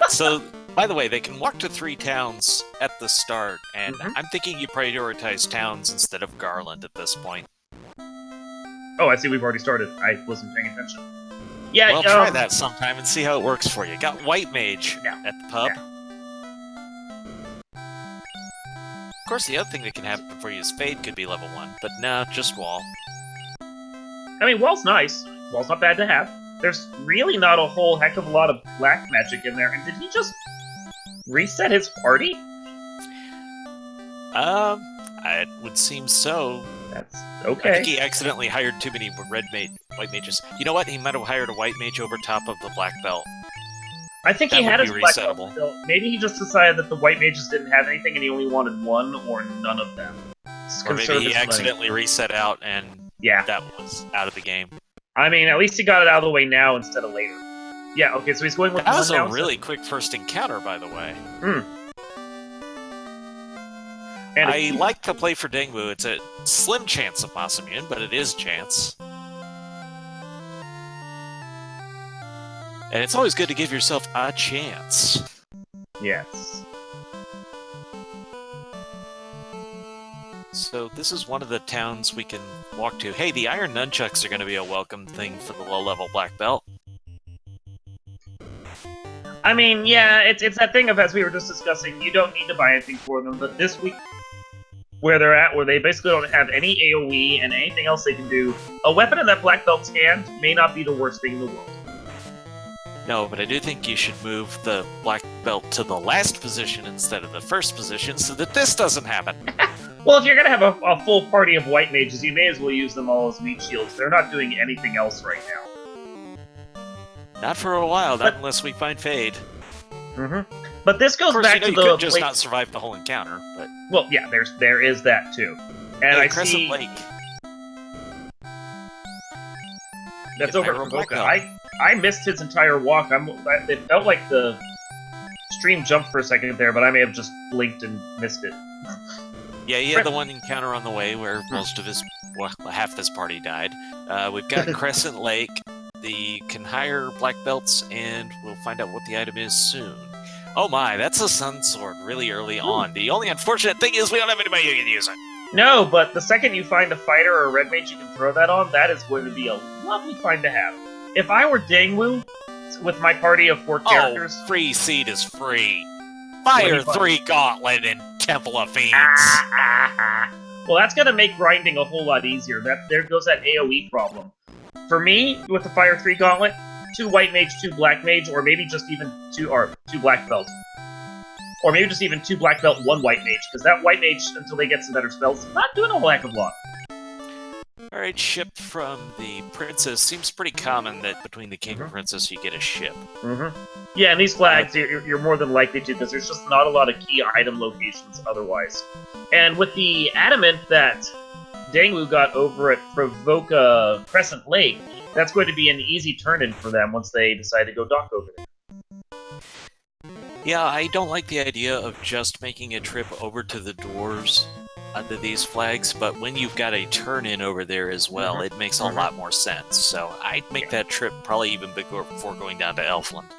So, by the way, they can walk to 3 towns at the start, and I'm thinking you prioritize towns instead of Garland at this point. Oh, I see we've already started. I wasn't paying attention. Yeah, well, try that sometime and see how it works for you. Got White Mage at the pub. Of course, the other thing that can happen for you is Fade could be level 1, but no, just Wall. I mean, Wall's nice. Wall's not bad to have. There's really not a whole heck of a lot of black magic in there. And did he just reset his party? It would seem so. That's okay. I think he accidentally hired too many white mages. You know what? He might have hired a white mage over top of the black belt. I think he had his black belt still. Maybe he just decided that the white mages didn't have anything and he only wanted one or none of them. Or maybe he accidentally reset out and that was out of the game. I mean, at least he got it out of the way now instead of later. Yeah, okay, so he's going with that was a really quick first encounter, by the way. And I like to play for Dengwu. It's a slim chance of Mass Immune, but it is a chance. And it's always good to give yourself a chance. Yes. So this is one of the towns we can walk to. Hey, the Iron Nunchucks are going to be a welcome thing for the low-level black belt. I mean, yeah, it's that thing of, as we were just discussing, you don't need to buy anything for them, but this week, where they're at, where they basically don't have any AoE and anything else they can do, a weapon in that black belt's hand may not be the worst thing in the world. No, but I do think you should move the black belt to the last position instead of the first position so that this doesn't happen. Well, if you're going to have a full party of white mages, you may as well use them all as meat shields. They're not doing anything else right now. Not for a while, not unless we find Fade. But this goes back to you could just not survive the whole encounter, but... Well, yeah, there is that, too. And I Crescent see... Lake. That's over at Provoca. I missed his entire walk. It felt like the stream jumped for a second there, but I may have just blinked and missed it. Yeah, he had the one encounter on the way where most of his... Well, half this party died. We've got Crescent Lake. They can hire black belts, and we'll find out what the item is soon. Oh my, that's a Sun Sword really early on. The only unfortunate thing is we don't have anybody who can use it. No, but the second you find a fighter or a red mage you can throw that on, that is going to be a lovely find to have. If I were Dengwu, with my party of 4 characters... Oh, free seed is free. Fire 3 Gauntlet and Temple of Fiends. Well, that's going to make grinding a whole lot easier. There goes that AoE problem. For me, with the Fire 3 Gauntlet, 2 white mage, 2 black mage, or maybe just even 2 black belt. Or maybe just even 2 black belt, 1 white mage, because that white mage, until they get some better spells, not doing a whole heck of a lot. Alright, ship from the princess. Seems pretty common that between the king and princess you get a ship. Yeah, and these flags, you're more than likely to, because there's just not a lot of key item locations otherwise. And with the adamant that Dengwu got over at Provoca Crescent Lake, that's going to be an easy turn-in for them once they decide to go dock over there. Yeah, I don't like the idea of just making a trip over to the dwarves under these flags, but when you've got a turn-in over there as well, it makes a lot more sense. So I'd make that trip probably even bigger before going down to Elfland.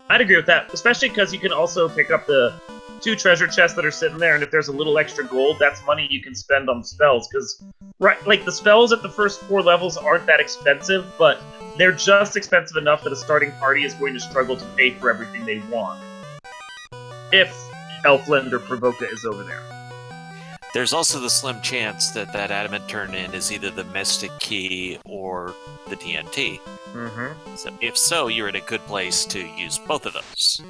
I'd agree with that, especially because you can also pick up the 2 treasure chests that are sitting there, and if there's a little extra gold, that's money you can spend on spells, because the spells at the first 4 levels aren't that expensive, but they're just expensive enough that a starting party is going to struggle to pay for everything they want. If Elfland or Provoca is over there. There's also the slim chance that that adamant turn-in is either the Mystic Key or the TNT. So if so, you're in a good place to use both of those.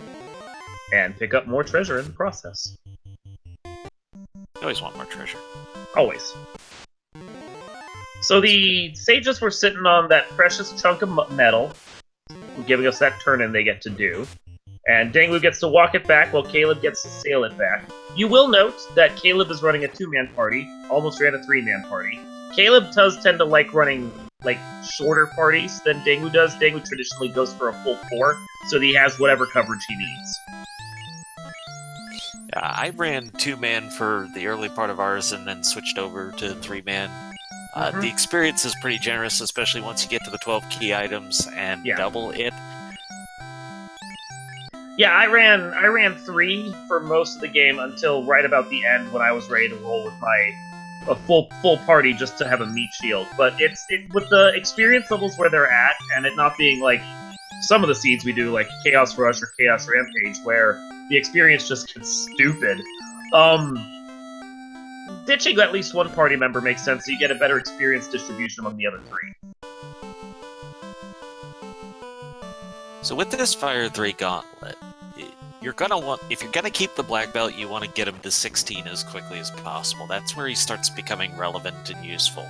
And pick up more treasure in the process. You always want more treasure. Always. So the sages were sitting on that precious chunk of metal, giving us that turn-in they get to do. And Dengwu gets to walk it back while Caleb gets to sail it back. You will note that Caleb is running a 2-man party, almost ran a 3-man party. Caleb does tend to like running shorter parties than Dengwu does. Dengwu traditionally goes for a full 4, so he has whatever coverage he needs. I ran 2-man for the early part of ours and then switched over to 3-man. The experience is pretty generous, especially once you get to the 12 key items and double it. Yeah, I ran 3 for most of the game until right about the end when I was ready to roll with a full party just to have a meat shield. But with the experience levels where they're at, and it not being like some of the seeds we do, like Chaos Rush or Chaos Rampage, where the experience just gets stupid. Ditching at least one party member makes sense, so you get a better experience distribution among the other 3. So with this Fire 3 Gauntlet, you're gonna want, if you're gonna keep the black belt, you want to get him to 16 as quickly as possible. That's where he starts becoming relevant and useful.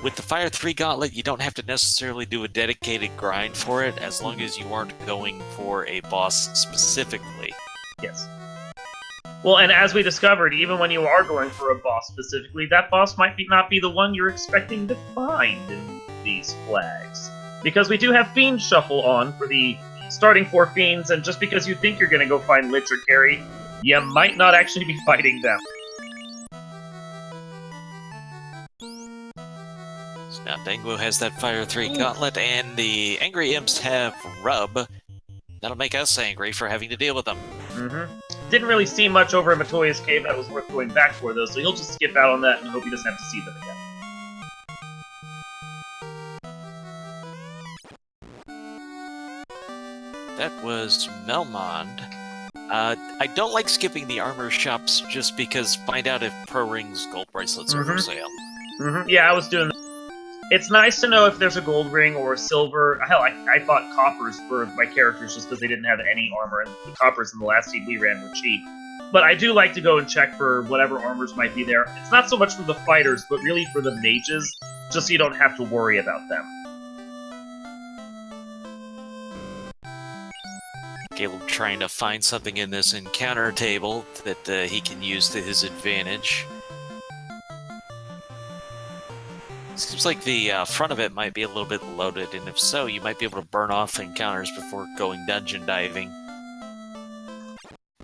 With the Fire 3 Gauntlet, you don't have to necessarily do a dedicated grind for it, as long as you aren't going for a boss specifically. Yes. Well, and as we discovered, even when you are going for a boss specifically, that boss might not be the one you're expecting to find in these flags. Because we do have Fiend Shuffle on for the starting 4 Fiends, and just because you think you're going to go find Lich or Carry, you might not actually be fighting them. So now Dangwu has that Fire 3 Gauntlet, and the Angry Imps have Rub. That'll make us angry for having to deal with them. Didn't really see much over in Matoya's cave that was worth going back for, though, so he'll just skip out on that and hope he doesn't have to see them again. That was Melmond. I don't like skipping the armor shops just because find out if Pro Ring's gold bracelets are for sale. Yeah, I was doing that. It's nice to know if there's a gold ring or a silver. Hell, I bought coppers for my characters just because they didn't have any armor, and the coppers in the last team we ran were cheap. But I do like to go and check for whatever armors might be there. It's not so much for the fighters, but really for the mages, just so you don't have to worry about them. Caleb trying to find something in this encounter table that he can use to his advantage. Seems like the front of it might be a little bit loaded, and if so, you might be able to burn off encounters before going dungeon diving.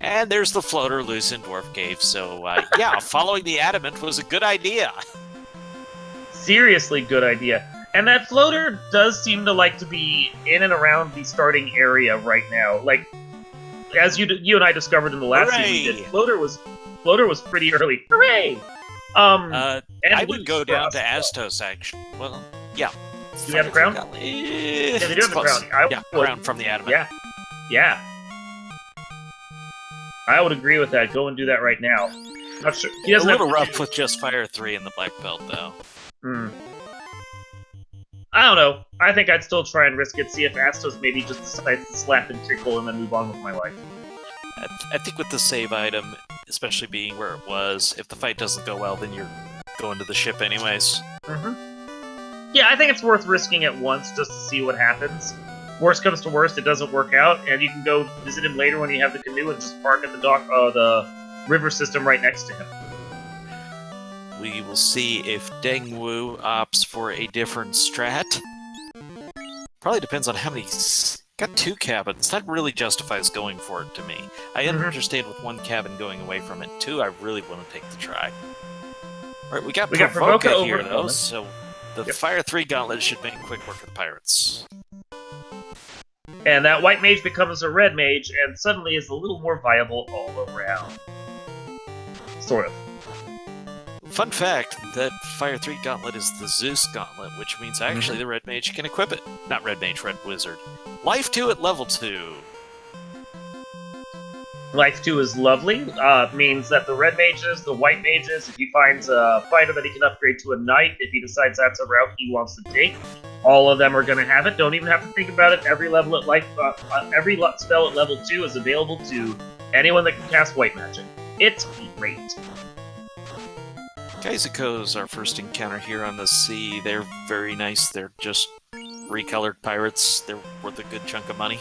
And there's the floater loose in Dwarf Cave, so yeah, following the adamant was a good idea. Seriously good idea. And that floater does seem to like to be in and around the starting area right now. Like, as you and I discovered in the last season, floater was pretty early. Hooray! I would go down to Astos, actually. Well, yeah. Do we have a crown? Yeah, they do have a crown. Crown from the adamant. Yeah. I would agree with that. Go and do that right now. Not sure. He doesn't a little rough with just Fire 3 in the black belt, though. I don't know. I think I'd still try and risk it, see if Astos maybe just decides to slap and tickle and then move on with my life. I think with the save item, especially being where it was, if the fight doesn't go well, then you're going to the ship anyways. Yeah, I think it's worth risking it once just to see what happens. Worst comes to worst, it doesn't work out, and you can go visit him later when you have the canoe and just park at the river system right next to him. We will see if Dengwu opts for a different strat. Probably depends on how many... Got 2 cabins. That really justifies going for it to me. I understand with 1 cabin going away from it. 2, I really want to take the try. Alright, we got Provoca here, though, so the Fire 3 Gauntlet should make quick work of the pirates. And that white mage becomes a red mage, and suddenly is a little more viable all around. Sort of. Fun fact, that Fire 3 Gauntlet is the Zeus Gauntlet, which means actually the Red Mage can equip it. Not Red Mage, Red Wizard. Life 2 at level 2. Life 2 is lovely. Means that the Red Mages, the White Mages, if he finds a fighter that he can upgrade to a Knight, if he decides that's a route he wants to take, all of them are going to have it. Don't even have to think about it. Every level at every spell at level 2 is available to anyone that can cast White Magic. It's great. Kaizuko's our first encounter here on the sea. They're very nice. They're just recolored pirates. They're worth a good chunk of money.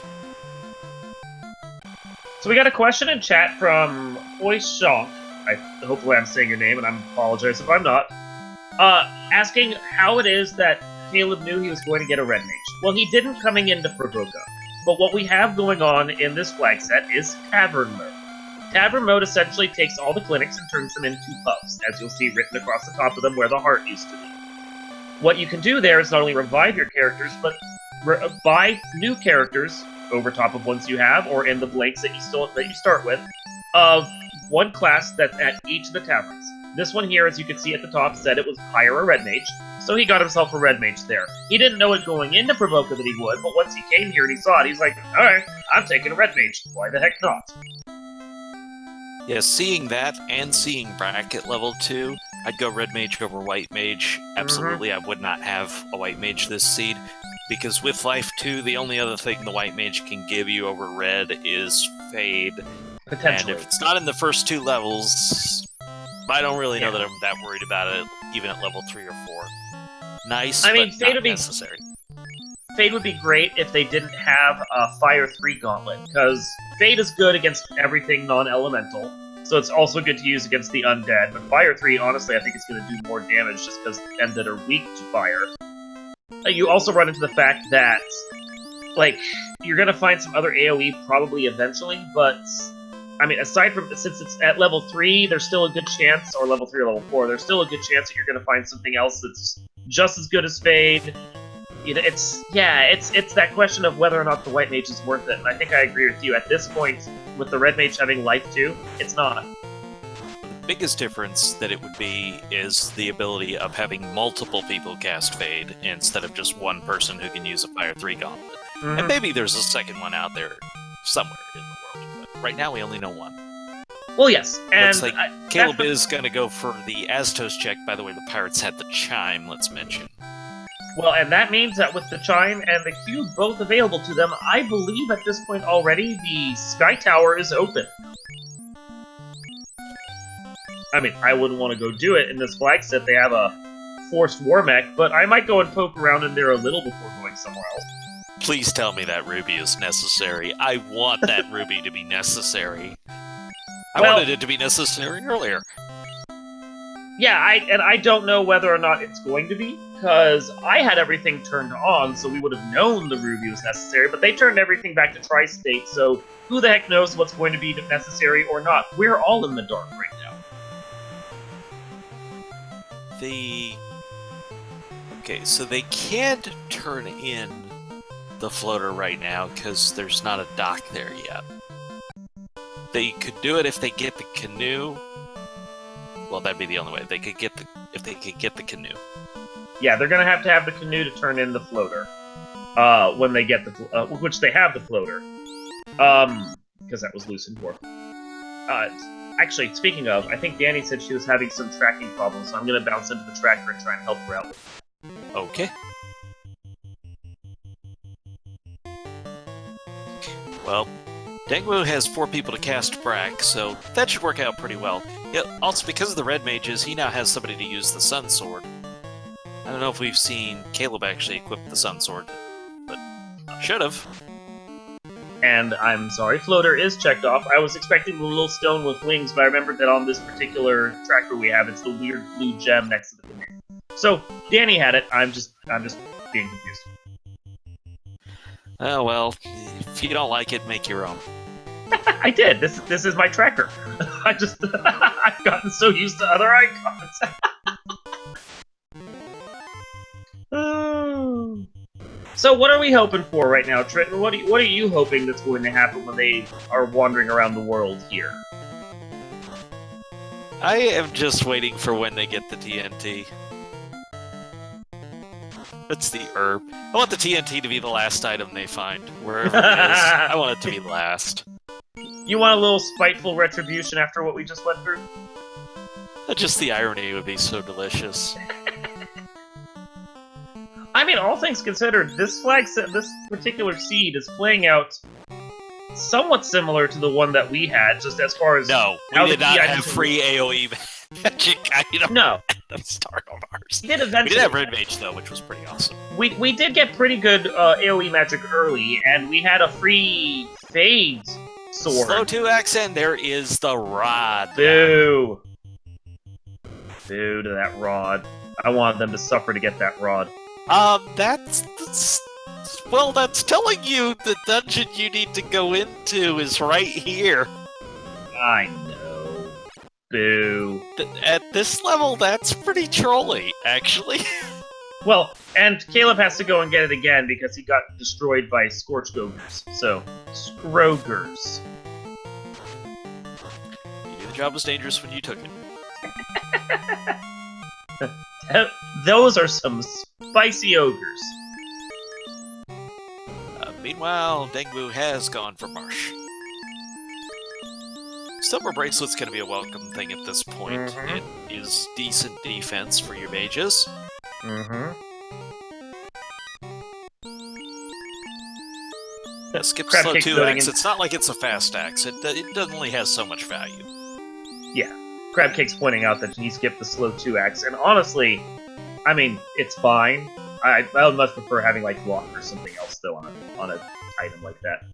So we got a question in chat from Hoyshaw. Hopefully I'm saying your name, and I apologize if I'm not. Asking how it is that Caleb knew he was going to get a Red Mage. Well, he didn't coming into Provoca. But what we have going on in this flag set is Tavern Mode. Tavern Mode essentially takes all the clinics and turns them into pubs, as you'll see written across the top of them where the heart used to be. What you can do there is not only revive your characters, but buy new characters over top of ones you have, or in the blanks that you start with, of one class that's at each of the taverns. This one here, as you can see at the top, said it was hire a red mage, so he got himself a red mage there. He didn't know it going into Provoka that he would, but once he came here and he saw it, he's like, alright, I'm taking a red mage. Why the heck not? Yeah, seeing that and seeing bracket level 2, I'd go red mage over white mage. Absolutely, I would not have a white mage this seed, because with life 2, the only other thing the white mage can give you over red is fade. Potentially. And if it's not in the first 2 levels, I don't really know that I'm that worried about it, even at level 3 or 4. Nice, I mean, but Fade not would be necessary. Fade would be great if they didn't have a Fire 3 gauntlet, because Fade is good against everything non-elemental, so it's also good to use against the undead, but Fire 3, honestly, I think it's going to do more damage just because undead are weak to fire. You also run into the fact that, like, you're going to find some other AoE probably eventually, but, I mean, aside from, since it's at level 3, there's still a good chance, or level 3 or level 4, there's still a good chance that you're going to find something else that's just as good as Fade. You know, it's that question of whether or not the white mage is worth it, and I think I agree with you. At this point, with the red mage having life 2, it's not. The biggest difference that it would be is the ability of having multiple people cast Fade instead of just one person who can use a Fire 3 gauntlet. Mm-hmm. And maybe there's a second one out there somewhere in the world, but right now we only know one. Well, yes, and looks like Caleb is going to go for the Astos check. By the way, the pirates had the chime, let's mention. Well, and that means that with the chime and the cube both available to them, I believe at this point already the Sky Tower is open. I mean, I wouldn't want to go do it in this flag set. They have a forced war mech, but I might go and poke around in there a little before going somewhere else. Please tell me that ruby is necessary. I want that ruby to be necessary. I wanted it to be necessary earlier. Yeah, I don't know whether or not it's going to be, because I had everything turned on, so we would have known the ruby was necessary, but they turned everything back to Tri-State, so who the heck knows what's going to be necessary or not. We're all in the dark right now. Okay, so they can't turn in the floater right now, because there's not a dock there yet. They could do it if they get the canoe. Well, that'd be the only way. If they could get the canoe. Yeah, they're gonna have to have the canoe to turn in the floater. When they get the which they have the floater. Because that was Lucid Dwarf. Actually, speaking of, I think Danny said she was having some tracking problems, so I'm gonna bounce into the tracker and try and help her out with that. Okay. Well, Dengwu has 4 people to cast Brack, so that should work out pretty well. Yeah, also, because of the red mages, he now has somebody to use the Sun Sword. I don't know if we've seen Caleb actually equip the Sun Sword, but should've. And I'm sorry, floater is checked off. I was expecting the little stone with wings, but I remembered that on this particular tracker we have, it's the weird blue gem next to the canoe. So, Danny had it, I'm just being confused. Oh well, if you don't like it, make your own. I did. This is my tracker. I've gotten so used to other icons. Oh. So what are we hoping for right now, Trenton? What are you hoping that's going to happen when they are wandering around the world here? I am just waiting for when they get the TNT. That's the herb. I want the TNT to be the last item they find, wherever it is. I want it to be last. You want a little spiteful retribution after what we just went through? Just the irony would be so delicious. I mean, all things considered, this particular seed is playing out somewhat similar to the one that we had, just as far as no, we did not have free AoE magic item. No. At the start of ours. We did have Red Mage, though, which was pretty awesome. We did get pretty good AoE magic early, and we had a free Fade sword. Slow 2 accent, there is the rod. Boo. Boo to that rod. I wanted them to suffer to get that rod. That's telling you the dungeon you need to go into is right here. I know. Boo. At this level, that's pretty trolly, actually. Well, and Caleb has to go and get it again because he got destroyed by Scorched Ogres. So, Scrogers. You knew the job was dangerous when you took it. Those are some spicy ogres. Meanwhile, Dengwu has gone for Marsh. Silver Bracelet's going to be a welcome thing at this point. Mhm. It is decent defense for your mages. Mm-hmm. Skip Crab slow Cake's 2 noting axe. in- It's not like it's a fast axe. It only has so much value. Yeah. Crabcake's pointing out that he skipped the slow 2 axe, and honestly, I mean, it's fine. I would much prefer having like block or something else though on an item like that.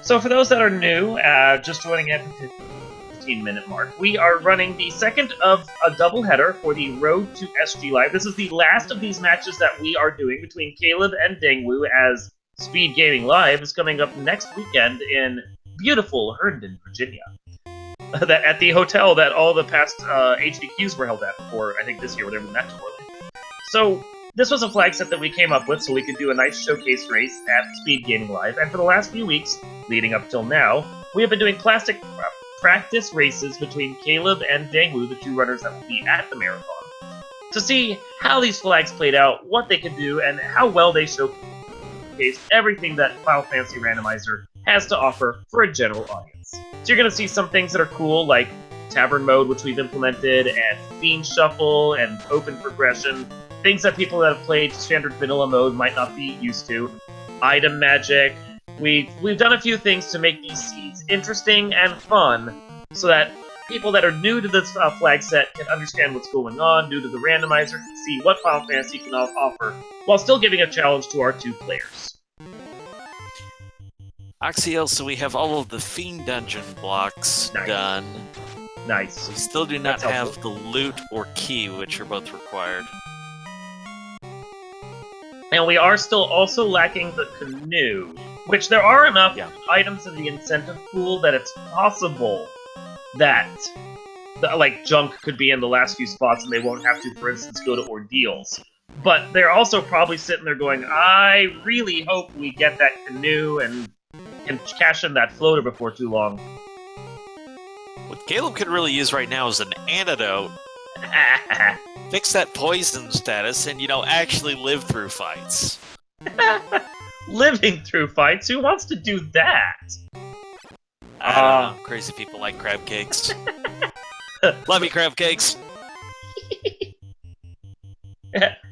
So for those that are new, just joining at the 15-minute mark, we are running the second of a doubleheader for the Road to SG Live. This is the last of these matches that we are doing between Caleb and Dengwu, as Speed Gaming Live is coming up next weekend in beautiful Herndon, Virginia. That at the hotel that all the past HDQs were held at before, I think this year, whatever the match was. So this was a flag set that we came up with so we could do a nice showcase race at Speed Gaming Live, and for the last few weeks, leading up till now, we have been doing classic practice races between Caleb and Dengwu, the two runners that will be at the marathon, to see how these flags played out, what they could do, and how well they showcase everything that Final Fantasy Randomizer has to offer for a general audience. So you're going to see some things that are cool, like Tavern Mode, which we've implemented, and Fiend Shuffle, and Open Progression, things that people that have played Standard Vanilla Mode might not be used to, Item Magic. We've done a few things to make these seeds interesting and fun, so that people that are new to this flag set can understand what's going on, new to the randomizer, can see what Final Fantasy can offer, while still giving a challenge to our two players. Oxiel, so we have all of the Fiend Dungeon blocks Nice. done. Nice. We still do not That's have helpful. the loot or key, which are both required. And we are still also lacking the canoe, which there are enough items in the incentive pool that it's possible that like junk could be in the last few spots and they won't have to, for instance, go to ordeals. But they're also probably sitting there going, I really hope we get that canoe and can cash in that floater before too long. What Caleb could really use right now is an antidote. Fix that poison status and, actually live through fights. Living through fights? Who wants to do that? I don't know. Crazy people like crab cakes. Love you, crab cakes.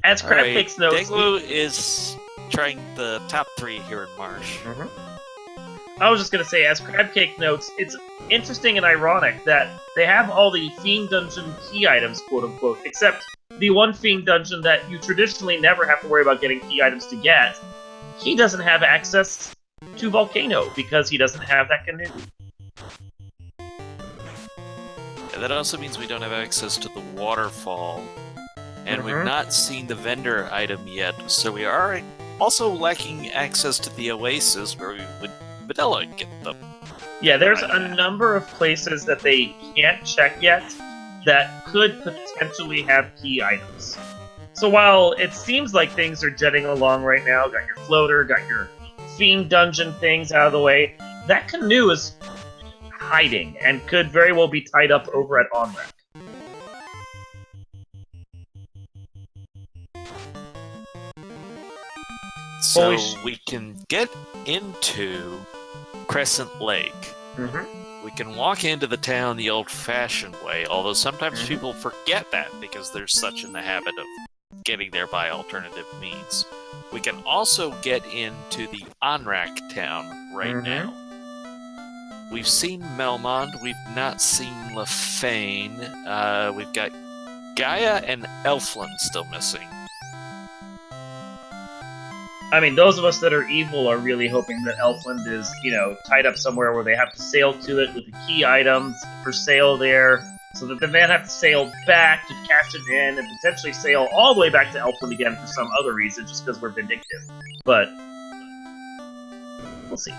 As crab cakes notes, Dengwu is trying the top 3 here in Marsh. I was just gonna say, as Crabcake notes, it's interesting and ironic that they have all the Fiend Dungeon key items, quote-unquote, except the one Fiend Dungeon that you traditionally never have to worry about getting key items to get, he doesn't have access to Volcano, because he doesn't have that canoe. And that also means we don't have access to the waterfall, and we've not seen the vendor item yet, so we are also lacking access to the Oasis, where we would vanilla get them. Yeah, there's a number of places that they can't check yet that could potentially have key items. So while it seems like things are jetting along right now, got your floater, got your Fiend Dungeon things out of the way, that canoe is hiding and could very well be tied up over at Onrack. So we can get into Crescent Lake. We can walk into the town the old-fashioned way, although sometimes people forget that because they're such in the habit of getting there by alternative means. We can also get into the Onrack town right now. We've seen Melmond, we've not seen Lefane, we've got Gaia and Elfland still missing. I mean, those of us that are evil are really hoping that Elfland is, tied up somewhere where they have to sail to it with the key items for sale there, so that they then have to sail back to cash it in and potentially sail all the way back to Elfland again for some other reason, just because we're vindictive. But we'll see.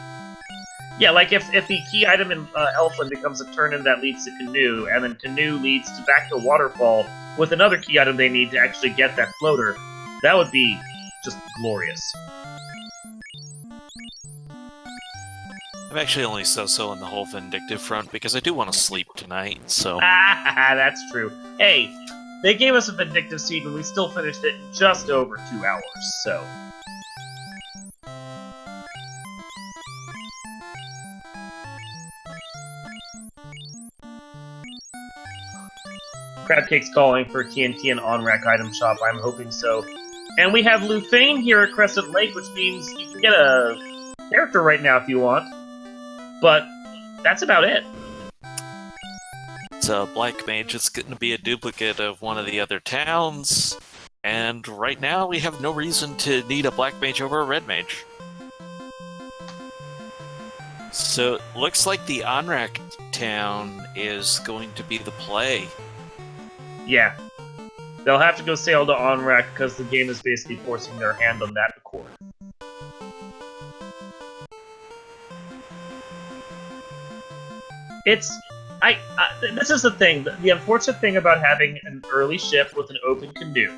Yeah, like if the key item in Elfland becomes a turn-in that leads to Canoe, and then Canoe leads to back to Waterfall with another key item they need to actually get that floater, that would be just glorious. I'm actually only so-so on the whole Vindictive front because I do want to sleep tonight, so... That's true. Hey, they gave us a Vindictive Seed and we still finished it in just over 2 hours, so... Crabcake's calling for TNT and on-rack item shop, I'm hoping so. And we have Lufane here at Crescent Lake, which means you can get a character right now if you want. But that's about it. It's a Black Mage. It's going to be a duplicate of one of the other towns. And right now, we have no reason to need a Black Mage over a Red Mage. So, it looks like the Onrak town is going to be the play. Yeah. They'll have to go sail to Onrak because the game is basically forcing their hand on that accord. This is the thing. The unfortunate thing about having an early ship with an open canoe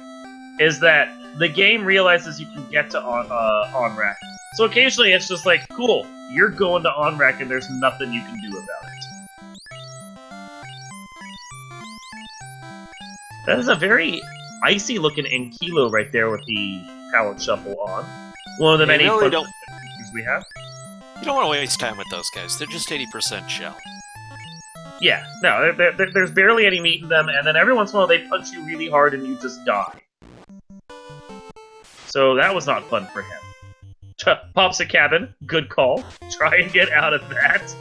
is that the game realizes you can get to Onrak. So occasionally it's just like, cool, you're going to Onrak and there's nothing you can do about it. That is a very icy-looking Enkilo right there with the pallet shuffle on. One of the many really features we have. You don't want to waste time with those guys. They're just 80% shell. Yeah, no, there's barely any meat in them, and then every once in a while they punch you really hard and you just die. So that was not fun for him. Pops a cabin, good call. Try and get out of that.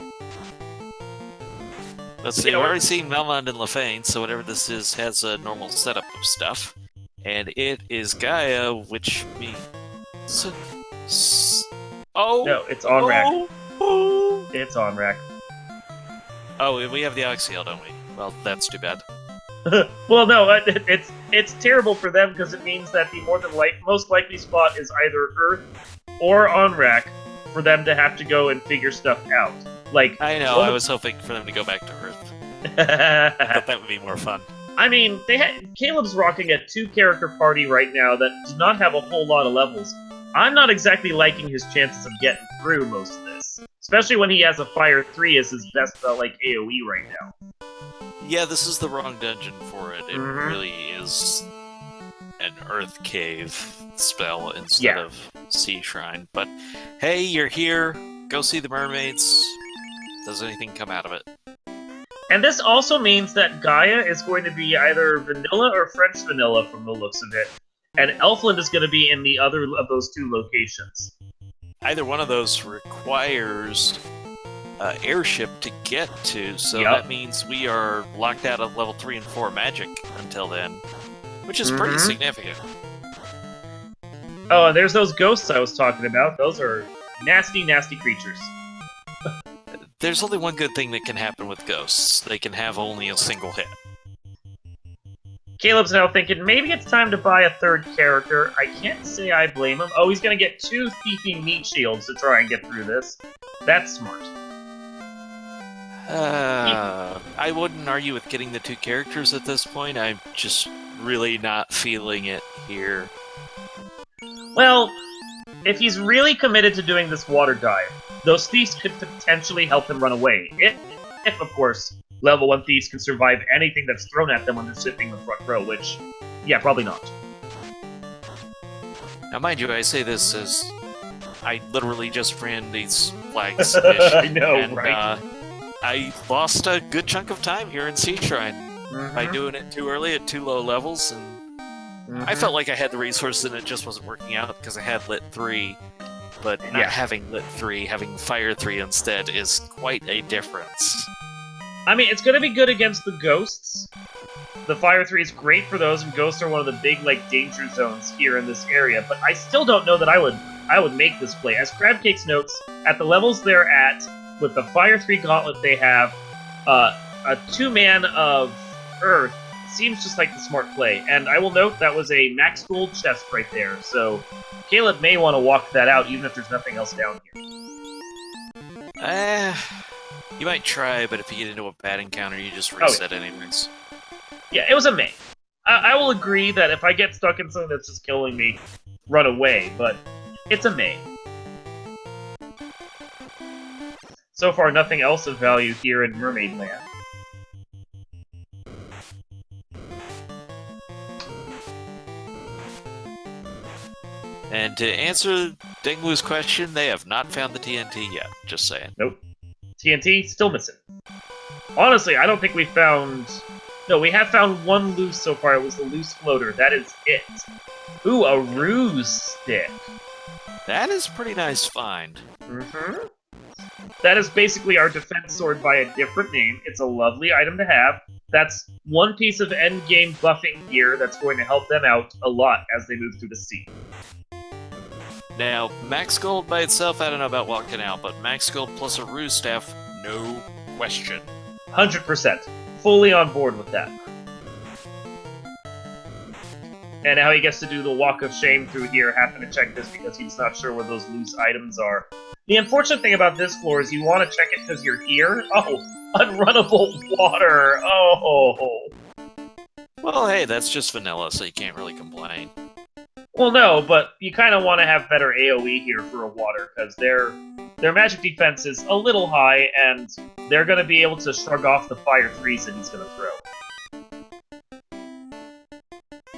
Let's see, we've already seen Melmond and Lefane, so whatever this is has a normal setup of stuff. And it is Gaia, which means... Oh! No, it's on rack. Oh! It's on rack. Oh, we have the Oxyel, don't we? Well, that's too bad. Well, no, it's terrible for them because it means that the most likely spot is either Earth or on rack for them to have to go and figure stuff out. Like, I know, I was hoping for them to go back to Earth. I thought that would be more fun. I mean, Caleb's rocking a 2-character party right now that does not have a whole lot of levels. I'm not exactly liking his chances of getting through most of this. Especially when he has a Fire 3 as his best, AoE right now. Yeah, this is the wrong dungeon for it. It really is an Earth Cave spell instead of Sea Shrine. But, hey, you're here. Go see the mermaids. Does anything come out of it? And this also means that Gaia is going to be either vanilla or French vanilla from the looks of it. And Elfland is going to be in the other of those 2 locations. Either one of those requires airship to get to, so that means we are locked out of level 3 and 4 magic until then, which is pretty significant. Oh, and there's those ghosts I was talking about. Those are nasty, nasty creatures. There's only one good thing that can happen with ghosts. They can have only a single hit. Caleb's now thinking, maybe it's time to buy a 3rd character. I can't say I blame him. Oh, he's gonna get 2 thiefy meat shields to try and get through this. That's smart. I wouldn't argue with getting the 2 characters at this point. I'm just really not feeling it here. Well, if he's really committed to doing this water dive, those thieves could potentially help him run away. If of course, level 1 thieves can survive anything that's thrown at them when they're sitting in the front row, which, yeah, probably not. Now, mind you, I say this as I literally just ran these flags. I know, and, right? I lost a good chunk of time here in Sea Shrine by doing it too early at 2 low levels, and I felt like I had the resources and it just wasn't working out because I had Lit 3, but not having Lit 3, having Fire 3 instead is quite a difference. I mean, it's gonna be good against the ghosts. The Fire 3 is great for those, and ghosts are one of the big, danger zones here in this area, but I still don't know that I would make this play. As Crabcakes notes, at the levels they're at, with the Fire 3 gauntlet they have, a 2-man of Earth seems just like the smart play. And I will note that was a max gold chest right there, so Caleb may want to walk that out even if there's nothing else down here. You might try, but if you get into a bad encounter, you just reset anyways. Yeah, it was a May. I will agree that if I get stuck in something that's just killing me, run away, but it's a May. So far, nothing else of value here in Mermaid Land. And to answer Dingwoo's question, they have not found the TNT yet. Just saying. Nope. TNT, still missing. Honestly, I don't think we found... No, we have found one loose so far. It was the loose floater. That is it. Ooh, a ruse stick. That is a pretty nice find. Mm-hmm. That is basically our defense sword by a different name. It's a lovely item to have. That's one piece of endgame buffing gear that's going to help them out a lot as they move through the sea. Now, Max Gold by itself, I don't know about walking out, but Max Gold plus a ruse staff, no question. 100%. Fully on board with that. And now he gets to do the walk of shame through here, having to check this because he's not sure where those loose items are. The unfortunate thing about this floor is you want to check it because you're here. Oh, unrunnable water! Oh! Well, hey, that's just vanilla, so you can't really complain. Well, no, but you kind of want to have better AoE here for a water, because their magic defense is a little high, and they're going to be able to shrug off the fire 3s that he's going to throw.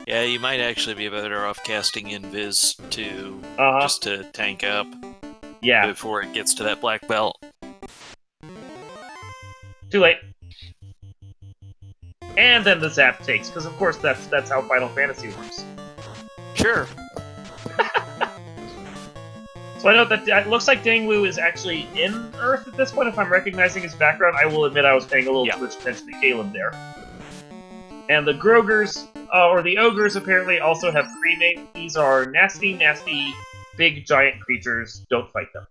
Yeah, you might actually be better off casting Invis to just to tank up. Yeah. Before it gets to that black belt. Too late. And then the zap takes, because of course that's how Final Fantasy works. Sure. So I know that it looks like Dingwoo is actually in Earth at this point, if I'm recognizing his background. I will admit I was paying a little too much attention to Caleb there. And the Grogers, or the Ogres, apparently also have cremate. These are nasty, nasty, big, giant creatures. Don't fight them.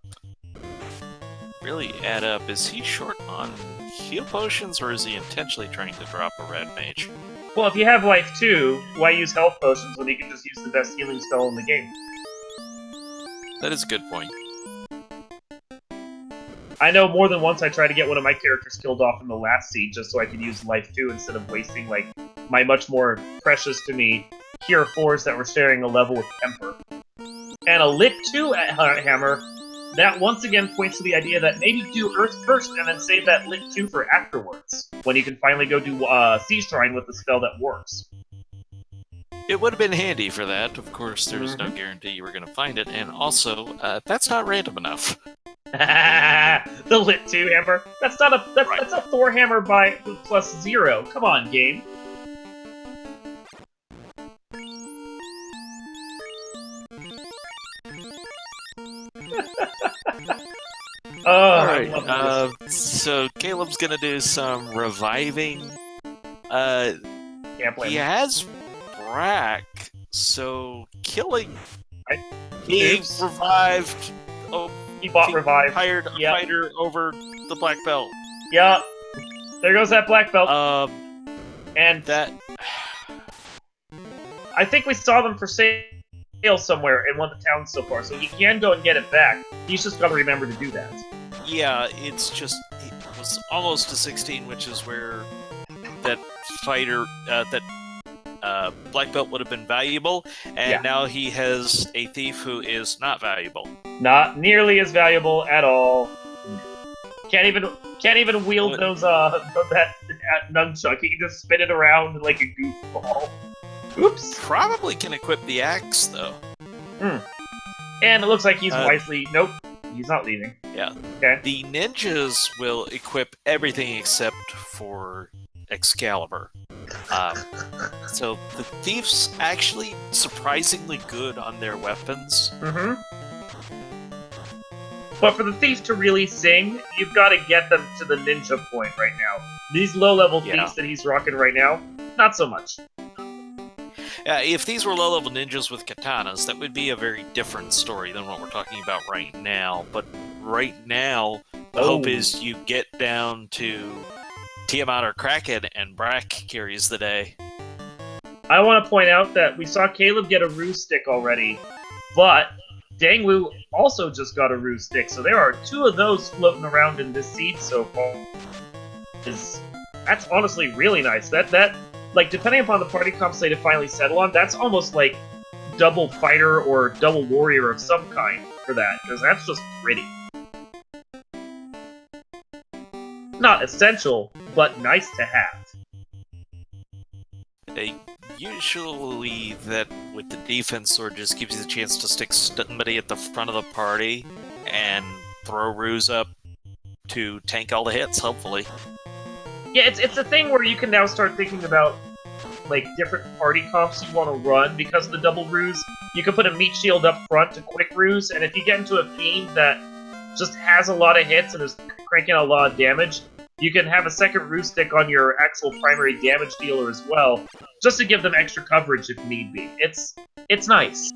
Really add up. Is he short on heal potions, or is he intentionally trying to drop a red mage? Well, if you have life 2, why use health potions when you can just use the best healing spell in the game? That is a good point. I know more than once I tried to get one of my characters killed off in the last siege just so I could use life 2 instead of wasting, like, my much more precious to me Cure 4s that were sharing a level with Temper. And a Lit 2 hammer, that once again points to the idea that maybe do Earth first and then save that Lit 2 for afterwards, when you can finally go do Sea Shrine with the spell that works. It would have been handy for that. Of course, there's no guarantee you were going to find it, and also, that's not random enough. The Lit 2 hammer? That's not a that's a Thor hammer by plus 0. Come on, game. Alright, so Caleb's gonna do some reviving. Can't blame he him. has Brack, so killing. He revived. Oh, he bought revive. Hired a fighter over the black belt. Yeah. There goes that black belt. And that. I think we saw them for sale somewhere in one of the towns so far, so he can go and get it back. He's just got to remember to do that. Yeah, it's just it was almost to 16, which is where that fighter black belt would have been valuable, and now he has a thief who is not valuable. Not nearly as valuable at all. Can't even wield those that nunchuck. He can just spin it around like a goofball. Oops. Probably can equip the axe though. And it looks like he's wisely. Nope, he's not leaving. Yeah. Okay. The ninjas will equip everything except for Excalibur. So the thief's actually surprisingly good on their weapons. But for the thief to really sing, you've got to get them to the ninja point right now. These low-level thieves that he's rocking right now, not so much. If these were low-level ninjas with katanas, that would be a very different story than what we're talking about right now. But right now, the hope is you get down to Tiamat or Kraken, and Brack carries the day. I want to point out that we saw Caleb get a ruse stick already, but Dangwu also just got a ruse stick, so there are 2 of those floating around in this seed so far. That's honestly really nice. That like depending upon the party comps they finally settle on, that's almost like double fighter or double warrior of some kind for that, because that's just pretty. Not essential, but nice to have. Usually that with the defense sword just gives you the chance to stick somebody at the front of the party and throw ruse up to tank all the hits, hopefully. Yeah, it's a thing where you can now start thinking about like different party comps you want to run because of the double ruse. You can put a meat shield up front to quick ruse, and if you get into a fiend that just has a lot of hits and is cranking out a lot of damage, you can have a second ruse stick on your actual primary damage dealer as well, just to give them extra coverage if need be. It's nice.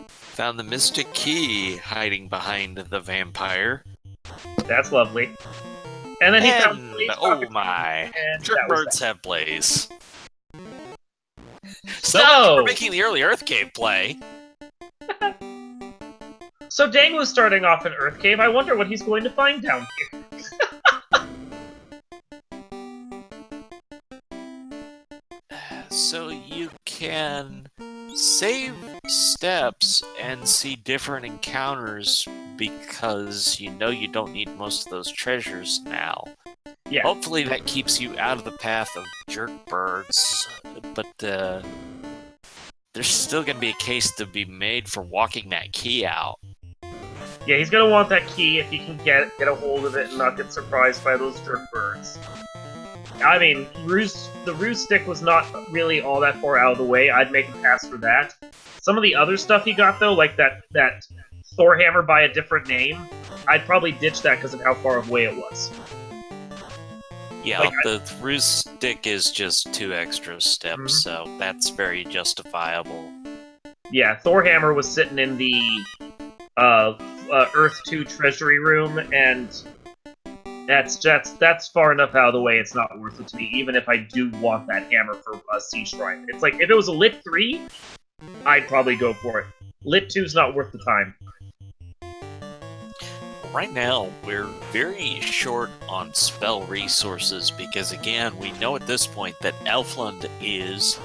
Found the mystic key hiding behind the vampire. That's lovely. And then he found Blaze oh Pocket, my, and Jerk that was birds that. have Blaze. So much for making the early Earth Cave play. So Dang was starting off in Earth Cave. I wonder what he's going to find down here. So you can save steps and see different encounters because you know you don't need most of those treasures now. Yeah. Hopefully that keeps you out of the path of jerk birds, but there's still going to be a case to be made for walking that key out. Yeah, he's gonna want that key if he can get a hold of it and not get surprised by those jerk birds. I mean, the ruse stick was not really all that far out of the way. I'd make a pass for that. Some of the other stuff he got, though, like that Thor hammer by a different name, I'd probably ditch that because of how far away it was. Yeah, like, the ruse stick is just 2 extra steps, so that's very justifiable. Yeah, Thor hammer was sitting in the Earth 2 treasury room, and that's far enough out of the way. It's not worth it to me, even if I do want that hammer for a Sea Shrine. It's like if it was a Lit 3, I'd probably go for it. Lit 2's not worth the time. Right now, we're very short on spell resources because, again, we know at this point that Elfland is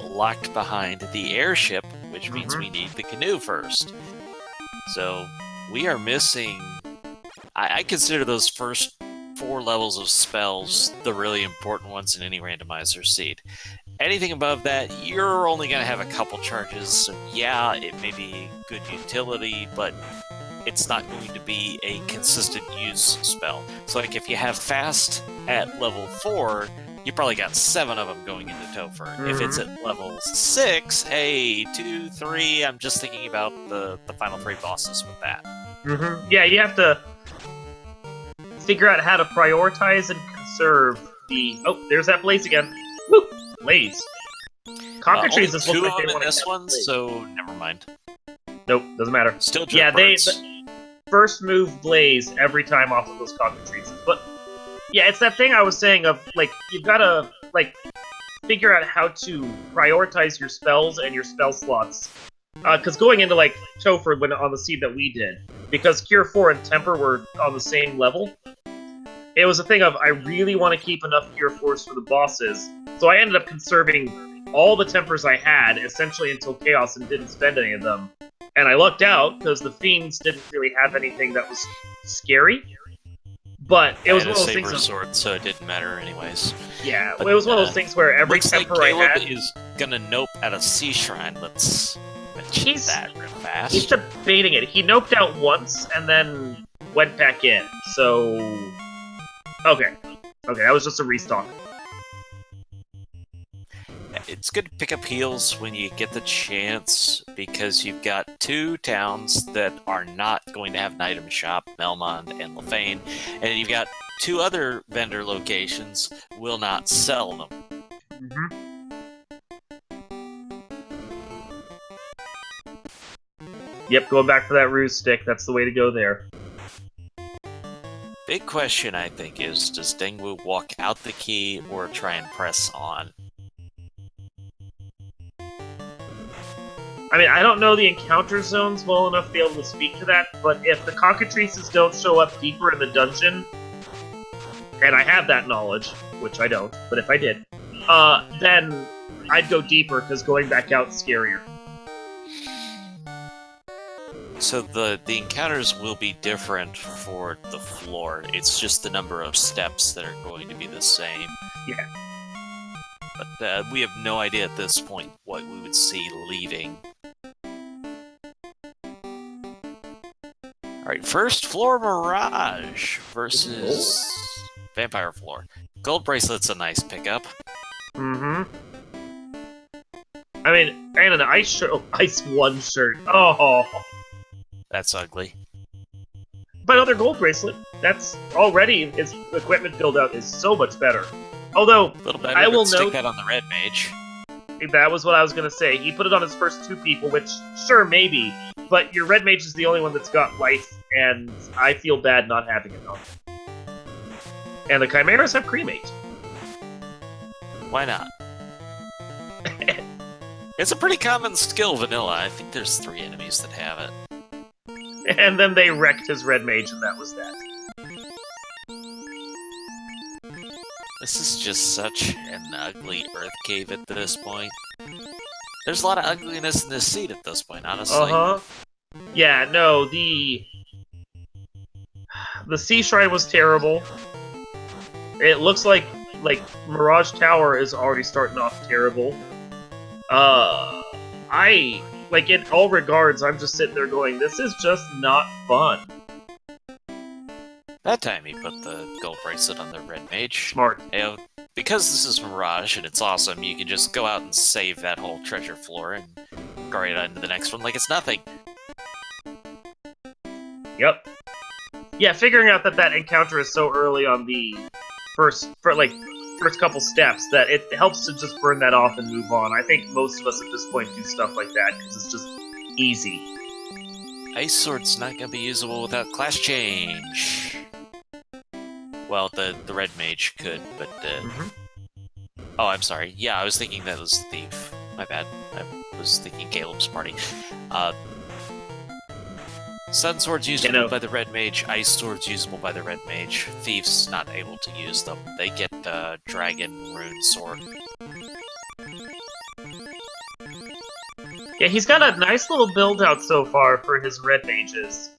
locked behind the airship, which means we need the canoe first. So we are missing... I consider those first 4 levels of spells the really important ones in any randomizer seed. Anything above that, you're only going to have a couple charges, so yeah, it may be good utility, but it's not going to be a consistent use spell. So like if you have fast at level 4, you probably got 7 of them going into Topher. If it's at level 6, hey, 2, 3, I'm just thinking about the final 3 bosses with that. Yeah, you have to figure out how to prioritize and conserve the... Oh, there's that Blaze again. Woo! Blaze. Cockatrice just looks like they want to this one, so never mind. Nope, doesn't matter. Still yeah, they birds. first move Blaze every time off of those cockatrices. But yeah, it's that thing I was saying of like you've got to like figure out how to prioritize your spells and your spell slots. Because going into like Topher when on the seed that we did, because Cure 4 and Temper were on the same level, it was a thing of I really want to keep enough Cure 4s for the bosses, so I ended up conserving all the Tempers I had essentially until Chaos and didn't spend any of them. And I lucked out because the Fiends didn't really have anything that was scary. But it was one of those things. Sword, so it didn't matter anyways. Yeah, but, it was one of those things where every Temper like I had is gonna nope at a Sea Shrine. Let's mention that real fast. He's debating it. He noped out once and then went back in. So okay, that was just a restock. It's good to pick up heals when you get the chance, because you've got 2 towns that are not going to have an item shop, Melmond and Lefane, and you've got 2 other vendor locations will not sell them. Yep, going back for that ruse stick, that's the way to go there. Big question, I think, is does Dengwu walk out the key or try and press on? I mean, I don't know the encounter zones well enough to be able to speak to that, but if the cockatrices don't show up deeper in the dungeon, and I have that knowledge, which I don't, but if I did, then I'd go deeper, because going back out's scarier. So the encounters will be different for the floor. It's just the number of steps that are going to be the same. Yeah. But we have no idea at this point what we would see leaving. Alright, first floor Mirage versus Vampire Floor. Gold Bracelet's a nice pickup. Mm-hmm. I mean, and an ice shirt. Oh, Ice 1 shirt. Oh. That's ugly. But another gold bracelet. That's already, his equipment build-out is so much better. Although, A little better, I will but stick note that on the Red Mage. that was what I was going to say. He put it on his first 2 people, which, sure, maybe. But your red mage is the only one that's got life, and I feel bad not having it on. And the chimeras have cremate. Why not? It's a pretty common skill, vanilla. I think there's 3 enemies that have it. And then they wrecked his red mage, and that was that. This is just such an ugly Earth Cave at this point. There's a lot of ugliness in this seat at this point, honestly. Uh-huh. Yeah, no, the Sea Shrine was terrible. It looks like Mirage Tower is already starting off terrible. In all regards, I'm just sitting there going, this is just not fun. That time he put the gold bracelet on the Red Mage. Smart. Because this is Mirage and it's awesome, you can just go out and save that whole treasure floor and go right on to the next one like it's nothing. Yep. Yeah, figuring out that encounter is so early on the first couple steps that it helps to just burn that off and move on. I think most of us at this point do stuff like that because it's just easy. Ice Sword's not gonna be usable without class change. Well, the Red Mage could, but Oh, I'm sorry. Yeah, I was thinking that was Thief. My bad. I was thinking Caleb's party. Sun Sword's usable by the Red Mage, Ice Sword's usable by the Red Mage. Thief's not able to use them. They get Dragon Rune Sword. Yeah, he's got a nice little build-out so far for his Red Mages.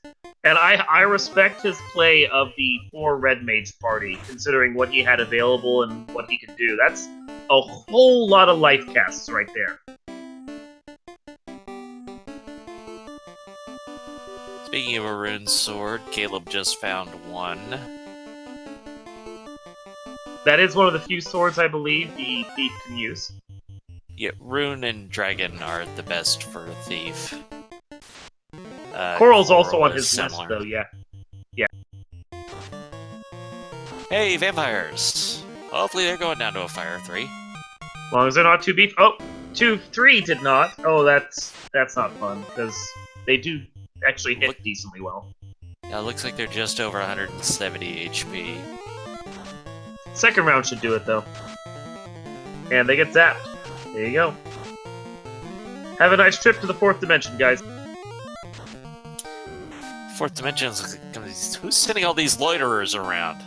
And I respect his play of the 4 Red Mage party, considering what he had available and what he could do. That's a whole lot of life casts right there. Speaking of a rune sword, Caleb just found one. That is one of the few swords I believe the thief can use. Yeah, rune and dragon are the best for a thief. Coral's also on his similar. list, though, yeah. Yeah. Hey, vampires! Hopefully they're going down to a fire 3. As long as they're not too beef. Oh, 3 did not. Oh, that's not fun, because they do actually hit decently well. Yeah, it looks like they're just over 170 HP. Second round should do it, though. And they get zapped. There you go. Have a nice trip to the 4th dimension, guys. 4th dimension's... Who's sending all these loiterers around?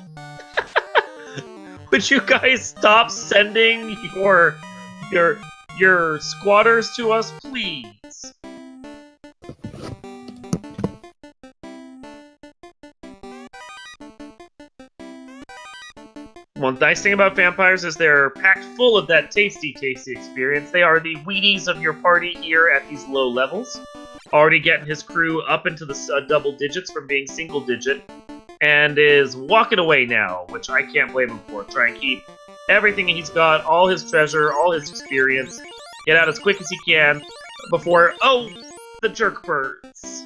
Would you guys stop sending your squatters to us, please? One nice thing about vampires is they're packed full of that tasty experience. They are the Wheaties of your party here at these low levels. Already getting his crew up into the double digits from being single digit. And is walking away now, which I can't blame him for. Try and keep everything he's got, all his treasure, all his experience. Get out as quick as he can before... Oh! The jerk birds!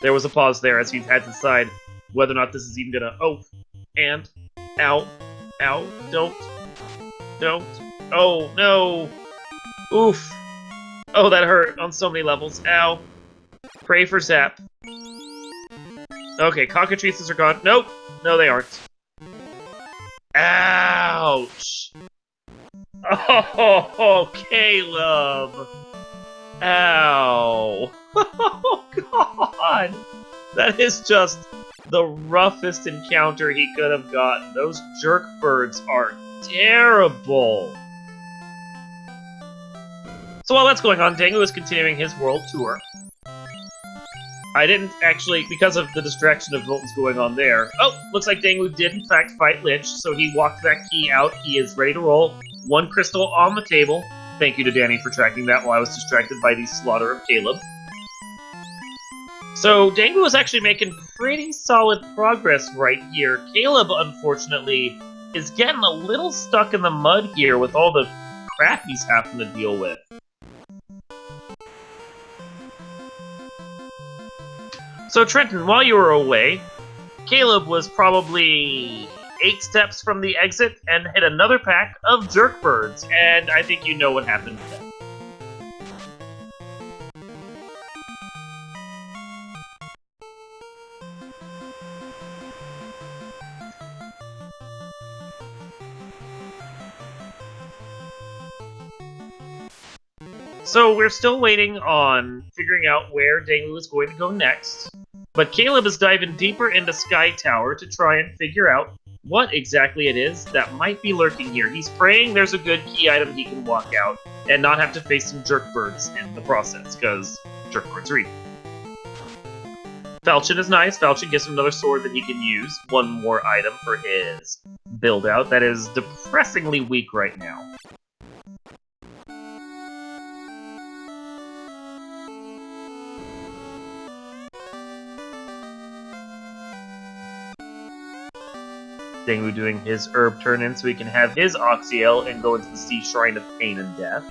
There was a pause there as he had to decide whether or not this is even gonna... Oh! And... Ow! Ow! Don't! Oh, no! Oof! Oh, that hurt on so many levels. Ow! Pray for Zap. Okay, cockatrices are gone. Nope! No, they aren't. Ouch! Oh, Caleb! Ow! Oh god! That is just the roughest encounter he could have gotten. Those jerk birds are terrible. So while that's going on, Dangu is continuing his world tour. I didn't actually, because of the distraction of what was going on there. Oh, looks like Dangu did in fact fight Lich, so he walked that key out. He is ready to roll. 1 crystal on the table. Thank you to Danny for tracking that while I was distracted by the slaughter of Caleb. So Dangu was actually making pretty solid progress right here. Caleb, unfortunately, is getting a little stuck in the mud here with all the crap he's having to deal with. So Trenton, while you were away, Caleb was probably 8 steps from the exit and hit another pack of jerk birds, and I think you know what happened then. So we're still waiting on figuring out where Dangu is going to go next, but Caleb is diving deeper into Sky Tower to try and figure out what exactly it is that might be lurking here. He's praying there's a good key item he can walk out and not have to face some jerk birds in the process, because jerk birds are evil. Falchion is nice. Falchion gives him another sword that he can use. 1 more item for his build-out that is depressingly weak right now. Dangu doing his herb turn-in so he can have his Oxyel and go into the Sea Shrine of Pain and Death.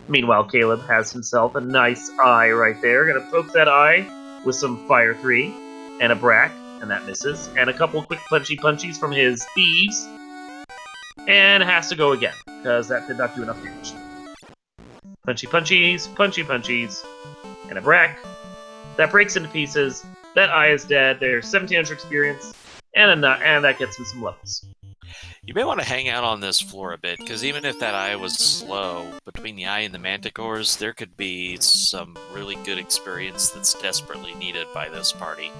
Meanwhile, Caleb has himself a nice eye right there. Gonna poke that eye with some Fire 3 and a Brack, and that misses. And a couple quick punchy-punchies from his Thieves. And has to go again, because that did not do enough damage. Punchy-punchies, punchy-punchies, and a Brack. That breaks into pieces. That eye is dead. There's 1700 experience. And that gets him some levels. You may want to hang out on this floor a bit, because even if that eye was slow, between the eye and the manticores, there could be some really good experience that's desperately needed by this party.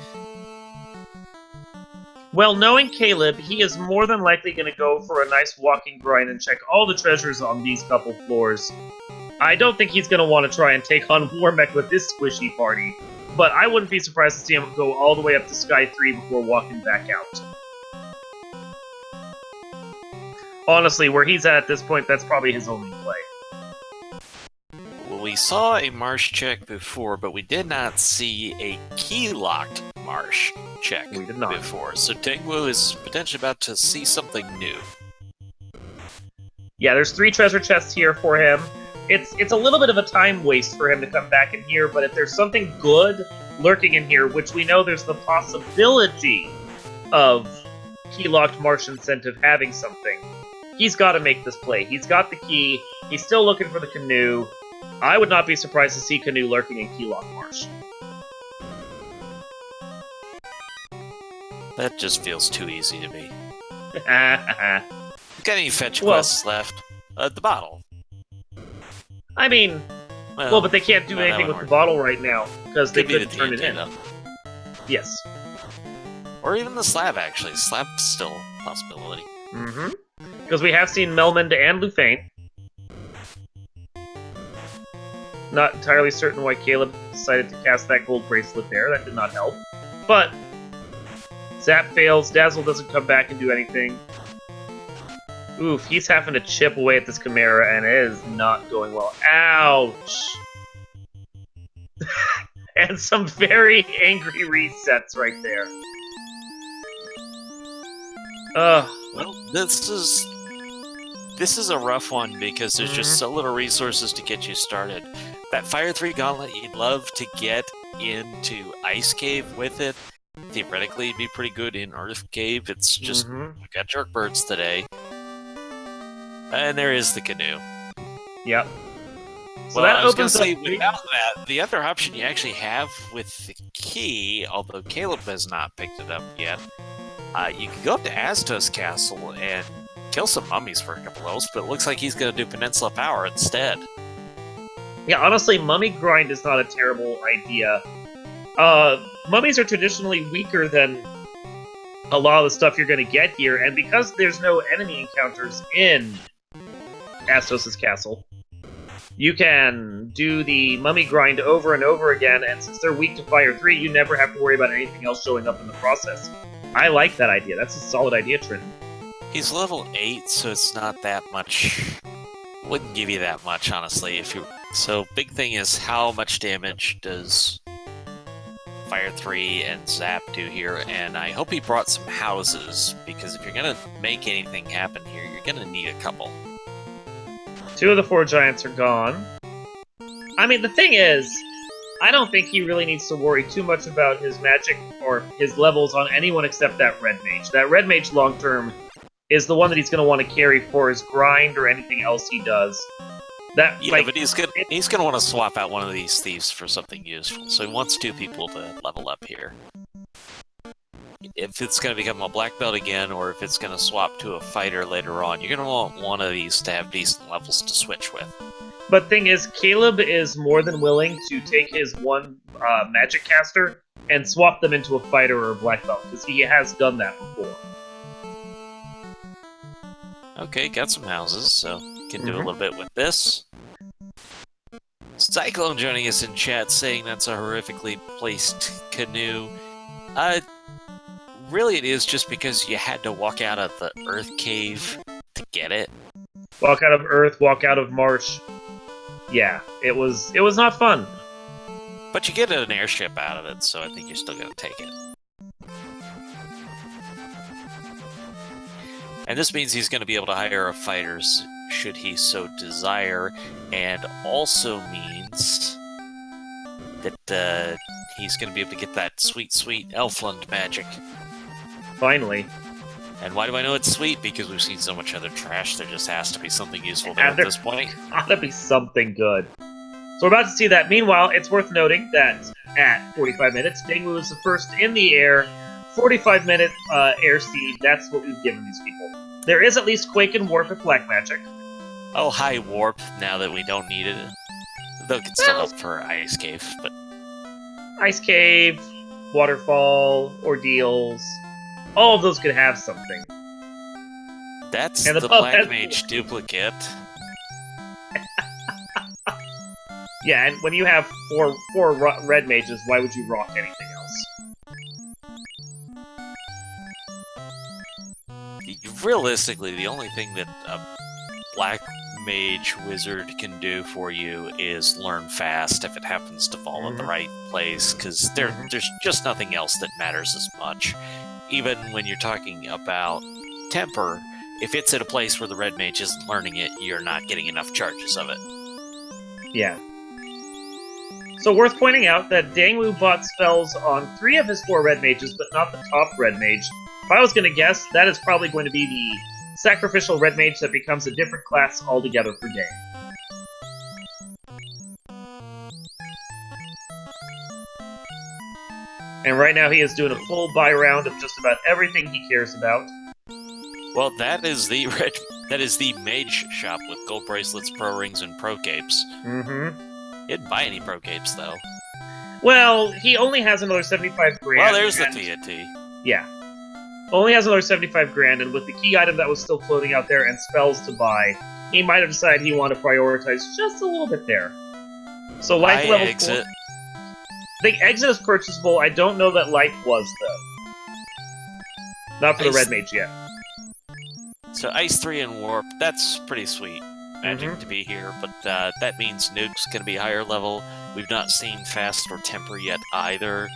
Well, knowing Caleb, he is more than likely going to go for a nice walking grind and check all the treasures on these couple floors. I don't think he's going to want to try and take on Warmech with this squishy party, but I wouldn't be surprised to see him go all the way up to Sky 3 before walking back out. Honestly, where he's at this point, that's probably his only play. Well, we saw a marsh check before, but we did not see a key-locked marsh check We did not. before, so Dangu is potentially about to see something new. Yeah, there's 3 treasure chests here for him. It's a little bit of a time waste for him to come back in here, but if there's something good lurking in here, which we know there's the possibility of key-locked marsh incentive having something, he's got to make this play. He's got the key. He's still looking for the canoe. I would not be surprised to see canoe lurking in key-locked marsh. That just feels too easy to me. I Got any fetch quests left? The bottle. mean, well, but they can't do anything with the bottle right now, because they couldn't turn it in. Yes. Or even the slab, actually. Slab's still a possibility. Mm-hmm. Because we have seen Melmond and Lufane. Not entirely certain why Caleb decided to cast that gold bracelet there. That did not help. But Zap fails. Dazzle doesn't come back and do anything. Oof, he's having to chip away at this Chimera, and it is not going well. Ouch! And some very angry resets right there. Ugh. Well, this is a rough one because there's just so little resources to get you started. That Fire 3 Gauntlet, you'd love to get into Ice Cave with it. Theoretically, it'd be pretty good in Earth Cave. It's just, we got jerk birds today. And there is the canoe. Yep. So Well, that I was going opens to say, up without that, the other option you actually have with the key, although Caleb has not picked it up yet, you can go up to Astos Castle and kill some mummies for a couple of those, but it looks like he's going to do Peninsula Power instead. Yeah, honestly, mummy grind is not a terrible idea. Mummies are traditionally weaker than a lot of the stuff you're going to get here, and because there's no enemy encounters in Astos' castle, you can do the mummy grind over and over again, and since they're weak to Fire 3, you never have to worry about anything else showing up in the process. I like that idea. That's a solid idea, Trinity. He's level 8, so it's not that much. Wouldn't give you that much, honestly. So, big thing is how much damage does Fire 3 and Zap do here, and I hope he brought some houses, because if you're gonna make anything happen here, you're gonna need a couple. 2 of the 4 giants are gone. I mean, the thing is, I don't think he really needs to worry too much about his magic or his levels on anyone except that red mage. That red mage long-term is the one that he's going to want to carry for his grind or anything else he does. But he's gonna want to swap out one of these thieves for something useful, so he wants 2 people to level up here. If it's going to become a black belt again, or if it's going to swap to a fighter later on, you're going to want one of these to have decent levels to switch with. But thing is, Caleb is more than willing to take his one magic caster and swap them into a fighter or a black belt, because he has done that before. Okay, got some houses, so can do a little bit with this. Cyclone joining us in chat saying that's a horrifically placed canoe. Really it is just because you had to walk out of the Earth Cave to get it. Walk out of Earth, walk out of Marsh. Yeah, it was not fun. But you get an airship out of it, so I think you're still going to take it. And this means he's going to be able to hire a fighter should he so desire, and also means that he's going to be able to get that sweet, sweet Elfland magic. Finally. And why do I know it's sweet? Because we've seen so much other trash, there just has to be something useful there at this point. Gotta be something good. So we're about to see that. Meanwhile, it's worth noting that at 45 minutes, Dingwu is the first in the air. 45-minute air seed, that's what we've given these people. There is at least Quake and Warp with Black Magic. Oh, hi, Warp, now that we don't need it. Though it can still help for Ice Cave, but... Ice Cave, Waterfall, Ordeals... all of those could have something. That's the Black Mage duplicate. Yeah, and when you have four red mages, why would you rock anything else? Realistically, the only thing that a Black Mage wizard can do for you is learn fast if it happens to fall in the right place, because there's just nothing else that matters as much. Even when you're talking about Temper, if it's at a place where the red mage isn't learning it, you're not getting enough charges of it. Yeah. So worth pointing out that Dangwu bought spells on 3 of his 4 red mages, but not the top red mage. If I was going to guess, that is probably going to be the sacrificial red mage that becomes a different class altogether for Dang. And right now he is doing a full buy round of just about everything he cares about. Well, that is the mage shop with gold bracelets, pro rings, and pro capes. He didn't buy any pro capes though. Well, he only has another 75 grand. Well, there's the deity. Yeah. Only has another 75 grand, and with the key item that was still floating out there and spells to buy, he might have decided he wanted to prioritize just a little bit there. So life level exit. 4. I think exit is purchasable. I don't know that life was, though. Not for the red mage yet. So Ice 3 and Warp, that's pretty sweet magic to be here, but that means Nuke's going to be higher level. We've not seen Fast or Temper yet either.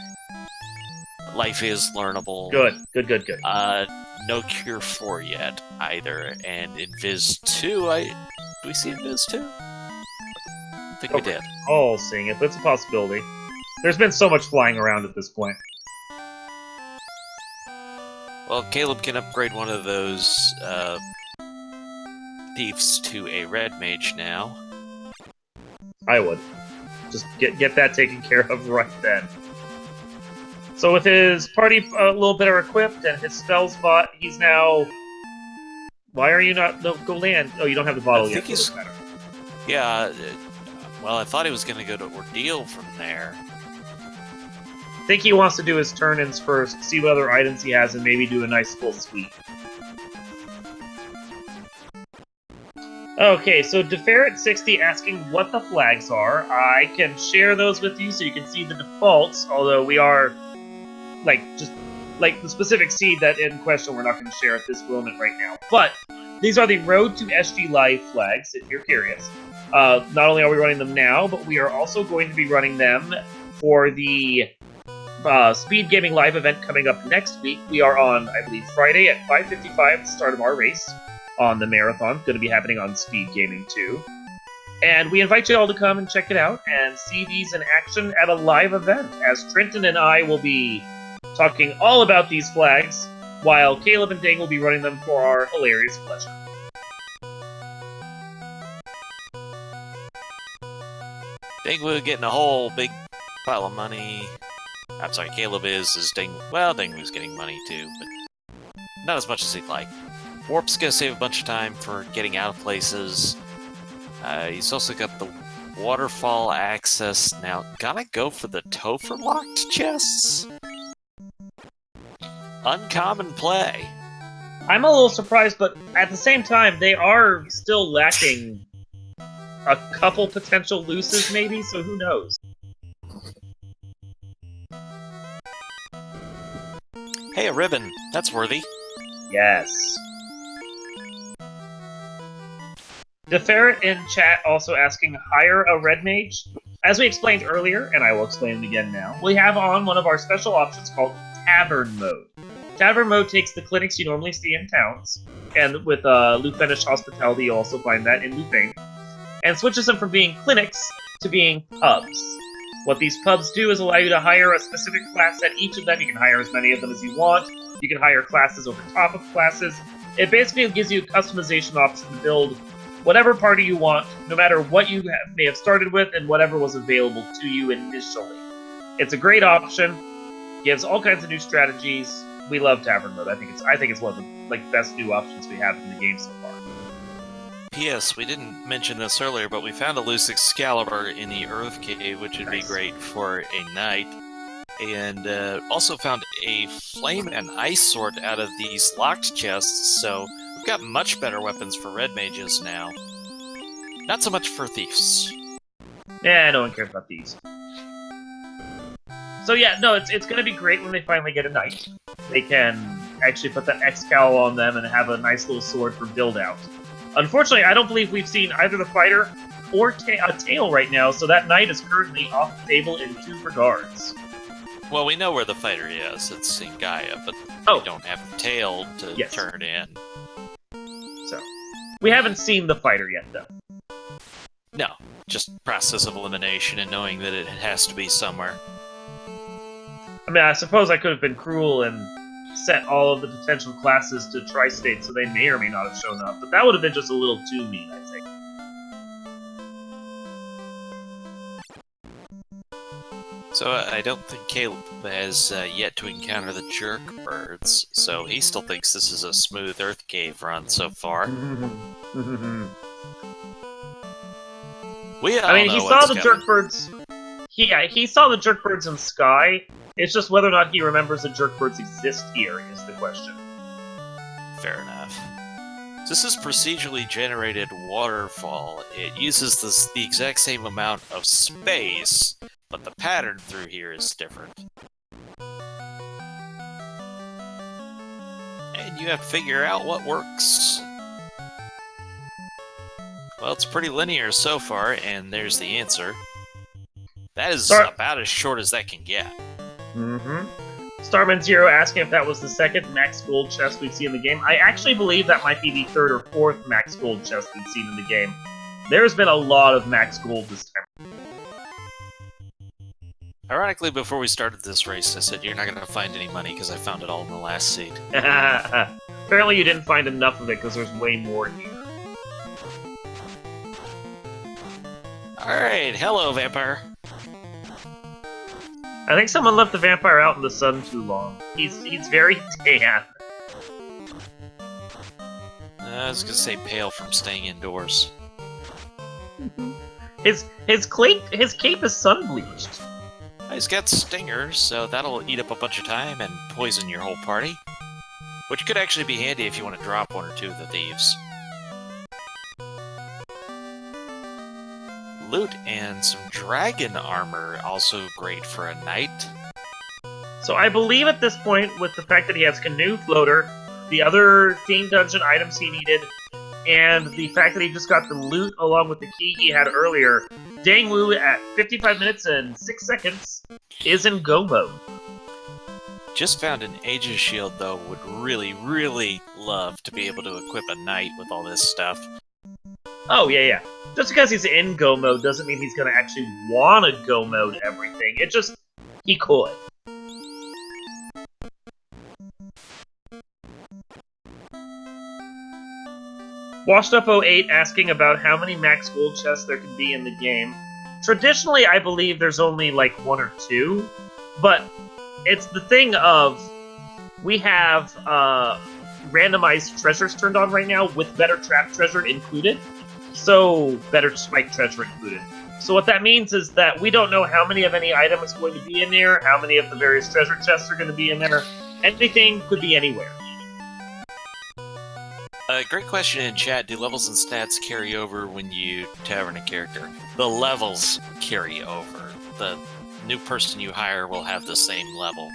Life is learnable. Good. No Cure 4 yet either. And Invis 2, do we see Invis 2? I think we did. All seeing it, but it's a possibility. There's been so much flying around at this point. Well, Caleb can upgrade one of those thieves to a red mage now. I would. Just get that taken care of right then. So with his party a little better equipped and his spells bought, he's now... Why are you not... No, go land. Oh, you don't have the bottle yet. Yeah, Well, I thought he was going to go to Ordeal from there. I think he wants to do his turn-ins first, see what other items he has, and maybe do a nice full sweep. Okay, so Deferret60 asking what the flags are. I can share those with you so you can see the defaults, although we are, just the specific seed that in question we're not going to share at this moment right now. But these are the Road to SG Live flags, if you're curious. Not only are we running them now, but we are also going to be running them for the Speed Gaming Live event coming up next week. We are on, I believe, Friday at 5:55, the start of our race on the marathon. Going to be happening on Speed Gaming too. And we invite you all to come and check it out and see these in action at a live event, as Trenton and I will be talking all about these flags, while Caleb and Ding will be running them for our hilarious pleasure. Dingwoo getting a whole big pile of money. I'm sorry, Caleb is Dingwoo's getting money too, but not as much as he'd like. Warp's gonna save a bunch of time for getting out of places. He's also got the waterfall access now. Gotta go for the Topher locked chests? Uncommon play. I'm a little surprised, but at the same time, they are still lacking a couple potential looses, maybe, so who knows? Hey, a ribbon. That's worthy. Yes. Deferret in chat also asking, hire a red mage? As we explained earlier, and I will explain it again now, we have on one of our special options called Tavern Mode. Tavern Mode takes the clinics you normally see in towns, and with Lufenish Hospitality you'll also find that in Lufeng, and switches them from being clinics to being pubs. What these pubs do is allow you to hire a specific class at each of them. You can hire as many of them as you want. You can hire classes over top of classes. It basically gives you a customization option to build whatever party you want, no matter what you may have started with and whatever was available to you initially. It's a great option. Gives all kinds of new strategies. We love Tavern Mode. I think it's one of the best new options we have in the game so far. P.S. We didn't mention this earlier, but we found a loose Excalibur in the Earth Cave, which would be great for a knight. And also found a Flame and Ice Sword out of these locked chests, so we've got much better weapons for red mages now. Not so much for thieves. Yeah, no one cares about thieves. So yeah, no, it's going to be great when they finally get a knight. They can actually put that Excal on them and have a nice little sword for build-out. Unfortunately, I don't believe we've seen either the fighter or a tail right now, so that knight is currently off the table in 2 regards. Well, we know where the fighter is. It's in Gaia, but we don't have the tail to turn in. So, we haven't seen the fighter yet, though. No, just process of elimination and knowing that it has to be somewhere. I mean, I suppose I could have been cruel and set all of the potential classes to Tri-State, so they may or may not have shown up, but that would have been just a little too mean, I think. So I don't think Caleb has yet to encounter the jerk birds, so he still thinks this is a smooth Earth Cave run so far. He saw the jerk birds. Yeah, he saw the jerk birds in Sky. It's just whether or not he remembers the jerk birds exist here is the question. Fair enough. This is procedurally generated waterfall. It uses the exact same amount of space, but the pattern through here is different. And you have to figure out what works. Well, it's pretty linear so far, and there's the answer. That is about as short as that can get. Starman Zero asking if that was the second max gold chest we've seen in the game. I actually believe that might be the 3rd or 4th max gold chest we've seen in the game. There's been a lot of max gold this time. Ironically, before we started this race, I said you're not going to find any money because I found it all in the last seed. Apparently you didn't find enough of it because there's way more here. Alright, hello, vampire. I think someone left the vampire out in the sun too long. He's very tan. I was gonna say pale from staying indoors. His cape is sun bleached. He's got stingers, so that'll eat up a bunch of time and poison your whole party. Which could actually be handy if you want to drop one or two of the thieves. Loot and some dragon armor, also great for a knight. So I believe at this point, with the fact that he has canoe floater, the other theme dungeon items he needed, and the fact that he just got the loot along with the key he had earlier, Dang Wu at 55 minutes and 6 seconds is in go mode. Just found an Aegis shield, though, would really, really love to be able to equip a knight with all this stuff. Oh, yeah. Just because he's in go mode doesn't mean he's going to actually want to go mode everything. It just, he could. Washed Up 08 asking about how many max gold chests there can be in the game. Traditionally, I believe there's only like 1 or 2, but it's the thing of we have randomized treasures turned on right now with better trap treasure included. So, better spike treasure included. So what that means is that we don't know how many of any item is going to be in there, how many of the various treasure chests are going to be in there. Anything could be anywhere. Great question in chat. Do levels and stats carry over when you tavern a character? The levels carry over. The new person you hire will have the same level.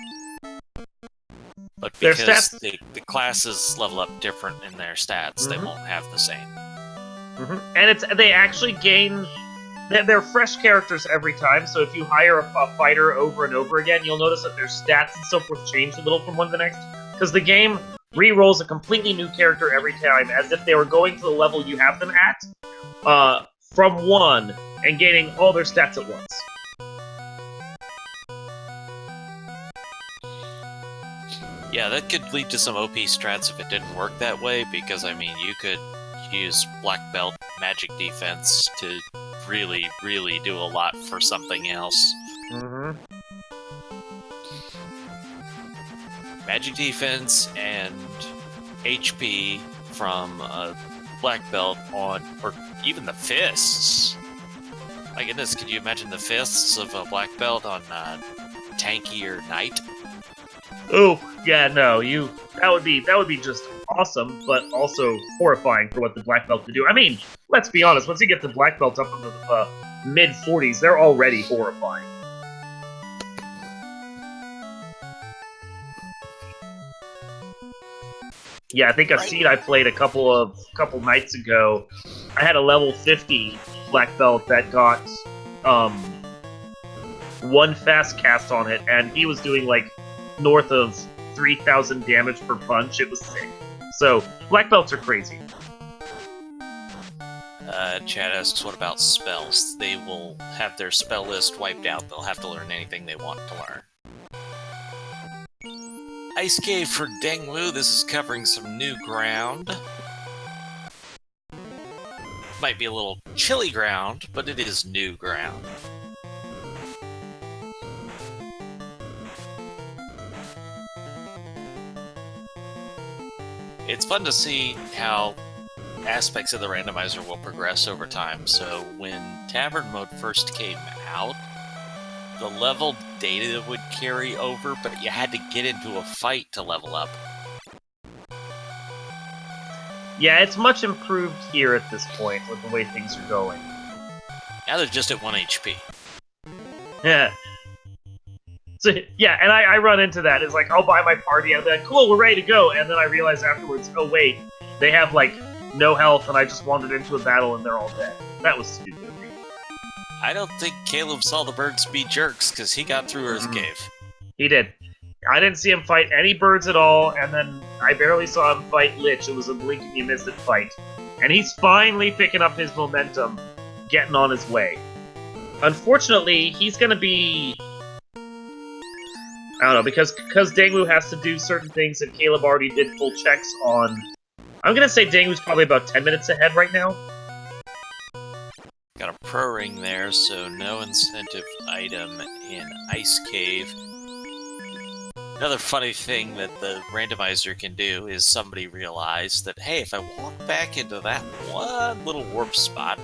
But because the classes level up different in their stats, they won't have the same. And they actually gain... They're fresh characters every time, so if you hire a fighter over and over again, you'll notice that their stats and so forth change a little from one to the next. Because the game re-rolls a completely new character every time, as if they were going to the level you have them at, from 1, and gaining all their stats at once. Yeah, that could lead to some OP strats if it didn't work that way, because, I mean, you could use Black Belt magic defense to really, really do a lot for something else. Magic defense and HP from Black Belt on, or even the fists. My goodness, could you imagine the fists of a Black Belt on tankier Knight? Oh, yeah, no, that would be just awesome, but also horrifying for what the Black Belt could do. I mean, let's be honest, once you get the Black Belt up into the mid-40s, they're already horrifying. Yeah, I think a seed I played a couple nights ago, I had a level 50 Black Belt that got 1 fast cast on it, and he was doing like north of 3,000 damage per punch. It was sick. So, Black Belts are crazy. Chad asks, what about spells? They will have their spell list wiped out. They'll have to learn anything they want to learn. Ice Cave for Dengwu. This is covering some new ground. Might be a little chilly ground, but it is new ground. It's fun to see how aspects of the randomizer will progress over time. So when Tavern Mode first came out, the level data would carry over, but you had to get into a fight to level up. Yeah, it's much improved here at this point with the way things are going. Now they're just at 1 HP. Yeah. So, yeah, and I run into that. It's like, I'll buy my party, I'll be like, cool, we're ready to go, and then I realize afterwards, oh wait, they have, like, no health, and I just wandered into a battle and they're all dead. That was stupid. I don't think Caleb saw the birds be jerks, because he got through Earth Cave. He did. I didn't see him fight any birds at all, and then I barely saw him fight Lich. It was a blink and you missed it fight. And he's finally picking up his momentum, getting on his way. Unfortunately, he's gonna be... I don't know, because Dengwu has to do certain things that Caleb already did full checks on. I'm gonna say Dengwu's probably about 10 minutes ahead right now. Got a pro ring there, so no incentive item in Ice Cave. Another funny thing that the randomizer can do is somebody realize that, hey, if I walk back into that one little warp spot,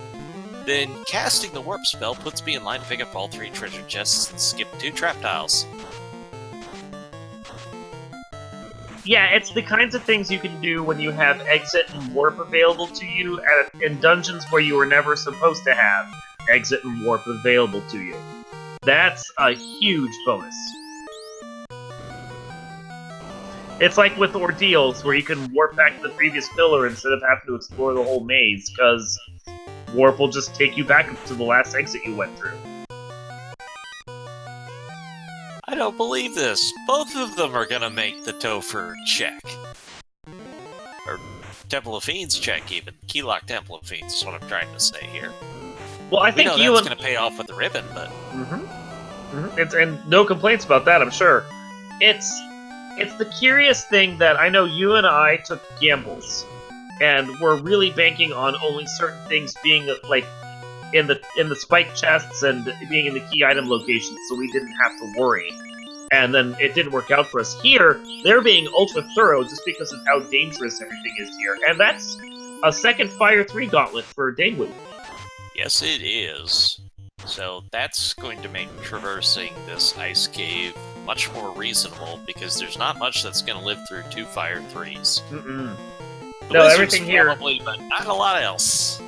Then casting the warp spell puts me in line to pick up all 3 treasure chests and skip 2 trap tiles. Yeah, it's the kinds of things you can do when you have exit and warp available to you in dungeons where you were never supposed to have exit and warp available to you. That's a huge bonus. It's like with ordeals, where you can warp back to the previous pillar instead of having to explore the whole maze, because warp will just take you back to the last exit you went through. I don't believe this. Both of them are gonna make the Topher check. Or Temple of Fiends check, even. Keylock Temple of Fiends is what I'm trying to say here. Well, I think you know that's gonna pay off with the ribbon, but... And no complaints about that, I'm sure. It's the curious thing that I know you and I took gambles, and we're really banking on only certain things being, like, in the spike chests and being in the key item locations, so we didn't have to worry. And then it didn't work out for us. Here, they're being ultra thorough just because of how dangerous everything is here. And that's a second Fire 3 gauntlet for Daewoo. Yes, it is. So that's going to make traversing this ice cave much more reasonable, because there's not much that's going to live through 2 Fire 3s. No, everything here... probably, but not a lot else.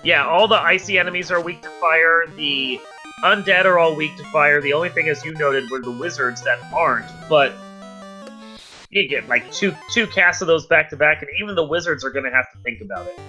Yeah, all the icy enemies are weak to fire, the undead are all weak to fire, the only thing, as you noted, were the wizards that aren't, but you get like two casts of those back to back, and even the wizards are going to have to think about it.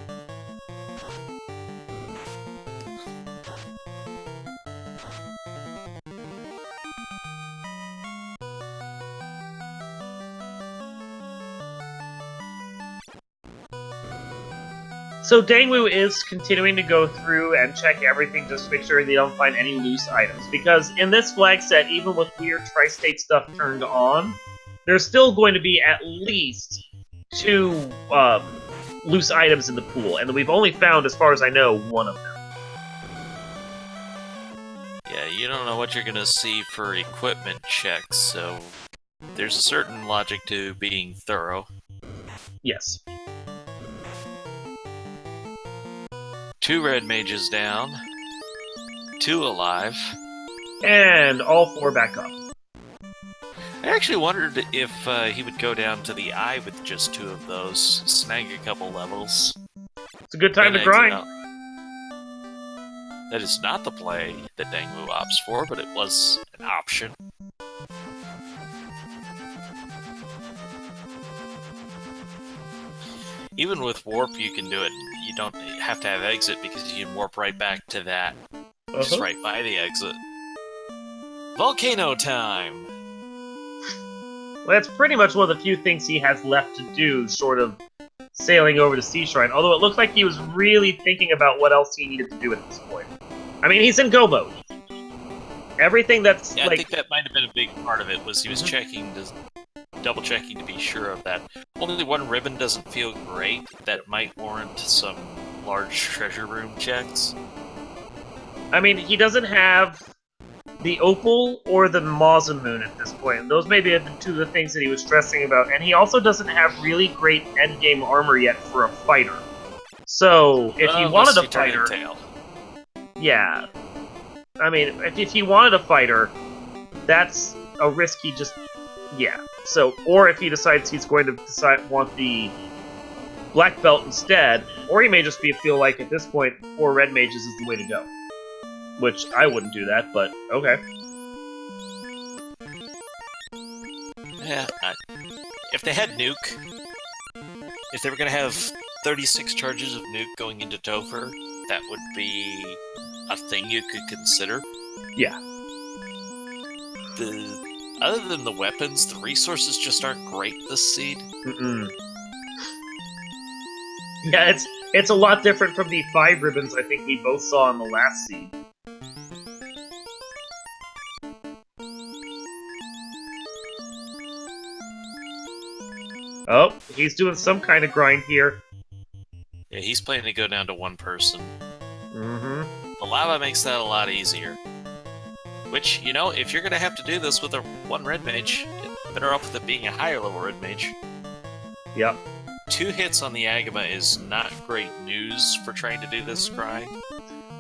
So Daewoo is continuing to go through and check everything just to make sure they don't find any loose items. Because in this flag set, even with weird tri-state stuff turned on, there's still going to be at least 2 loose items in the pool. And we've only found, as far as I know, 1 of them. Yeah, you don't know what you're going to see for equipment checks, so there's a certain logic to being thorough. Yes. 2 red mages down, 2 alive, and all 4 back up. I actually wondered if he would go down to the eye with just 2 of those, snag a couple levels. It's a good time to grind. That is not the play that Daewoo opts for, but it was an option. Even with warp, you can do it. You don't have to have exit because you can warp right back to that. Just right by the exit. Volcano time! Well, that's pretty much one of the few things he has left to do, short of sailing over to Sea Shrine. Although it looked like he was really thinking about what else he needed to do at this point. I mean, he's in go mode. Everything that's yeah, like... I think that might have been a big part of it, was he was checking to... double-checking to be sure of that. Only 1 ribbon doesn't feel great. That might warrant some large treasure room checks. I mean, he doesn't have the Opal or the Moon at this point. Those may be 2 of the things that he was stressing about. And he also doesn't have really great endgame armor yet for a fighter. So, if he wanted a fighter... Yeah. I mean, if he wanted a fighter, that's a risk he just... Yeah. So, or if he decides he's going to want the black belt instead, or he may just feel like at this point 4 red mages is the way to go. Which I wouldn't do that, but okay. Yeah, if they had nuke, if they were going to have 36 charges of nuke going into Topher, that would be a thing you could consider. Yeah. Other than the weapons, the resources just aren't great this seed. Yeah, it's a lot different from the 5 ribbons I think we both saw in the last seed. Oh, he's doing some kind of grind here. Yeah, he's planning to go down to 1 person. Mm-hmm. The lava makes that a lot easier. Which, you know, if you're going to have to do this with a 1 red mage, better off with it being a higher level red mage. Yep. 2 hits on the Agama is not great news for trying to do this scry.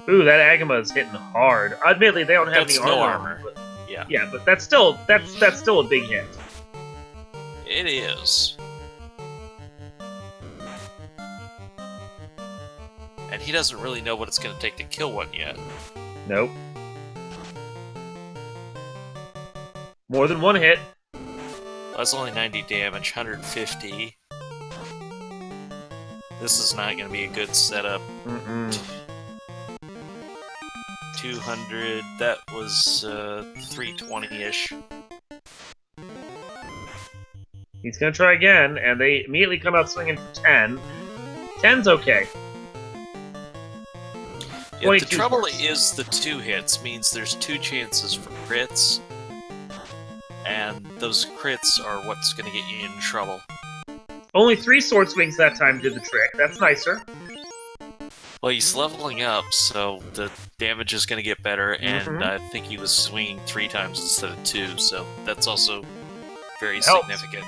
Ooh, that Agama is hitting hard. Admittedly, they don't have That's any no armor. armor. But, Yeah. yeah, but that's still a big hit. It is. And he doesn't really know what it's going to take to kill one yet. Nope. More than one hit. Well, that's only 90 damage, 150. This is not going to be a good setup. 200, that was 320-ish. He's gonna try again, and they immediately come out swinging for 10. 10's okay. Yeah, the trouble is the 2 hits means there's 2 chances for crits, and those crits are what's going to get you in trouble. Only 3 sword swings that time did the trick. That's nicer. Well, he's leveling up, so the damage is going to get better, and I think he was swinging 3 times instead of 2, so that's also very significant.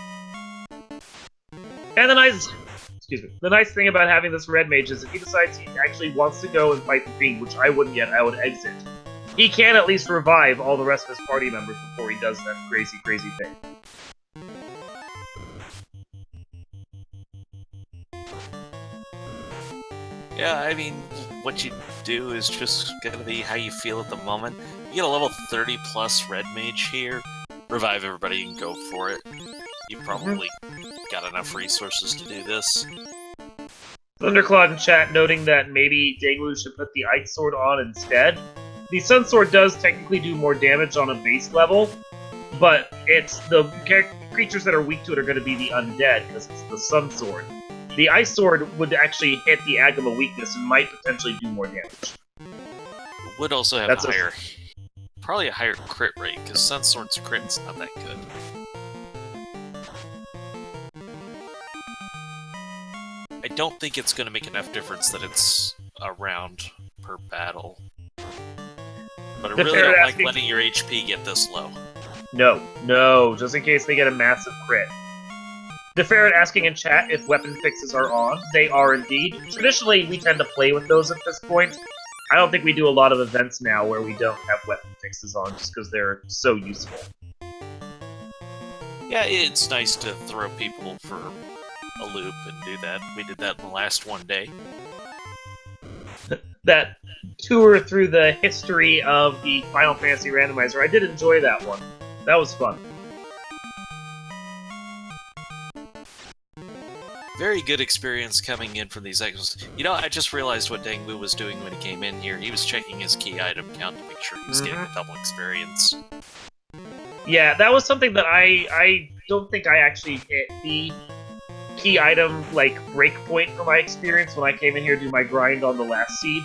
And the nice thing about having this red mage is if he decides he actually wants to go and fight the fiend, which I wouldn't yet, I would exit. He can at least revive all the rest of his party members before he does that crazy, crazy thing. Yeah, I mean, what you do is just gonna be how you feel at the moment. You get a level 30 plus red mage here, revive everybody and go for it. You probably got enough resources to do this. Thunderclad in chat noting that maybe Danglu should put the Ice Sword on instead. The Sun Sword does technically do more damage on a base level, but it's the creatures that are weak to it are going to be the undead because it's the Sun Sword. The Ice Sword would actually hit the Agama weakness and might potentially do more damage. It would also have probably a higher crit rate, because Sun Sword's crit's not that good. I don't think it's going to make enough difference that it's a round per battle. But I really don't like letting your HP get this low. No, just in case they get a massive crit. The Ferret asking in chat if weapon fixes are on. They are indeed. Traditionally, we tend to play with those at this point. I don't think we do a lot of events now where we don't have weapon fixes on, just because they're so useful. Yeah, it's nice to throw people for a loop and do that. We did that in the last one day. That tour through the history of the Final Fantasy Randomizer, I did enjoy that one. That was fun. Very good experience coming in from these exos. You know, I just realized what Danglu was doing when he came in here. He was checking his key item count to make sure he was getting a double experience. Yeah, that was something that I don't think I actually hit the key item, like, breakpoint for my experience when I came in here to do my grind on the last seed.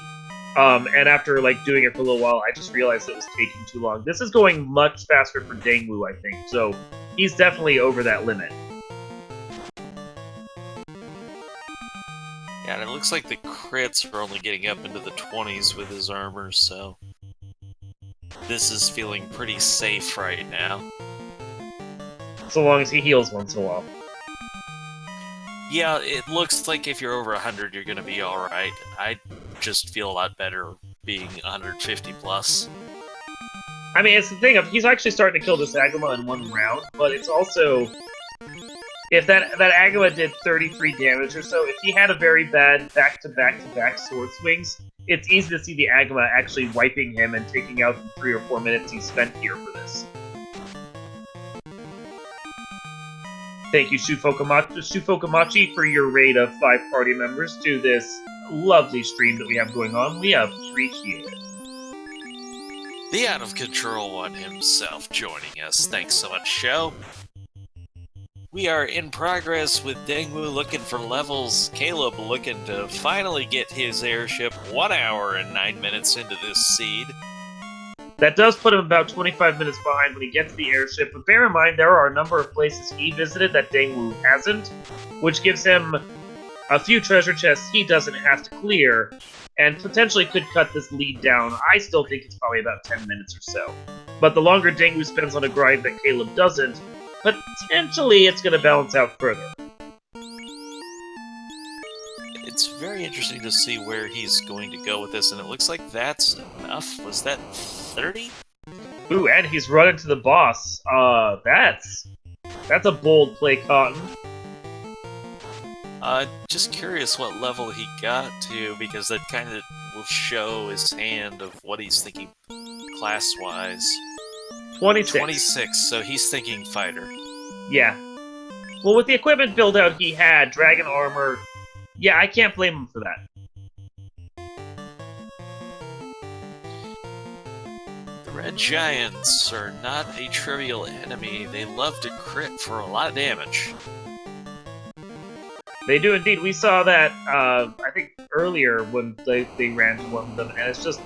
And after, like, doing it for a little while, I just realized it was taking too long. This is going much faster for Danglu, I think, so he's definitely over that limit. Yeah, and it looks like the crits are only getting up into the 20s with his armor, so this is feeling pretty safe right now. So long as he heals once in a while. Yeah, it looks like if you're over 100, you're going to be alright. I just feel a lot better being 150 plus. I mean, it's the thing of he's actually starting to kill this Agama in one round, but it's also... If that Agama did 33 damage or so, if he had a very bad back-to-back-to-back sword swings, it's easy to see the Agama actually wiping him and taking out the 3 or 4 minutes he spent here for this. Thank you, Shufokamachi, for your raid of 5 party members to this lovely stream that we have going on. We appreciate it. The out-of-control one himself joining us. Thanks so much, show. We are in progress with Dangwu looking for levels, Caleb looking to finally get his airship 1 hour and 9 minutes into this seed. That does put him about 25 minutes behind when he gets the airship, but bear in mind there are a number of places he visited that Dangwu hasn't, which gives him a few treasure chests he doesn't have to clear, and potentially could cut this lead down. I still think it's probably about 10 minutes or so. But the longer Dangwu spends on a grind that Caleb doesn't, potentially it's going to balance out further. it's very interesting to see where he's going to go with this, and it looks like that's enough. Was that 30? Ooh, and he's running to the boss. That's a bold play, Cotton. Just curious what level he got to, because that kind of will show his hand of what he's thinking class-wise. 26. 26, so he's thinking fighter. Yeah. Well, with the equipment build-out he had, dragon armor, yeah, I can't blame him for that. The Red Giants are not a trivial enemy. They love to crit for a lot of damage. They do indeed. We saw that, I think, earlier when they ran to one of them, and it's just...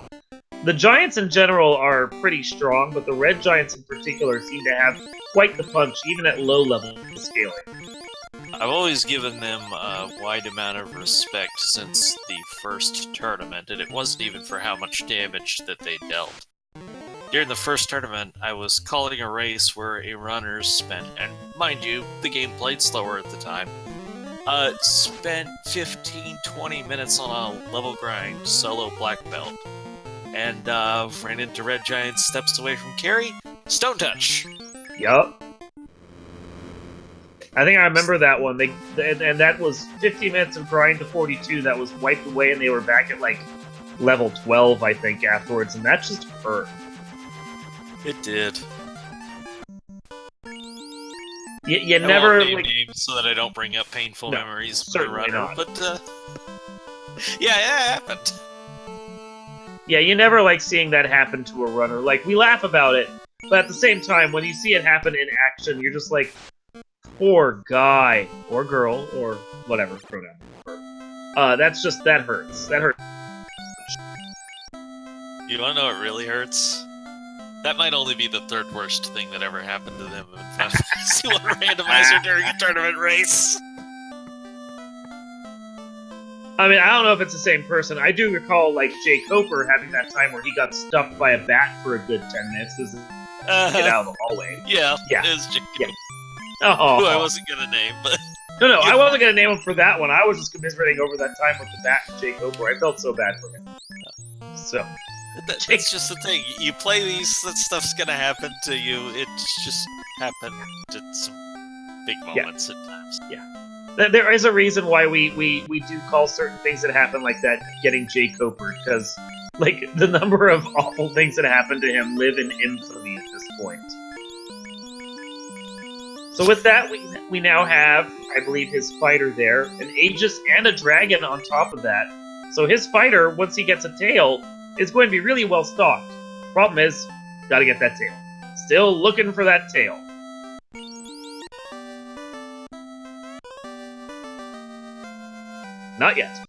The Giants in general are pretty strong, but the Red Giants in particular seem to have quite the punch, even at low level scaling. I've always given them a wide amount of respect since the first tournament, and it wasn't even for how much damage that they dealt. During the first tournament, I was calling a race where a runner spent, and mind you, the game played slower at the time, spent 15-20 minutes on a level grind solo black belt. And ran into Red Giant, steps away from carry, Stone Touch. Yup. I think I remember that one. And that was 15 minutes of grind to 42 that was wiped away, and they were back at like level 12, I think, afterwards, and that just hurt. It did. You I never won't name names so that I don't bring up painful memories. Certainly not. But yeah, it happened. Yeah, you never like seeing that happen to a runner. Like, we laugh about it, but at the same time, when you see it happen in action, you're just like, poor guy, or girl, or whatever pronoun. That hurts. That hurts. You wanna know what really hurts? That might only be the third worst thing that ever happened to them in Final Fantasy I Randomizer during a tournament race. I mean, I don't know if it's the same person. I do recall, like, Jay Coper having that time where he got stuffed by a bat for a good 10 minutes to get out of the hallway. Yeah, Yeah. it was Jay Yeah. Coper, Oh. who I wasn't gonna name, but... No, I wasn't going to name him for that one. I was just commiserating over that time with the bat and Jay Coper. I felt so bad for him. So... That's just the thing. You play these, that stuff's gonna happen to you. It's just happened at some big moments at times. Yeah. There is a reason why we do call certain things that happen like that getting Jay Coper, because, like, the number of awful things that happened to him live in infamy at this point. So with that, we now have, I believe, his fighter there, an Aegis and a dragon on top of that. So his fighter, once he gets a tail, is going to be really well stocked. Problem is, gotta get that tail. Still looking for that tail. Not yet.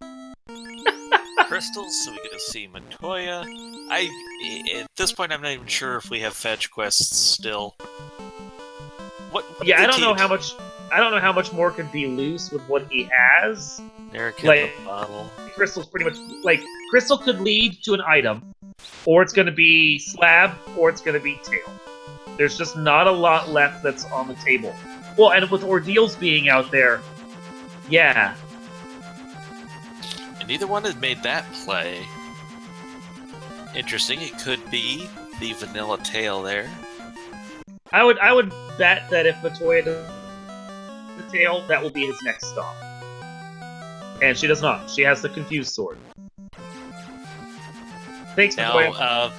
Crystals, so we get to see Matoya. At this point, I'm not even sure if we have fetch quests still. What Yeah, I don't know how much more could be loose with what he has. Eric Like, the bottle. Crystal's pretty much like Crystal could lead to an item, or it's going to be slab, or it's going to be tail. There's just not a lot left that's on the table. Well, and with ordeals being out there, yeah. And neither one had made that play. Interesting. It could be the vanilla tail there. I would bet that if Matoya does the tail, that will be his next stop. And she does not. She has the confused sword. Thanks, Matoya. Now,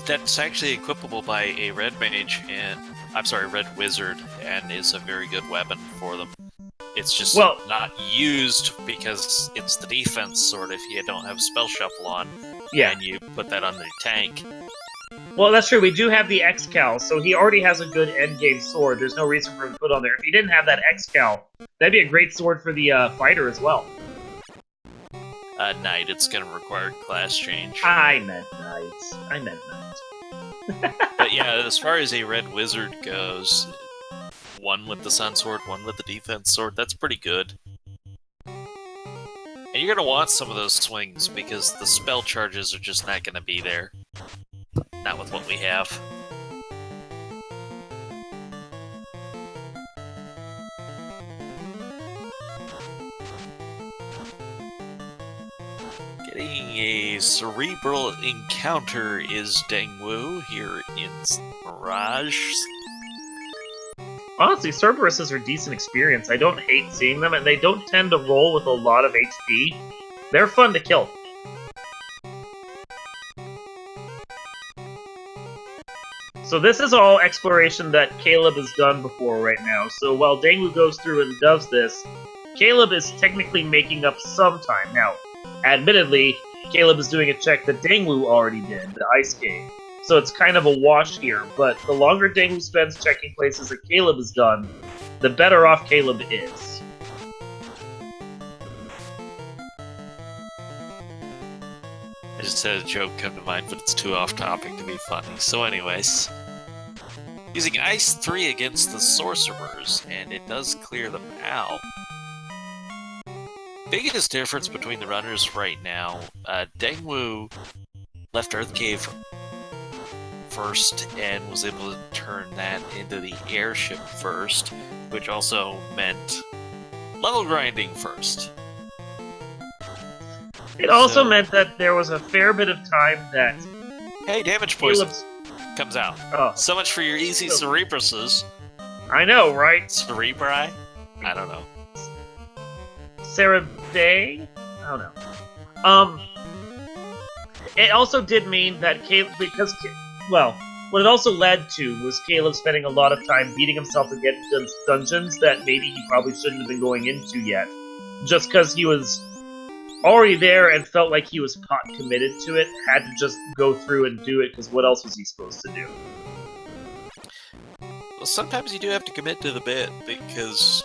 that's actually equipable by a red mage and red wizard, and is a very good weapon for them. It's just not used because it's the defense sword if you don't have spell shuffle on. Yeah. And you put that on the tank. Well, that's true. We do have the X-Cal, so he already has a good endgame sword. There's no reason for him to put on there. If he didn't have that X-Cal, that'd be a great sword for the fighter as well. Knight, it's going to require class change. I meant knight. But yeah, as far as a red wizard goes, one with the sun sword, one with the defense sword, that's pretty good. And you're going to want some of those swings, because the spell charges are just not going to be there. Not with what we have. cerebral encounter is Dengwu here in Mirage. Honestly, Cerberuses are decent experience. I don't hate seeing them, and they don't tend to roll with a lot of HP. They're fun to kill. So this is all exploration that Caleb has done before right now. So while Dengwu goes through and does this, Caleb is technically making up some time. Now, admittedly, Caleb is doing a check that Dengwu already did, the Ice Cave. So it's kind of a wash here, but the longer Dengwu spends checking places that Caleb has done, the better off Caleb is. I just had a joke come to mind, but it's too off topic to be funny. So anyways, using Ice 3 against the Sorcerers, and it does clear them out. Biggest difference between the runners right now, Dengwu left Earth Cave first and was able to turn that into the airship first, which also meant level grinding first. It also meant that there was a fair bit of time that... Hey, damage poison comes out. Oh. So much for your easy Cerebruses. I know, right? Cerebri? I don't know. Cerebrae? I don't know. It also did mean that Caleb, because, well, what it also led to was Caleb spending a lot of time beating himself against dungeons that maybe he probably shouldn't have been going into yet. Just because he was already there and felt like he was pot committed to it, had to just go through and do it, because what else was he supposed to do? Well, sometimes you do have to commit to the bit, because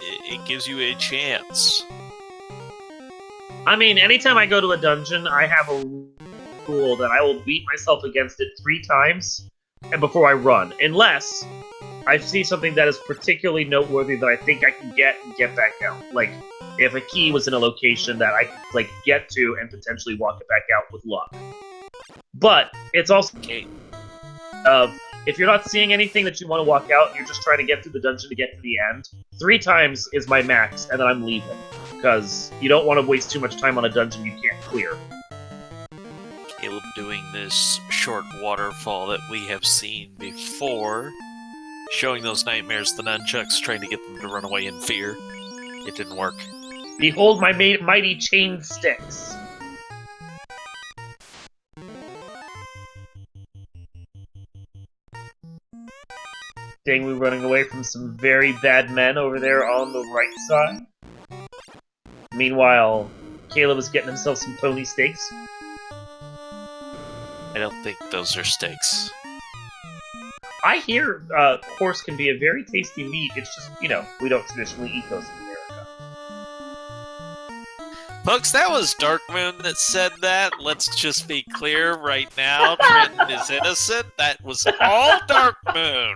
it gives you a chance. I mean, anytime I go to a dungeon, I have a rule that I will beat myself against it 3 times and before I run, unless I see something that is particularly noteworthy that I think I can get and get back out. Like, if a key was in a location that I could, like, get to and potentially walk it back out with luck. But it's also if you're not seeing anything that you want to walk out and you're just trying to get through the dungeon to get to the end, 3 times is my max, and then I'm leaving. Because you don't want to waste too much time on a dungeon you can't clear. Caleb doing this short waterfall that we have seen before, showing those nightmares the nunchucks, trying to get them to run away in fear. It didn't work. Behold my mighty chain sticks! Dengwu running away from some very bad men over there on the right side. Meanwhile, Caleb is getting himself some pony steaks. I don't think those are steaks. I hear horse can be a very tasty meat. It's just, you know, we don't traditionally eat those in America. Folks, that was Darkmoon that said that. Let's just be clear right now. Trenton is innocent. That was all Darkmoon.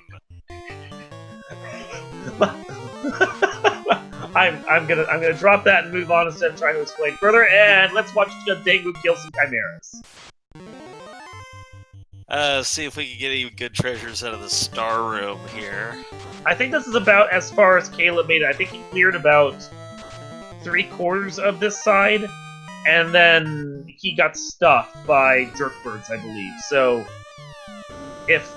I'm gonna drop that and move on instead of trying to explain further. And let's watch Dengwu kill some chimeras. See if we can get any good treasures out of the star room here. I think this is about as far as Caleb made it. I think he cleared about 3/4 of this side, and then he got stuffed by jerkbirds, I believe. So, if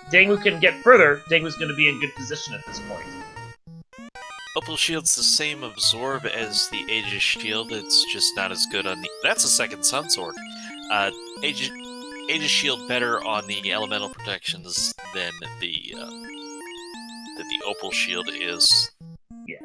Dengwu can get further, Dengwu's going to be in good position at this point. Opal Shield's the same absorb as the Aegis Shield, it's just not as good on the... That's a second Sun Sword. Aegis Shield better on the elemental protections than the Opal Shield is. Yeah.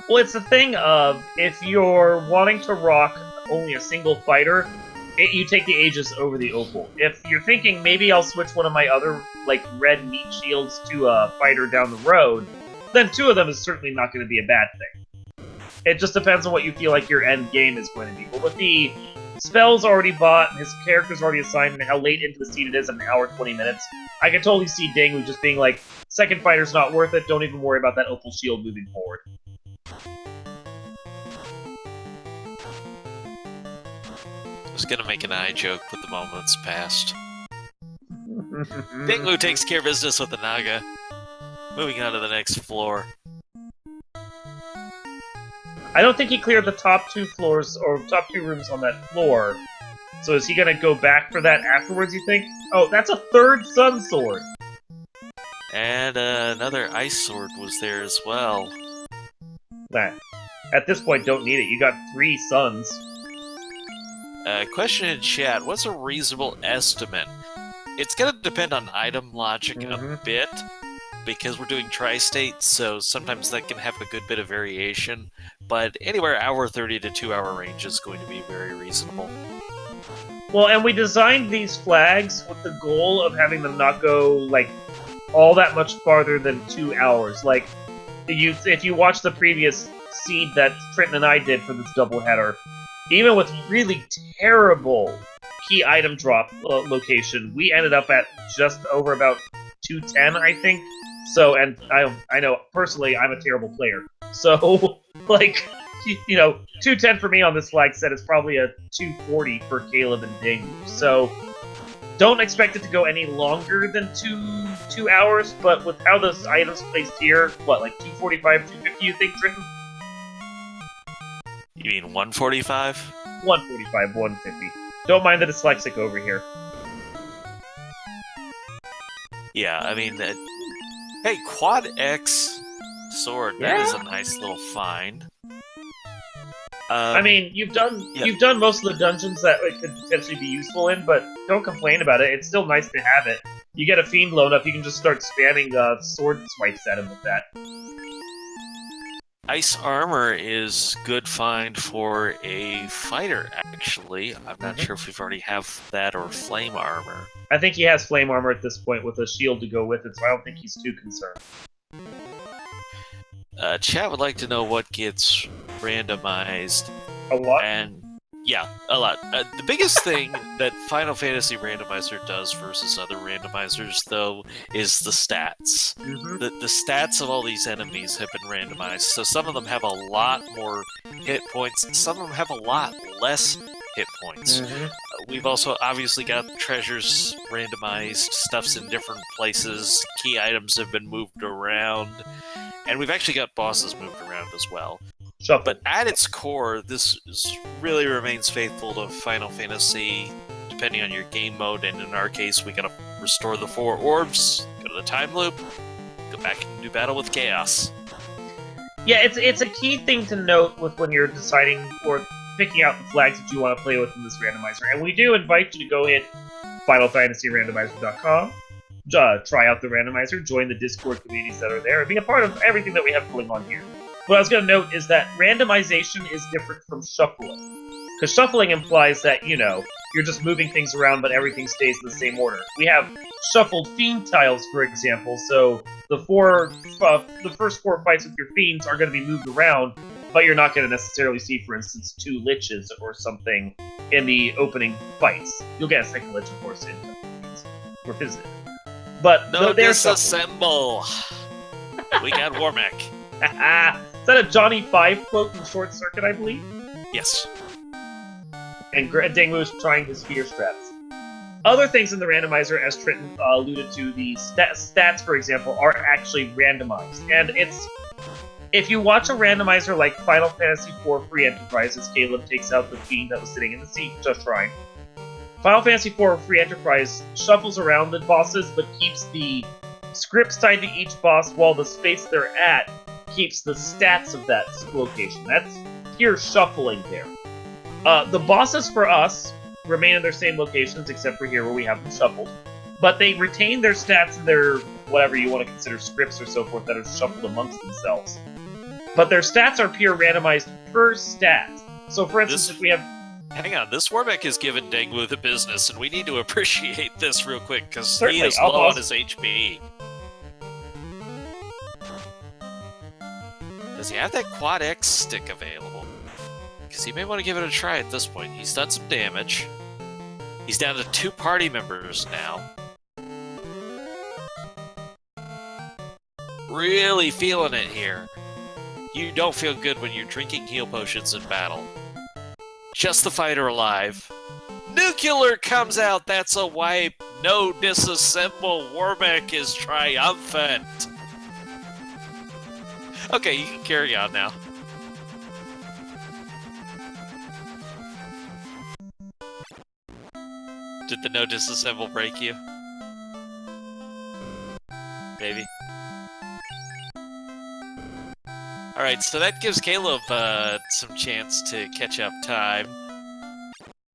Well, it's the thing of, if you're wanting to rock only a single fighter, you take the Aegis over the Opal. If you're thinking, maybe I'll switch one of my other, like, red meat shields to a fighter down the road, then 2 of them is certainly not going to be a bad thing. It just depends on what you feel like your end game is going to be. But with the spells already bought, and his character's already assigned, and how late into the scene it is, an hour 20 minutes, I can totally see Dengwu just being like, second fighter's not worth it, don't even worry about that Opal shield moving forward. I was gonna make an eye joke, but the moment's passed. Dengwu takes care of business with the Naga. Moving on to the next floor. I don't think he cleared the top 2 floors, or top 2 rooms on that floor. So is he gonna go back for that afterwards, you think? Oh, that's a 3rd Sun Sword! And another ice sword was there as well. Nah. At this point, don't need it. You got 3 suns. Question in chat, what's a reasonable estimate? It's going to depend on item logic a bit, because we're doing tri-state, so sometimes that can have a good bit of variation, but anywhere hour 30 to 2 hour range is going to be very reasonable. Well, and we designed these flags with the goal of having them not go, like, all that much farther than 2 hours. Like, if you watch the previous seed that Trenton and I did for this doubleheader, even with really terrible key item drop location, we ended up at just over about 210, I think. So, and I know, personally, I'm a terrible player. So, like, 210 for me on this flag set is probably a 240 for Caleb and Ding. So, don't expect it to go any longer than two hours, but with how those items placed here, what, like 245, 250, you think, Trenton? You mean 145? 145, 150. Don't mind the dyslexic over here. Yeah, I mean, hey, Quad X sword, that is a nice little find. I mean, you've done most of the dungeons that it could potentially be useful in, but don't complain about it. It's still nice to have it. You get a fiend low enough, you can just start spamming sword swipes at him with that. Ice armor is good find for a fighter, actually. I'm not sure if we've already have that or flame armor. I think he has flame armor at this point with a shield to go with it, so I don't think he's too concerned. Chat would like to know what gets randomized. A lot? And yeah, a lot. The biggest thing that Final Fantasy Randomizer does versus other randomizers, though, is the stats. The stats of all these enemies have been randomized, so some of them have a lot more hit points, some of them have a lot less hit points. We've also obviously got treasures randomized, stuff's in different places, key items have been moved around, and we've actually got bosses moved around as well. But at its core, this really remains faithful to Final Fantasy, depending on your game mode, and in our case, we gotta restore the 4 orbs, go to the time loop, go back and do battle with Chaos. Yeah, it's a key thing to note with when you're deciding or picking out the flags that you want to play with in this randomizer, and we do invite you to go hit FinalFantasyRandomizer.com, try out the randomizer, join the Discord communities that are there, and be a part of everything that we have going on here. What I was going to note is that randomization is different from shuffling. Because shuffling implies that, you're just moving things around, but everything stays in the same order. We have shuffled fiend tiles, for example, so the first 4 fights with your fiends are going to be moved around, but you're not going to necessarily see, for instance, 2 liches or something in the opening fights. You'll get a second lich, of course, in Revisit. But no, disassemble! We got Warmech. Is that a Johnny 5 quote from Short Circuit, I believe? Yes. And Dangwoo is trying his fear straps. Other things in the randomizer, as Trenton alluded to, the stats, for example, are actually randomized. And if you watch a randomizer like Final Fantasy IV Free Enterprise, as Caleb takes out the fiend that was sitting in the seat just shrine, Final Fantasy IV Free Enterprise shuffles around the bosses, but keeps the scripts tied to each boss while the space they're at keeps the stats of that location. That's pure shuffling there. The bosses for us remain in their same locations, except for here where we have them shuffled. But they retain their stats and their, whatever you want to consider, scripts or so forth that are shuffled amongst themselves. But their stats are pure randomized per stat. So for instance, if we have... Hang on, this Warmech is giving Dangwoo the business, and we need to appreciate this real quick, because he is low on his HP. Does he have that Quad X stick available? Because he may want to give it a try at this point. He's done some damage. He's down to 2 party members now. Really feeling it here. You don't feel good when you're drinking heal potions in battle. Just the fighter alive. Nuclear comes out, that's a wipe. No disassemble, Warmech is triumphant. Okay, you can carry on now. Did the no disassemble break you? Maybe. Alright, so that gives Caleb some chance to catch up time.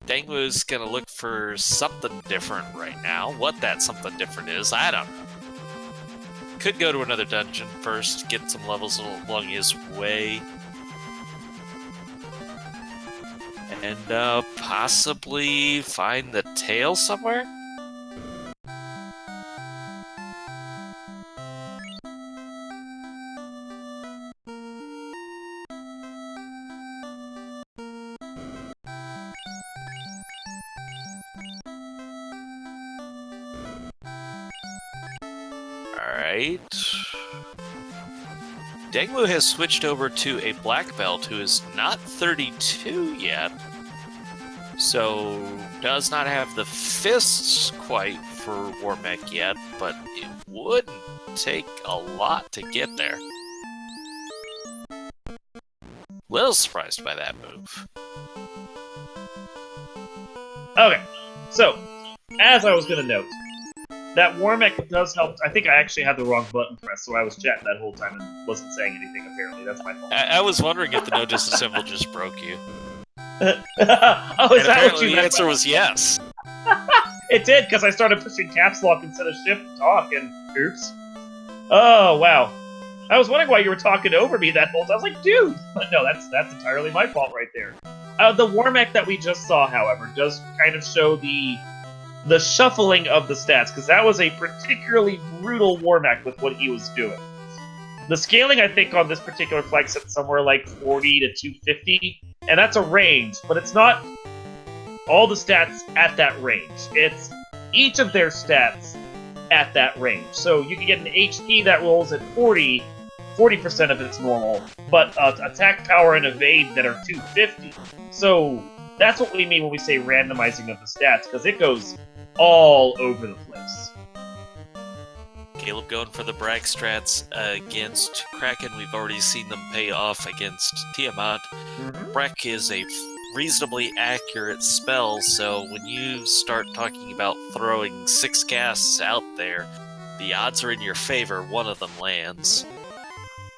Dangwoo's gonna look for something different right now. What that something different is, I don't know. Could go to another dungeon first, get some levels along his way. And possibly find the tail somewhere? Alright. Dangwoo has switched over to a black belt who is not 32 yet. So, does not have the fists quite for Warmech yet, but it wouldn't take a lot to get there. Little surprised by that move. Okay, so, as I was going to note, that Warmech does help. I think I actually had the wrong button pressed, so I was chatting that whole time and wasn't saying anything, apparently. That's my fault. I was wondering if the no disassemble just broke you. Oh, is And that apparently what you the meant? answer was yes. It did, because I started pushing caps lock instead of shift to talk, and oops. Oh, wow. I was wondering why you were talking over me that whole time. I was like, dude! But no, that's entirely my fault right there. The Warmech that we just saw, however, does kind of show the shuffling of the stats, because that was a particularly brutal Warmech with what he was doing. The scaling, I think, on this particular flag set somewhere like 40 to 250, and that's a range, but it's not all the stats at that range. It's each of their stats at that range. So you can get an HP that rolls at 40% of its normal, but attack power and evade that are 250. So that's what we mean when we say randomizing of the stats, because it goes all over the place. Caleb going for the brag strats against Kraken. We've already seen them pay off against Tiamat. Brek is a reasonably accurate spell, so when you start talking about throwing 6 casts out there, the odds are in your favor. One of them lands.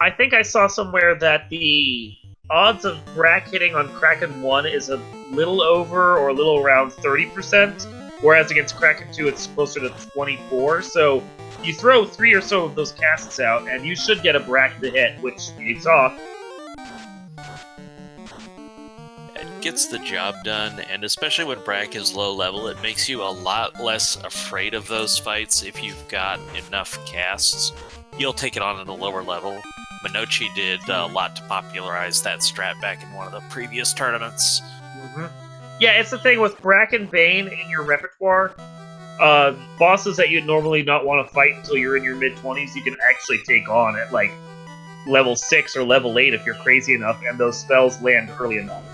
I think I saw somewhere that the odds of Brek hitting on Kraken 1 is a little over or a little around 30%, whereas against Kraken 2 it's closer to 24, so you throw 3 or so of those casts out, and you should get a Brek to hit, which you saw. It gets the job done, and especially when Brack is low level, it makes you a lot less afraid of those fights if you've got enough casts. You'll take it on at a lower level. Minochi did a lot to popularize that strat back in one of the previous tournaments. Yeah, it's the thing with Brack and Bane in your repertoire. Bosses that you'd normally not want to fight until you're in your mid-20s, you can actually take on at, like, level 6 or level 8 if you're crazy enough, and those spells land early enough.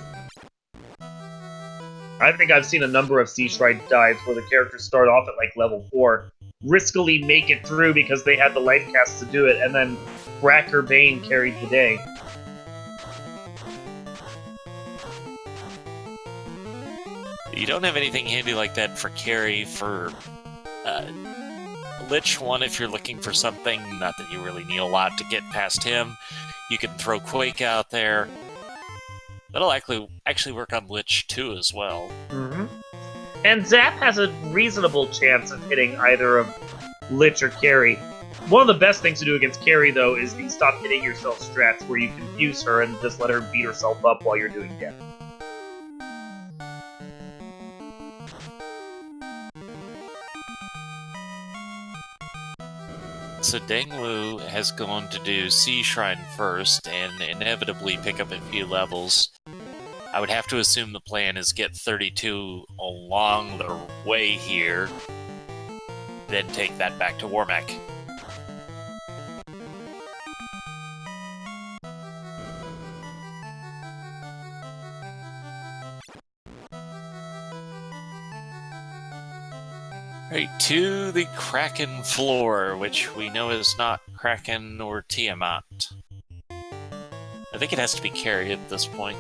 I think I've seen a number of Sea Shrine dives where the characters start off at, like, level 4, riskily make it through because they had the life cast to do it, and then Brack or Bane carried the day. You don't have anything handy like that for carry for Lich 1 if you're looking for something. Not that you really need a lot to get past him. You can throw Quake out there. That'll actually work on Lich 2 as well. And Zap has a reasonable chance of hitting either of Lich or Carry. One of the best things to do against Carry, though, is the stop hitting yourself strats, where you confuse her and just let her beat herself up while you're doing damage. So Dangwoo has gone to do Sea Shrine first, and inevitably pick up a few levels. I would have to assume the plan is get 32 along the way here, then take that back to Warmech. Right, to the Kraken floor, which we know is not Kraken or Tiamat. I think it has to be Carrie at this point.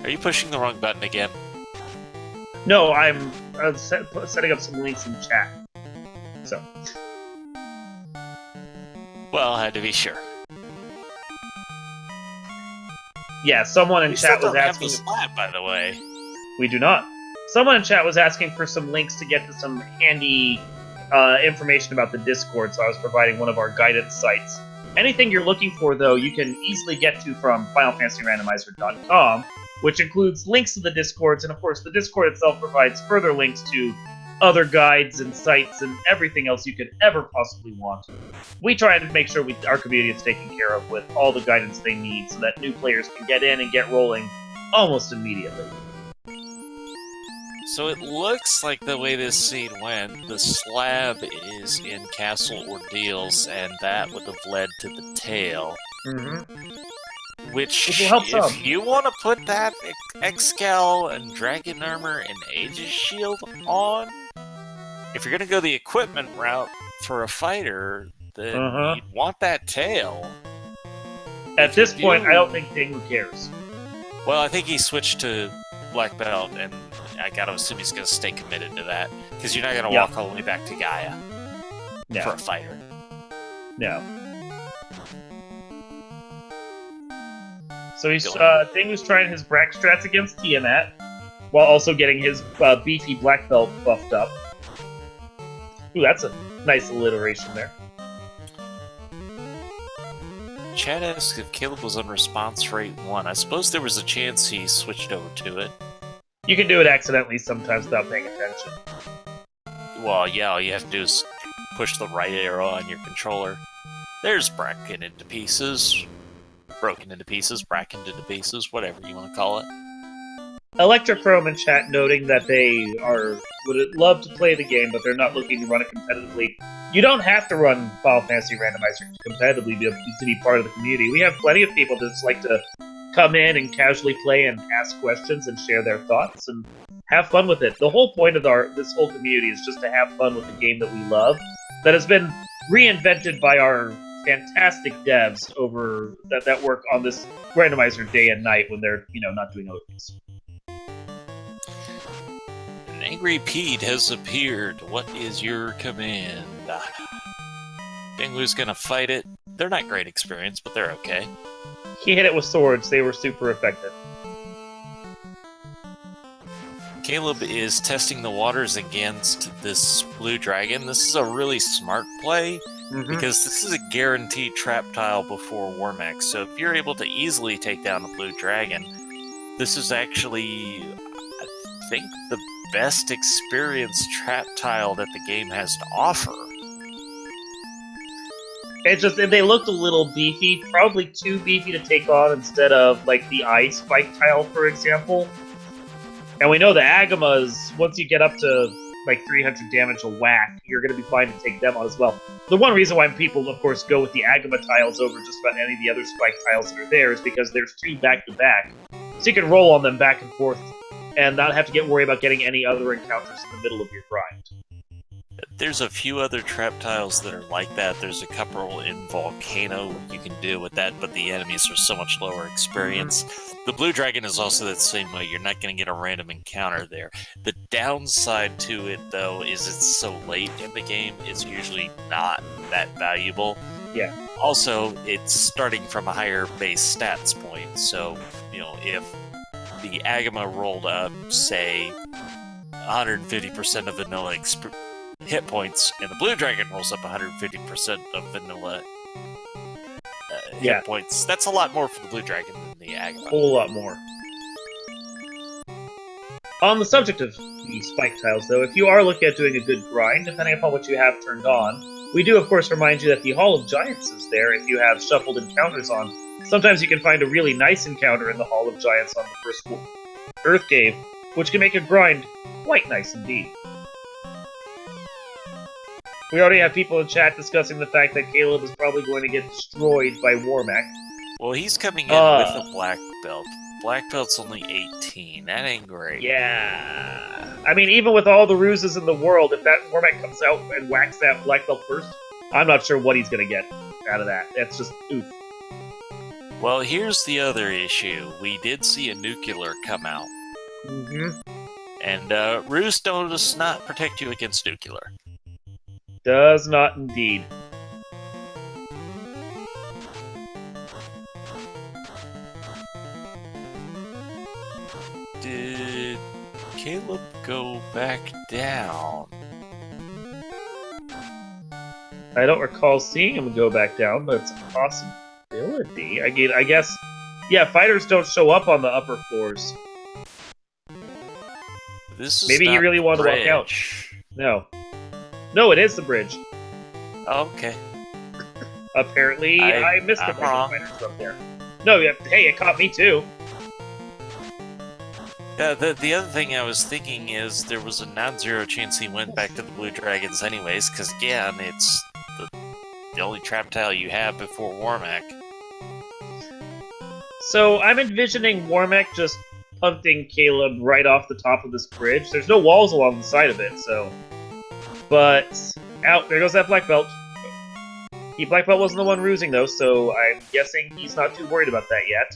Are you pushing the wrong button again? No, I'm setting up some links in chat. So. Well, I had to be sure. Yeah, someone in We chat still was don't have asking. the slab, by the way. We do not. Someone in chat was asking for some links to get to some handy information about the Discord, so I was providing one of our guidance sites. Anything you're looking for, though, you can easily get to from FinalFantasyRandomizer.com, which includes links to the Discords, and of course, the Discord itself provides further links to other guides and sites and everything else you could ever possibly want. We try to make sure our community is taken care of with all the guidance they need so that new players can get in and get rolling almost immediately. So it looks like the way this scene went, the slab is in Castle Ordeals, and that would have led to the tail. Mm-hmm. Which, will help some. if you want to put that Excal and Dragon Armor and Aegis Shield on, if you're going to go the equipment route for a fighter, then you'd want that tail. At this point, I don't think Dingu cares. Well, I think he switched to Black Belt, and I gotta assume he's gonna stay committed to that, because you're not gonna walk all the way back to Gaia for a fighter. No. So Dingu's trying his Brack strats against Tiamat, while also getting his beefy Black Belt buffed up. Ooh, that's a nice alliteration there. Chad asks if Caleb was on response rate 1. I suppose there was a chance he switched over to it. You can do it accidentally sometimes without paying attention. Well, yeah, all you have to do is push the right arrow on your controller. There's Bracken into pieces. Broken into pieces, Bracken into pieces, whatever you want to call it. Electrochrome in chat noting that they would love to play the game, but they're not looking to run it competitively. You don't have to run Final Fantasy Randomizer competitively to be part of the community. We have plenty of people that just like to come in and casually play and ask questions and share their thoughts and have fun with it. The whole point of this whole community is just to have fun with the game that we love, that has been reinvented by our fantastic devs over that work on this randomizer day and night when they're not doing other things. An angry Pete has appeared. What is your command? Dingu's gonna fight it. They're not great experience, but they're okay. He hit it with swords. They were super effective. Caleb is testing the waters against this blue dragon. This is a really smart play, because this is a guaranteed trap tile before Warmax. So if you're able to easily take down a blue dragon, this is actually, I think, the best experienced trap tile that the game has to offer. It's just, they looked a little beefy, probably too beefy to take on instead of, like, the ice spike tile, for example. And we know the Agamas, once you get up to, like, 300 damage a whack, you're going to be fine to take them on as well. The one reason why people, of course, go with the Agama tiles over just about any of the other spike tiles that are there is because there's 2 back-to-back. So you can roll on them back and forth and not have to worry about getting any other encounters in the middle of your grind. There's a few other trap tiles that are like that. There's a couple in Volcano you can deal with that, but the enemies are so much lower experience. The Blue Dragon is also that same way. You're not going to get a random encounter there. The downside to it, though, is it's so late in the game, it's usually not that valuable. Yeah. Also, it's starting from a higher base stats point, so, if the Agama rolled up, say, 150% of vanilla hit points, and the Blue Dragon rolls up 150% of vanilla hit points. That's a lot more for the Blue Dragon than the Agama. A whole lot more. On the subject of the spike tiles, though, if you are looking at doing a good grind, depending upon what you have turned on, we do, of course, remind you that the Hall of Giants is there if you have shuffled encounters on. Sometimes you can find a really nice encounter in the Hall of Giants on the first Earth Cave, which can make a grind quite nice indeed. We already have people in chat discussing the fact that Caleb is probably going to get destroyed by Warmack. Well, he's coming in with a black belt. Black belt's only 18. That ain't great. Yeah. I mean, even with all the ruses in the world, if that Warmack comes out and whacks that black belt first, I'm not sure what he's going to get out of that. That's just oof. Well, here's the other issue. We did see a nuclear come out. Mm-hmm. And Roost does not protect you against nuclear. Does not indeed. Did Caleb go back down? I don't recall seeing him go back down, but it's a possibility. I guess, yeah, fighters don't show up on the upper floors. This is Maybe he not really the wanted to walk out. bridge. No, it is the bridge. Oh, okay. Apparently, I missed a bunch of fighters up there. No, hey, it caught me too. The other thing I was thinking is there was a non-zero chance he went back to the Blue Dragons anyways, because again, it's the only trap tile you have before Warmac. So I'm envisioning Warmac just punting Caleb right off the top of this bridge. There's no walls along the side of it, so... But... Out, there goes that black belt. Black belt wasn't the one rusing, though, so I'm guessing he's not too worried about that yet.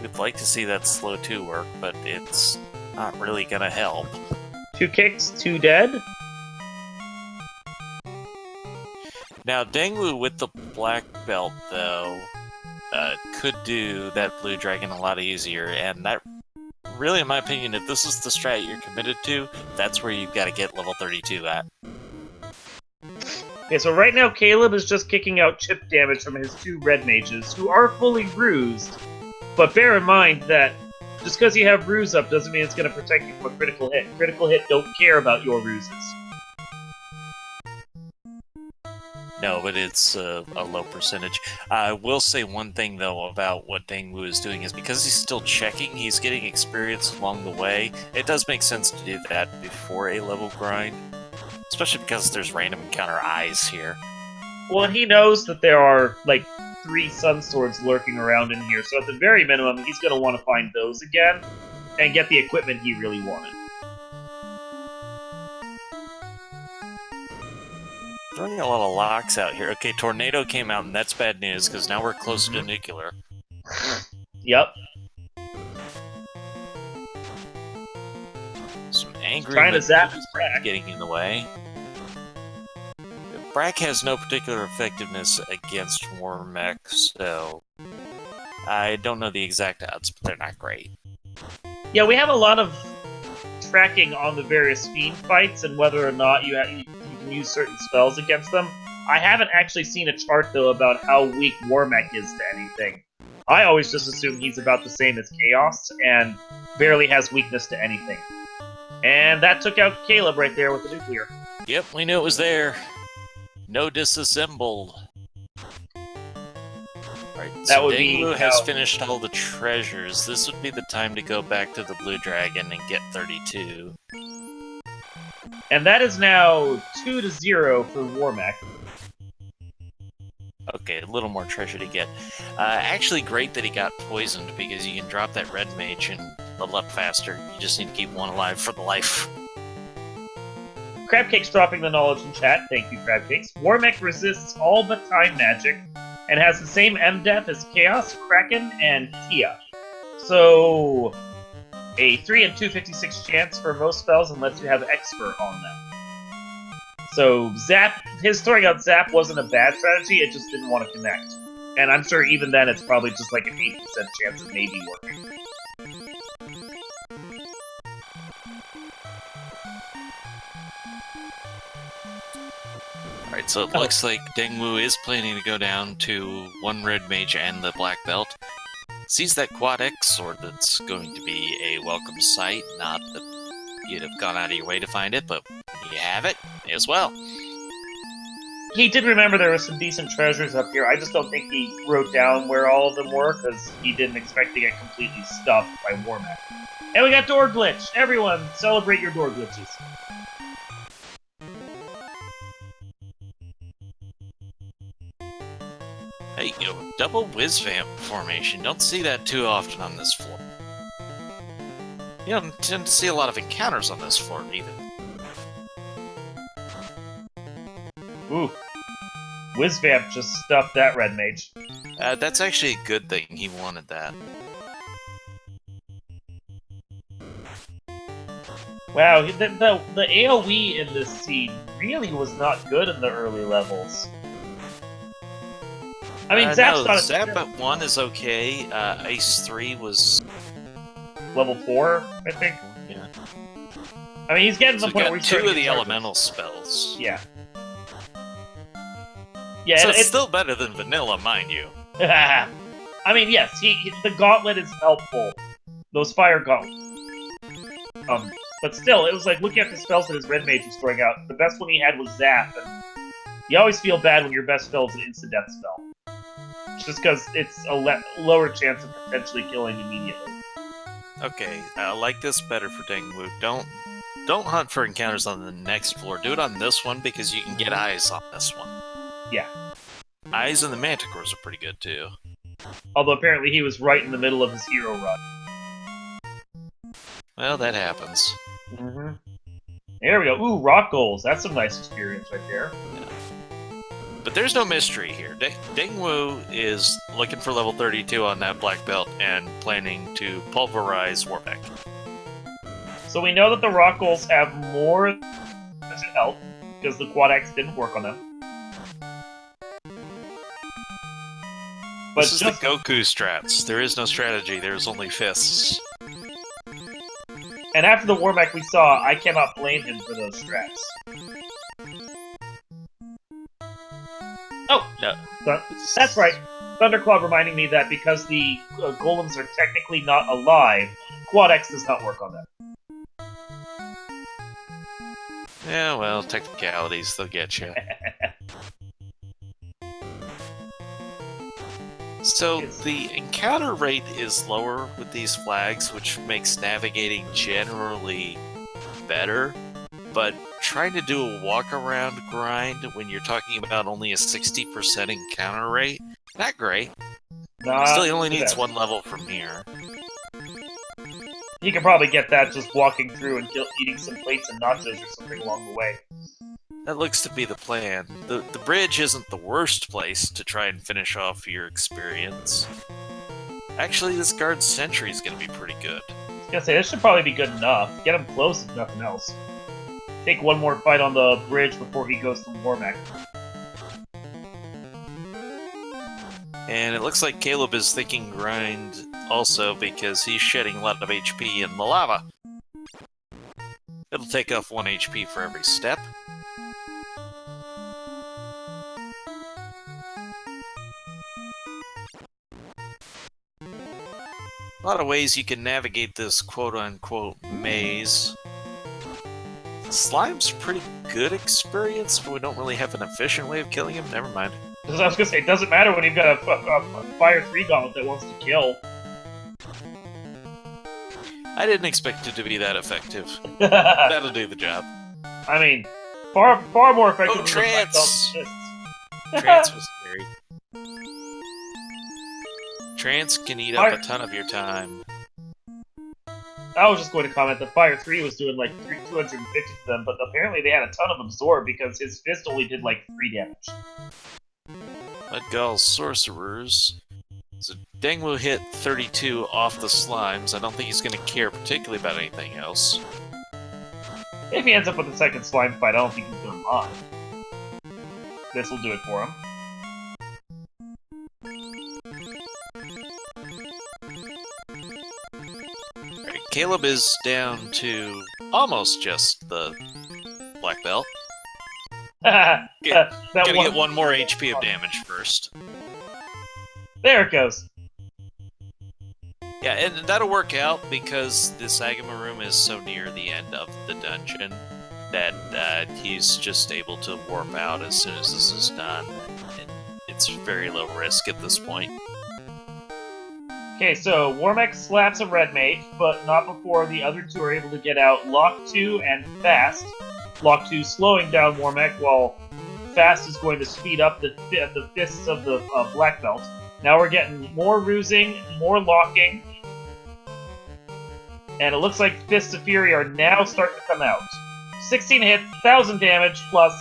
We'd like to see that slow 2 work, but it's not really gonna help. 2 kicks, 2 dead. Now, Dengwu with the black belt, though, could do that blue dragon a lot easier, and that, really, in my opinion, if this is the strat you're committed to, that's where you've got to get level 32 at. Okay, so right now Caleb is just kicking out chip damage from his 2 red mages, who are fully rused. But bear in mind that just because you have ruse up doesn't mean it's going to protect you from a critical hit. Critical hit don't care about your ruses. No, but it's a low percentage. I will say one thing, though, about what Dengwu is doing is because he's still checking, he's getting experience along the way. It does make sense to do that before a level grind, especially because there's random encounter eyes here. Well, and he knows that there are, like, 3 Sun Swords lurking around in here, so at the very minimum, he's going to want to find those again and get the equipment he really wanted. Throwing a lot of locks out here. Okay, Tornado came out, and that's bad news, because now we're closer to nuclear. Yep. Some angry trying to zap Brack getting in the way. Brack has no particular effectiveness against Warmech, so I don't know the exact odds, but they're not great. Yeah, we have a lot of tracking on the various Fiend fights and whether or not you can use certain spells against them. I haven't actually seen a chart, though, about how weak Warmech is to anything. I always just assume he's about the same as Chaos, and barely has weakness to anything. And that took out Caleb right there with the nuclear. Yep, we knew it was there. No disassemble. Right, that so would Dengwu be has finished all the treasures. This would be the time to go back to the Blue Dragon and get 32. And that is now 2-0 for Warmech. Okay, a little more treasure to get. Actually, great that he got poisoned, because you can drop that red mage and level up faster. You just need to keep one alive for the life. Crabcake's dropping the knowledge in chat. Thank you, Crabcakes. Warmech resists all but time magic, and has the same MDEF as Chaos, Kraken, and Tia. So, a 3 in 256 chance for most spells unless you have Expert on them. So, Zap, his throwing out Zap wasn't a bad strategy, it just didn't want to connect. And I'm sure even then it's probably just like an 8% chance of maybe working. Alright, so it looks like Dengwu is planning to go down to 1 red mage and the black belt. Sees that Quad X sword that's going to be a welcome sight. Not that you'd have gone out of your way to find it, but you have it as well. He did remember there were some decent treasures up here. I just don't think he wrote down where all of them were, because he didn't expect to get completely stuffed by Warmech. And we got door glitch! Everyone, celebrate your door glitches. Hey, double Whiz-Vamp formation. Don't see that too often on this floor. You don't tend to see a lot of encounters on this floor, either. Ooh. Whizvamp just stuffed that red mage. That's actually a good thing. He wanted that. Wow, the AoE in this scene really was not good in the early levels. I mean, Zap's no, not a Zap at 1 is okay. Ice 3 was... level 4, I think. Yeah. I mean, he's getting to So the point got where he's 2 starting of to the get elemental spells. Yeah. Yeah, So and it's still better than vanilla, mind you. I mean, yes, the gauntlet is helpful. Those fire gauntlets. But still, it was like looking at the spells that his red mage was throwing out. The best one he had was Zap, and you always feel bad when your best spell is an instant death spell. Just because it's a lower chance of potentially killing immediately. Okay, I like this better for Dengwu. Don't hunt for encounters on the next floor. Do it on this one because you can get eyes on this one. Yeah. Eyes and the manticores are pretty good too. Although apparently he was right in the middle of his hero run. Well, that happens. Mm-hmm. There we go. Ooh, rock goals. That's some nice experience right there. Yeah. But there's no mystery here. Dengwu is looking for level 32 on that black belt and planning to pulverize Warbeck. So we know that the rock goals have more health because the quad axe didn't work on them. But this is the Goku strats. There is no strategy, there's only fists. And after the Warmech we saw, I cannot blame him for those strats. Oh! No. That's right. Thunderclub reminding me that because the golems are technically not alive, Quad X does not work on them. Yeah, well, technicalities, they'll get you. So, the encounter rate is lower with these flags, which makes navigating generally better, but trying to do a walk-around grind when you're talking about only a 60% encounter rate, not great. Still, he only needs one level from here. He could probably get that just walking through and eating some plates and nachos or something along the way. That looks to be the plan. The bridge isn't the worst place to try and finish off your experience. Actually, this guard sentry is going to be pretty good. I was gonna say, this should probably be good enough. Get him close if nothing else. Take one more fight on the bridge before he goes to Warmech. And it looks like Caleb is thinking grind also because he's shedding a lot of HP in the lava. It'll take off 1 HP for every step. A lot of ways you can navigate this quote-unquote maze. Slime's a pretty good experience, but we don't really have an efficient way of killing him. Never mind. Because I was gonna say, it doesn't matter when you've got a Fire 3 Gauntlet that wants to kill. I didn't expect it to be that effective. That'll do the job. I mean, far more effective than Trance! the Trance was scary. Trance can eat up a ton of your time. I was just going to comment that Fire 3 was doing like 250 to them, but apparently they had a ton of Absorb because his fist only did like 3 damage. Mudgal Sorcerers. So Dengwu hit 32 off the slimes. I don't think he's going to care particularly about anything else. If he ends up with a second slime fight, I don't think he's going to mind. This will do it for him. Right, Caleb is down to almost just the black belt. Gotta get 1 more HP of damage first. There it goes. Yeah, and that'll work out because this Agama room is so near the end of the dungeon that he's just able to warp out as soon as this is done. And it's very low risk at this point. Okay, so Warmech slaps a red mage, but not before the other two are able to get out Lock 2 and Fast. Lock 2 slowing down Warmech, while Fast is going to speed up the fists of the Black Belt. Now we're getting more rusing, more locking, and it looks like Fists of Fury are now starting to come out. 16 hits, 1,000 damage, plus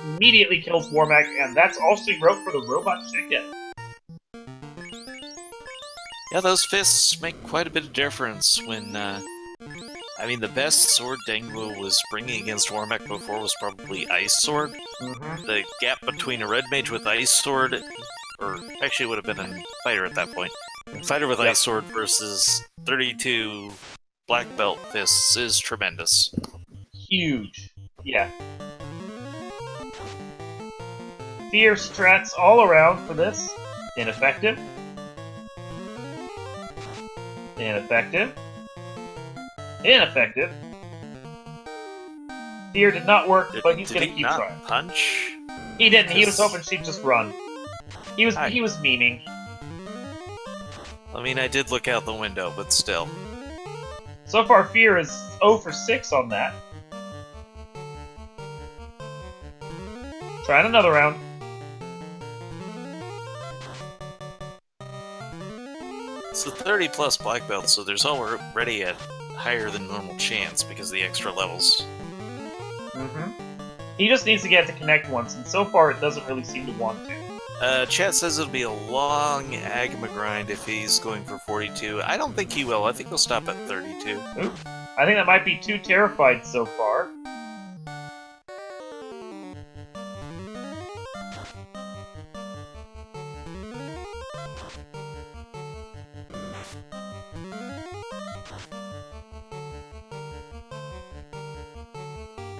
immediately kills Warmack, and that's all she wrote for the robot chicken. Yeah, those fists make quite a bit of difference when, I mean, the best sword Dengwu was bringing against Warmack before was probably Ice Sword. Mm-hmm. The gap between a red mage with Ice Sword, or actually would have been a fighter at that point, fighter with Ice Sword versus 32 black belt fists is tremendous. Huge. Yeah. Fierce strats all around for this. Ineffective. Ineffective. Ineffective. Fear did not work, but he's gonna keep trying. Punch? He didn't. He was hoping she'd just run. He was memeing. I mean, I did look out the window, but still. So far, Fear is 0 for 6 on that. Trying another round. It's the 30 plus black belt, so there's already a higher than normal chance because of the extra levels. Mm-hmm. He just needs to get to connect once, and so far it doesn't really seem to want to. Chat says it'll be a long Agma grind if he's going for 42. I don't think he will. I think he'll stop at 32. Oop. I think that might be too terrified so far.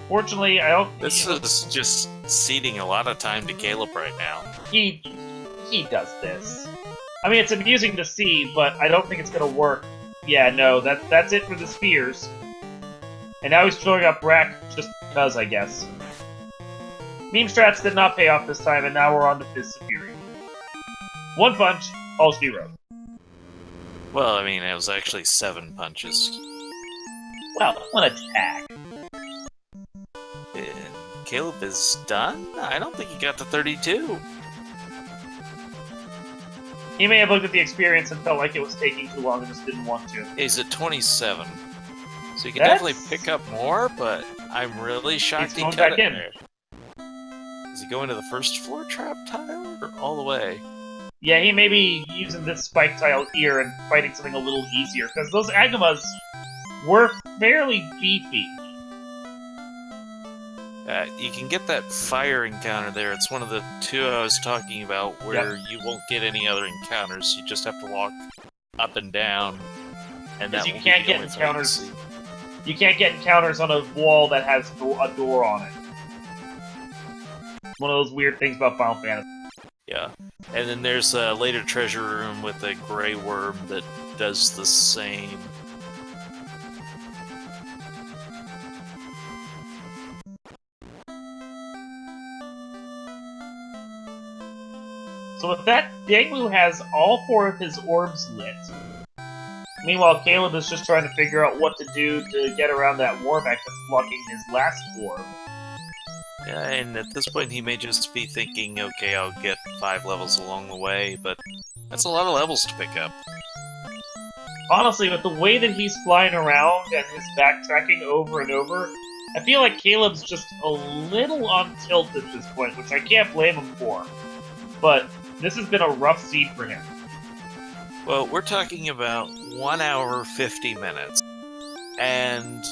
Fortunately, I don't. This is just ceding a lot of time to Caleb right now. He does this. I mean, it's amusing to see, but I don't think it's gonna work. Yeah, no, that's it for the spears. And now he's throwing up Rack just because, I guess. Meme strats did not pay off this time, and now we're on to his superior. One punch, all she wrote. Well, I mean, it was actually 7 punches. Well, one attack. And Caleb is done? I don't think he got to 32. He may have looked at the experience and felt like it was taking too long and just didn't want to. He's at 27. So you can definitely pick up more, but I'm really shocked he cut it there. Is he going to the first floor trap tile or all the way? Yeah, he may be using this spike tile here and fighting something a little easier, because those Agamas were fairly beefy. You can get that fire encounter there. It's one of the 2 I was talking about where you won't get any other encounters. You just have to walk up and down. And that you can't get encounters. You can't get encounters on a wall that has a door on it. One of those weird things about Final Fantasy. Yeah. And then there's a later treasure room with a gray worm that does the same. So with that, Danglu has all 4 of his orbs lit. Meanwhile, Caleb is just trying to figure out what to do to get around that Warmack that's blocking his last orb. Yeah, and at this point he may just be thinking, okay, I'll get 5 levels along the way, but that's a lot of levels to pick up. Honestly, with the way that he's flying around and his backtracking over and over, I feel like Caleb's just a little on tilt at this point, which I can't blame him for. But this has been a rough seed for him. Well, we're talking about 1 hour, 50 minutes. And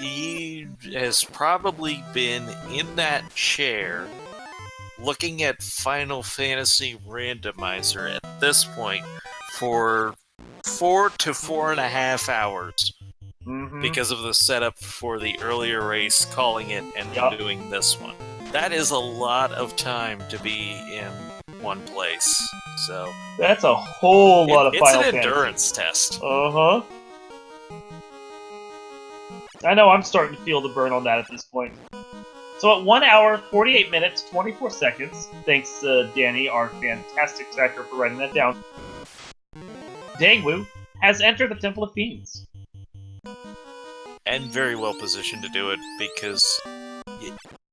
he has probably been in that chair looking at Final Fantasy Randomizer at this point for 4 to 4.5 hours. Mm-hmm. Because of the setup for the earlier race, calling it, and doing this one. That is a lot of time to be in one place. So that's a whole lot of Final Fantasy. It's an endurance test. Uh-huh. I know I'm starting to feel the burn on that at this point. So at 1 hour, 48 minutes, 24 seconds, thanks Danny, our fantastic tracker, for writing that down, Dangwu has entered the Temple of Fiends. And very well positioned to do it, because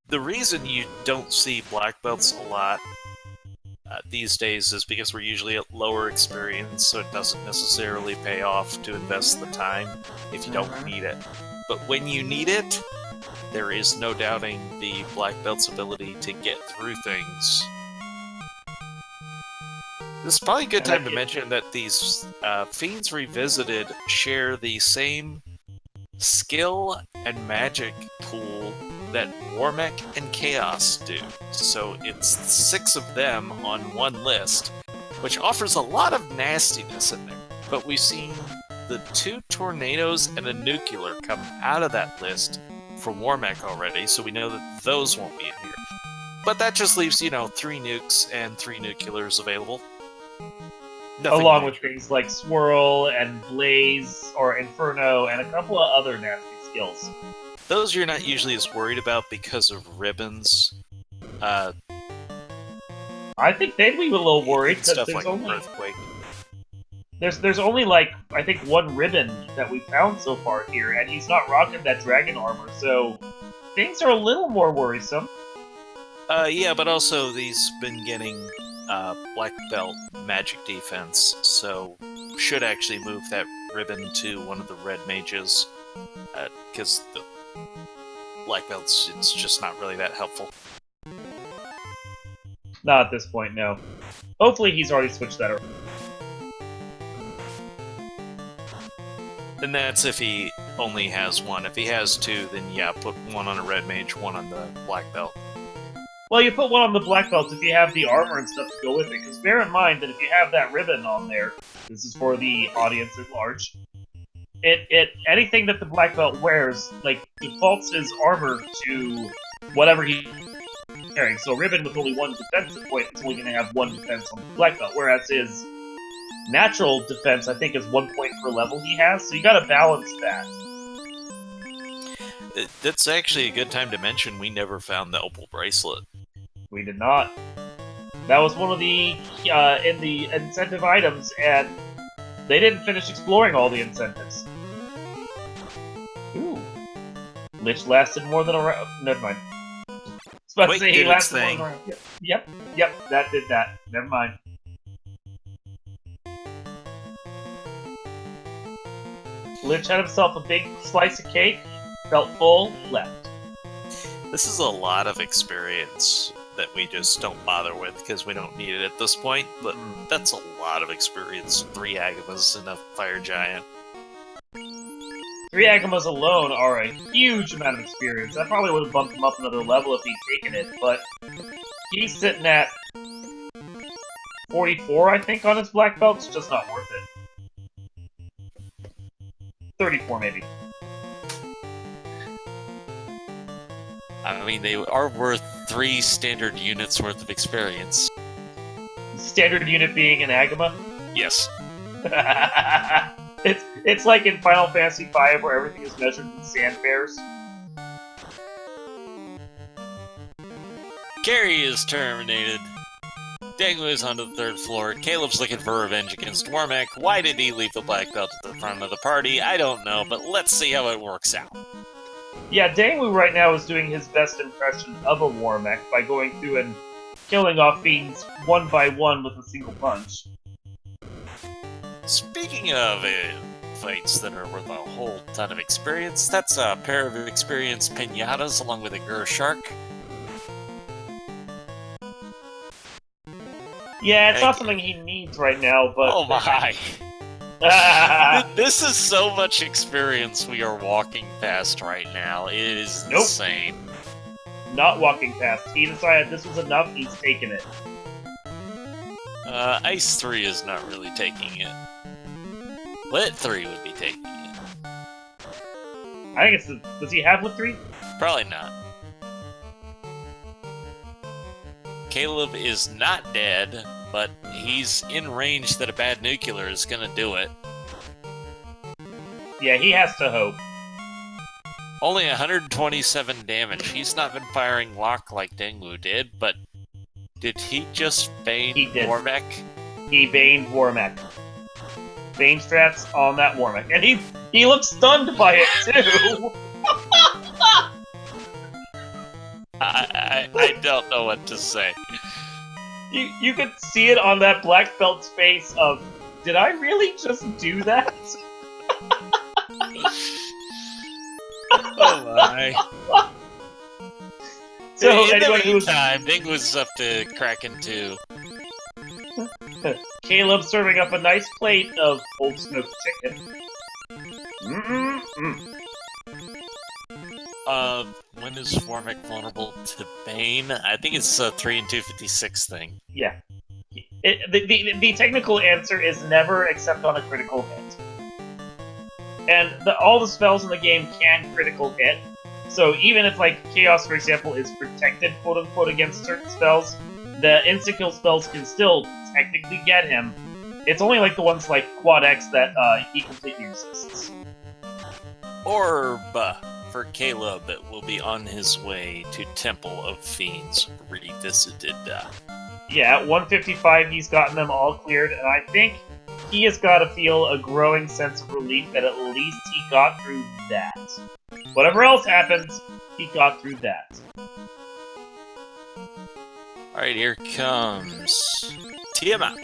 the reason you don't see black belts a lot these days is because we're usually at lower experience, so it doesn't necessarily pay off to invest the time if you don't need it. But when you need it, there is no doubting the Black Belt's ability to get through things. This is probably a good time to mention that these Fiends Revisited share the same skill and magic pool that Warmech and Chaos do. So it's 6 of them on one list, which offers a lot of nastiness in there. But we've seen the 2 tornadoes and a nuclear come out of that list for Warmech already, so we know that those won't be in here. But that just leaves, 3 nukes and 3 nuclears available. Nothing Along major. with things like Swirl and Blaze or Inferno and a couple of other nasty skills. Those you're not usually as worried about because of ribbons. I think they'd be a little worried because Stuff there's like only Earthquake. there's only like I think 1 ribbon that we found so far here, and he's not rocking that dragon armor, so things are a little more worrisome. Yeah, but also he's been getting Black Belt magic defense, so should actually move that ribbon to one of the red mages, because the Black Belt's, it's just not really that helpful. Not at this point, no. Hopefully he's already switched that around. And that's if he only has 1. If he has 2, then yeah, put 1 on a red mage, 1 on the Black Belt. Well, you put 1 on the black belt if you have the armor and stuff to go with it, because bear in mind that if you have that ribbon on there, this is for the audience at large, anything that the black belt wears, like, defaults his armor to whatever he's carrying. So ribbon with only 1 defensive point is only going to have 1 defense on the black belt, whereas his natural defense, I think, is 1 point per level he has, so you gotta balance that. That's actually a good time to mention we never found the Opal Bracelet. We did not. That was one of the in the incentive items, and they didn't finish exploring all the incentives. Ooh, Lich lasted more than a round. Never mind. I was about to say he lasted more than a round. Yep, that did that. Never mind. Lich had himself a big slice of cake, felt full, left. This is a lot of experience that we just don't bother with because we don't need it at this point, but that's a lot of experience. 3 Agamas and a Fire Giant. 3 Agamas alone are a huge amount of experience. That probably would have bumped him up another level if he'd taken it, but he's sitting at 44, I think, on his black belt. It's just not worth it. 34, maybe. I mean, they are worth 3 standard units worth of experience. Standard unit being an Agama? Yes. It's like in Final Fantasy V where everything is measured in sand bears. Carrie is terminated. Dangu is onto the 3rd floor. Caleb's looking for revenge against Warmech. Why did he leave the black belt at the front of the party? I don't know, but let's see how it works out. Yeah, Dangwu right now is doing his best impression of a Warmech by going through and killing off fiends 1 by 1 with a single punch. Speaking of fights that are worth a whole ton of experience, that's a pair of experienced pinatas along with a Gur Shark. Yeah, it's not something he needs right now, but... Oh my! This is so much experience we are walking past right now. It is insane. Not walking past. He decided this was enough, he's taking it. Ice 3 is not really taking it. Lit 3 would be taking it. I think it's... Does he have Lit 3? Probably not. Caleb is not dead, but he's in range that a bad nuclear is gonna do it. Yeah, he has to hope. Only 127 damage. He's not been firing lock like Dengwu did, but did he just bane Warmech? He baned Warmech. Bane strats on that Warmech. And he looks stunned by it, too! I don't know what to say. You could see it on that black belt's face of, did I really just do that? Oh my. So in the anyone who's meantime, Ding was up to Kraken 2. Caleb serving up a nice plate of old smoked chicken. Mm-mm-mm. When is Formic vulnerable to Bane? I think it's a 3 and 256 thing. Yeah. The technical answer is never except on a critical hit. And all the spells in the game can critical hit. So even if, like, Chaos, for example, is protected, quote-unquote, against certain spells, the insta-kill spells can still technically get him. It's only, like, the ones like Quad X that he completely resists. Orb for Caleb will be on his way to Temple of Fiends Revisited. Yeah, at 155, he's gotten them all cleared, and I think he has got to feel a growing sense of relief that at least he got through that. Whatever else happens, he got through that. Alright, here comes Tiamat.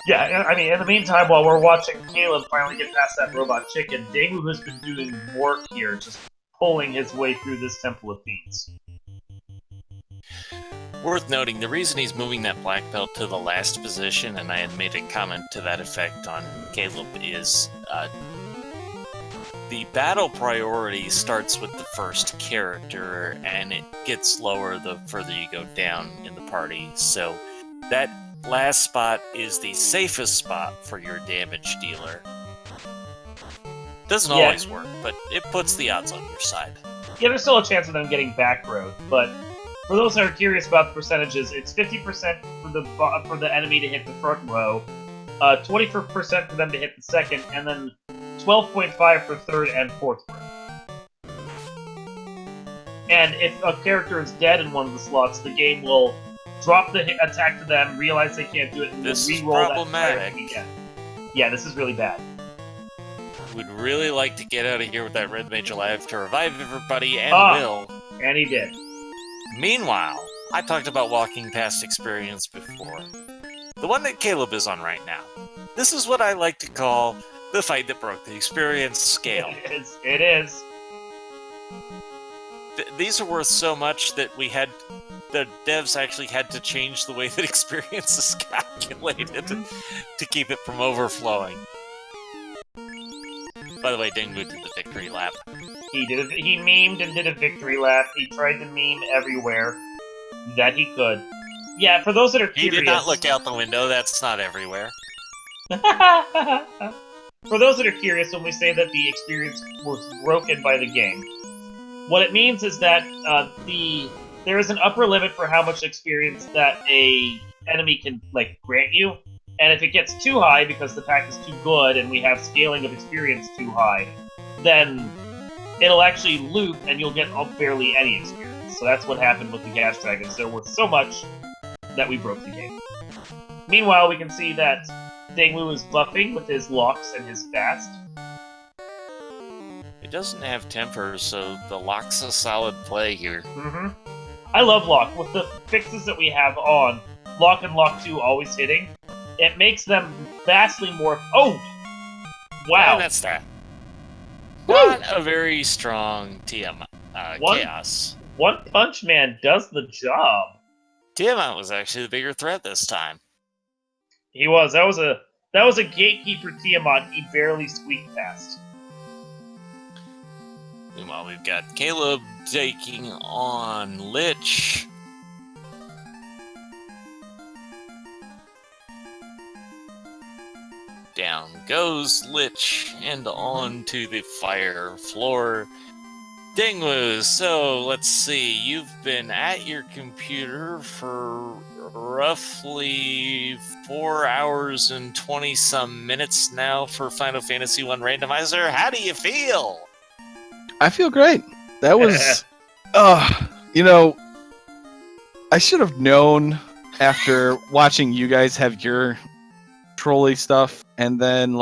Yeah, I mean, in the meantime, while we're watching Caleb finally get past that robot chicken, Daegu has been doing work here, just pulling his way through this Temple of Fiends. Worth noting, the reason he's moving that black belt to the last position, and I had made a comment to that effect on Caleb, is the battle priority starts with the first character, and it gets lower the further you go down in the party. So that last spot is the safest spot for your damage dealer. Doesn't always work, but it puts the odds on your side. Yeah, there's still a chance of them getting back road, but for those that are curious about the percentages, it's 50% for the enemy to hit the front row, 20% for them to hit the second, and then 12.5 for third and fourth row. And if a character is dead in one of the slots, the game will drop the attack to them, realize they can't do it, and this is re-roll problematic. that again. Yeah, this is really bad. Would really like to get out of here with that red mage alive to revive everybody, and will. And he did. Meanwhile, I talked about walking past experience before. The one that Caleb is on right now. This is what I like to call the fight that broke the experience scale. It is. These are worth so much that the devs actually had to change the way that experience is calculated to keep it from overflowing. By the way, Dingwu did the victory lap. He memed and did a victory lap. He tried to meme everywhere that he could. Yeah, for those that are curious... He did not look out the window, that's not everywhere. For those that are curious, when we say that the experience was broken by the game, what it means is that there is an upper limit for how much experience that a enemy can grant you, and if it gets too high because the pack is too good and we have scaling of experience too high, then it'll actually loop and you'll get barely any experience. So that's what happened with the Gas Dragons. They're worth so much that we broke the game. Meanwhile, we can see that Dangwu is buffing with his locks and his fast. It doesn't have temper, so the lock's a solid play here. Mm-hmm. I love lock. With the fixes that we have on, lock and lock 2 always hitting, it makes them vastly more... Oh! Wow. And that's that. Not a very strong Chaos. One Punch Man does the job. Tiamat was actually the bigger threat this time. He was. That was a gatekeeper Tiamat he barely squeaked past. Meanwhile, we've got Caleb taking on Lich. Down goes Lich and on to the fire floor. Dingwu, so let's see, you've been at your computer for roughly 4 hours and 20-some minutes now for Final Fantasy I Randomizer. How do you feel? I feel great. That was... I should have known after watching you guys have your trolley stuff, and then,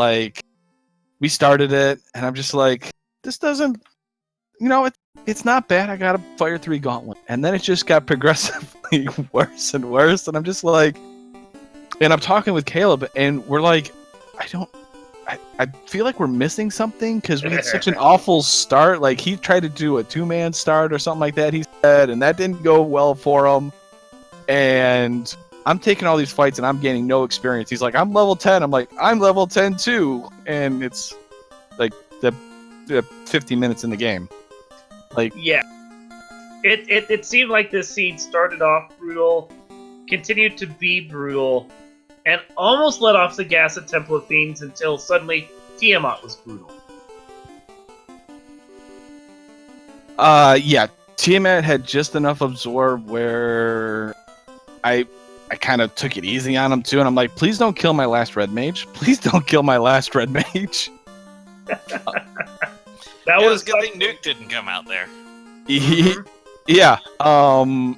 we started it, and I'm just like, this doesn't... it's not bad. I got a Fire 3 Gauntlet. And then it just got progressively worse and worse. And I'm just like... And I'm talking with Caleb, and we're like, I feel like we're missing something, because we had such an awful start. He tried to do a 2-man start or something like that. and that didn't go well for him. And I'm taking all these fights, and I'm gaining no experience. He's like, I'm level 10. I'm like, I'm level 10 too. And it's like the 15 minutes in the game. Like, yeah. It seemed like this scene started off brutal, continued to be brutal, and almost let off the gas at Temple of Fiends until suddenly Tiamat was brutal. Yeah, Tiamat had just enough absorb where I kind of took it easy on him too, and I'm like, please don't kill my last red mage. Please don't kill my last red mage. That was was a good thing Nuke didn't come out there. Yeah. And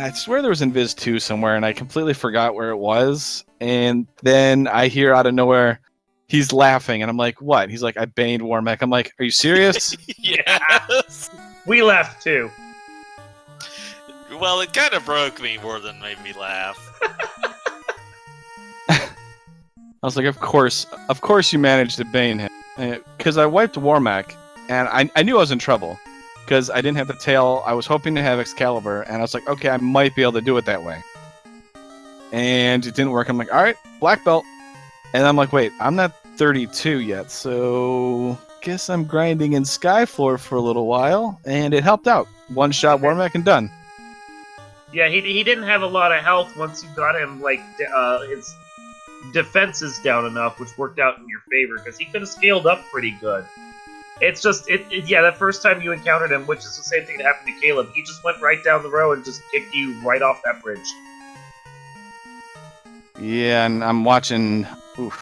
I swear there was Invis 2 somewhere, and I completely forgot where it was. And then I hear out of nowhere, he's laughing, and I'm like, what? He's like, I baned Warmech. I'm like, are you serious? Yes. We laughed too. Well, it kind of broke me more than made me laugh. I was like, of course you managed to bane him. Because I wiped Warmech, and I knew I was in trouble. Because I didn't have the tail, I was hoping to have Excalibur, and I was like, okay, I might be able to do it that way. And it didn't work. I'm like, alright, black belt. And I'm like, wait, I'm not 32 yet, so guess I'm grinding in Skyfloor for a little while, and it helped out. One shot Warmech and done. Yeah, he didn't have a lot of health once you got him, like, his defenses down enough, which worked out in your favor, because he could have scaled up pretty good. It's just, yeah, that first time you encountered him, which is the same thing that happened to Caleb, he just went right down the road and just kicked you right off that bridge. Yeah, and I'm watching... Oof.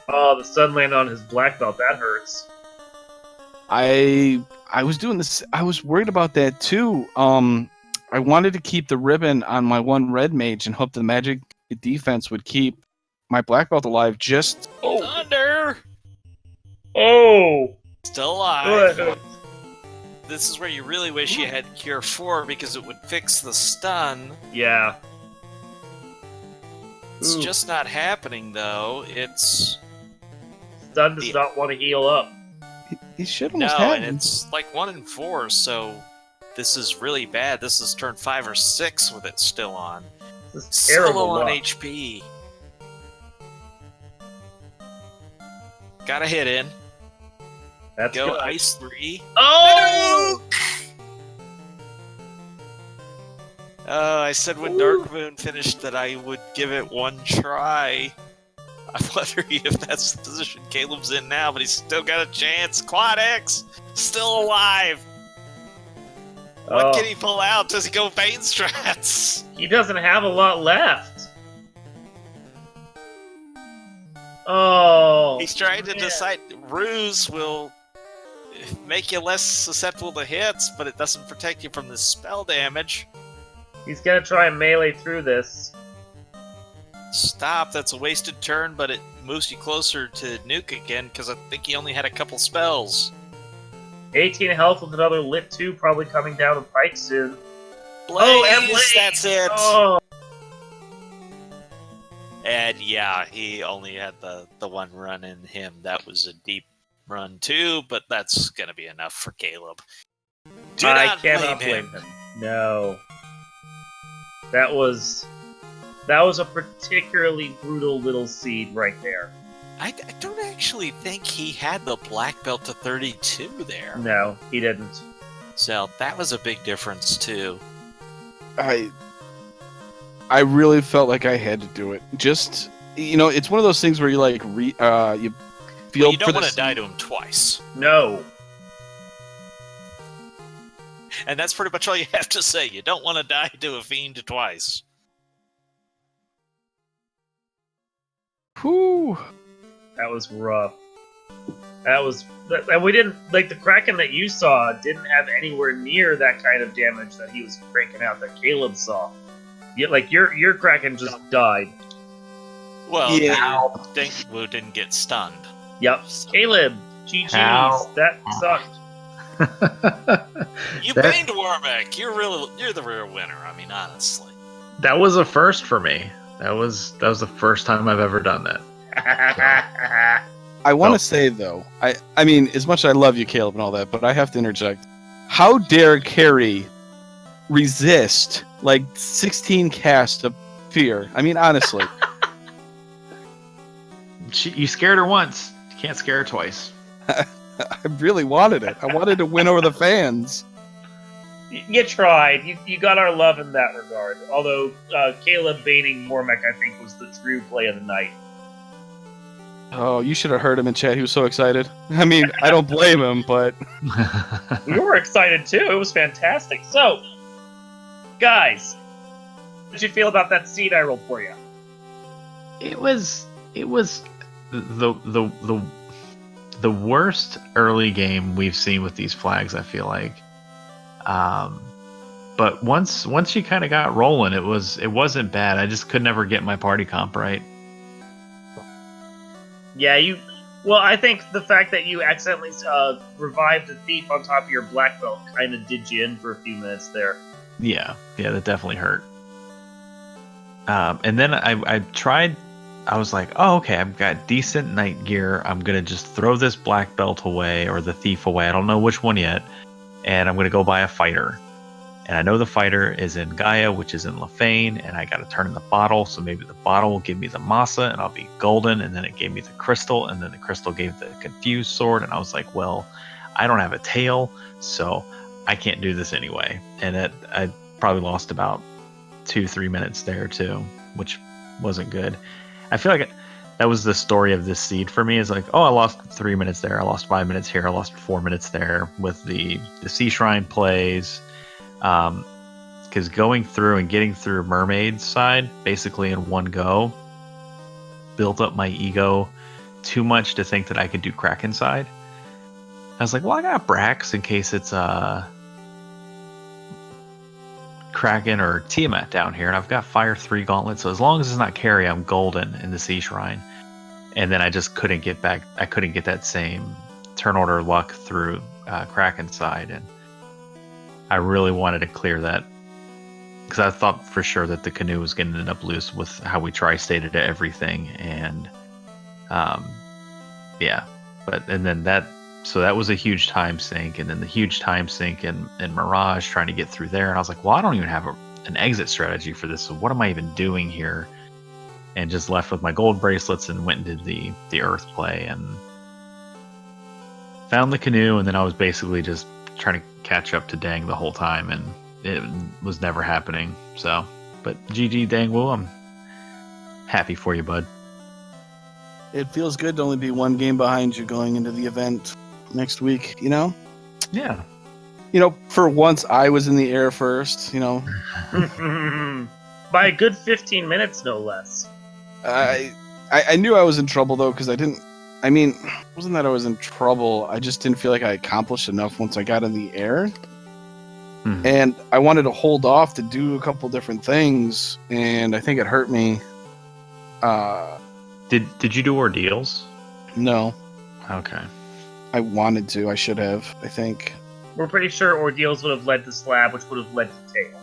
Oh, the sun landed on his black belt, that hurts. I was doing this, I was worried about that too. I wanted to keep the ribbon on my one red mage and hope the magic defense would keep my black belt alive just... Thunder! Oh! Still alive. Good. This is where you really wish you had Cure 4 because it would fix the stun. Yeah. It's Ooh. just not happening, though. It's... Stun does not want to heal up. He should No, almost have and it's like 1 in 4, so this is really bad. This is turn 5 or 6 with it still on. This is So terrible low on luck. HP. Got a hit in. That's Go good. Ice 3. Oh! I said when Dark Moon finished that I would give it one try. I'm wondering if that's the position Caleb's in now, but he's still got a chance. Quad X, still alive. What Oh. can he pull out? Does he go Bane strats? He doesn't have a lot left. Oh. He's trying to man. decide. Ruse will make you less susceptible to hits, but it doesn't protect you from the spell damage. He's gonna try and melee through this. Stop, that's a wasted turn, but it moves you closer to Nuke again, because I think he only had a couple spells. 18 health with another lit 2 probably coming down the pike soon. Blaze, and Blaze! that's it! Oh. And yeah, he only had the one run in him. That was a deep run too, but that's gonna be enough for Caleb. Do I not cannot blame him. No. That was a particularly brutal little seed right there. I don't actually think he had the black belt to 32 there. No, he didn't. So that was a big difference too. I really felt like I had to do it. Just, it's one of those things where you like you feel Well, you for don't want this. to die to him twice. No. And that's pretty much all you have to say. You don't want to die to a fiend twice. Whew. That was rough. And we didn't, like, the Kraken that you saw didn't have anywhere near that kind of damage that he was cranking out that Caleb saw. Like, your Kraken just died. Well, Yeah. Dinkwu didn't get stunned. Yep. Caleb, GG's. Ow. That sucked. You That- banged Warbeck. You're the real winner. I mean, honestly. That was a first for me. That was the first time I've ever done that. I want Oh. to say though, I mean, as much as I love you, Caleb, and all that, but I have to interject. how dare Carrie resist like 16 casts of fear? I mean, honestly. You scared her once. You can't scare her twice. I really wanted it. I wanted to win over the fans. You tried. You got our love in that regard. Although Caleb baiting Mormec, I think, was the true play of the night. Oh, you should have heard him in chat. He was so excited. I mean, I don't blame him, but We were excited too. It was fantastic. So, guys, how did you feel about that seed I rolled for you? It was the worst early game we've seen with these flags, I feel like. But once you kind of got rolling, it wasn't bad. I just could never get my party comp right. Yeah, well, I think the fact that you accidentally revived a thief on top of your black belt kind of did you in for a few minutes there. Yeah, that definitely hurt. And then I tried. I was like, oh, okay, I've got decent night gear. I'm gonna just throw this black belt away or the thief away. I don't know which one yet, and I'm gonna go buy a fighter. And I know the fighter is in Gaia, which is in Lefane, and I got to turn in the bottle, so maybe the bottle will give me the Masa, and I'll be golden, and then it gave me the crystal, and then the crystal gave the confused sword, and I was like, well, I don't have a tail, so I can't do this anyway. And I probably lost about 2-3 minutes there, too, which wasn't good. I feel like that was the story of this seed for me, is like, oh, I lost 3 minutes there, I lost 5 minutes here, I lost 4 minutes there with the Sea Shrine plays. Because going through and getting through Mermaid's side basically in one go built up my ego too much to think that I could do Kraken side. I was like, well, I got Brax in case it's Kraken or Tiamat down here, and I've got Fire 3 Gauntlet, so as long as it's not Carry, I'm golden in the Sea Shrine. And then I just couldn't get back. I couldn't get that same turn order luck through Kraken side, and I really wanted to clear that because I thought for sure that the canoe was going to end up loose with how we tri-stated everything, and so that was a huge time sink, and then the huge time sink in Mirage trying to get through there, and I was like, well, I don't even have an exit strategy for this, so what am I even doing here? And just left with my gold bracelets and went into the Earth play and found the canoe, and then I was basically just trying to catch up to Dang the whole time, and it was never happening. So, but GG Dang Wu, I'm happy for you, bud. it feels good to only be one game behind you going into the event next week, you know? Yeah. You know, for once I was in the air first, you know. By a good 15 minutes, no less. I knew I was in trouble, though, because it wasn't that I was in trouble. I just didn't feel like I accomplished enough once I got in the air. Hmm. And I wanted to hold off to do a couple different things, and I think it hurt me. Did you do ordeals? No. Okay. I wanted to. I should have, I think. We're pretty sure ordeals would have led to slab, which would have led to tail.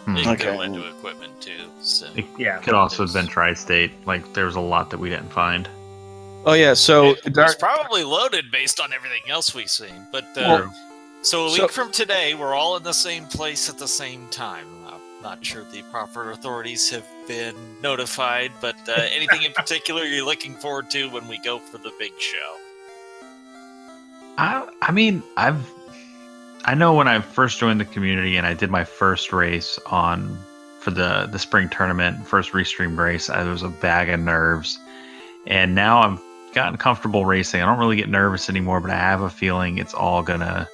It Okay. could go into equipment too. So It Yeah. could also have been tri-state. Like, there was a lot that we didn't find. Oh, yeah, so... it was probably loaded based on everything else we've seen. But so a week from today, we're all in the same place at the same time. I'm not sure the proper authorities have been notified, but anything in particular you're looking forward to when we go for the big show? I know when I first joined the community and I did my first race for the spring tournament, first restream race, there was a bag of nerves. And now I've gotten comfortable racing. I don't really get nervous anymore, but I have a feeling it's all gonna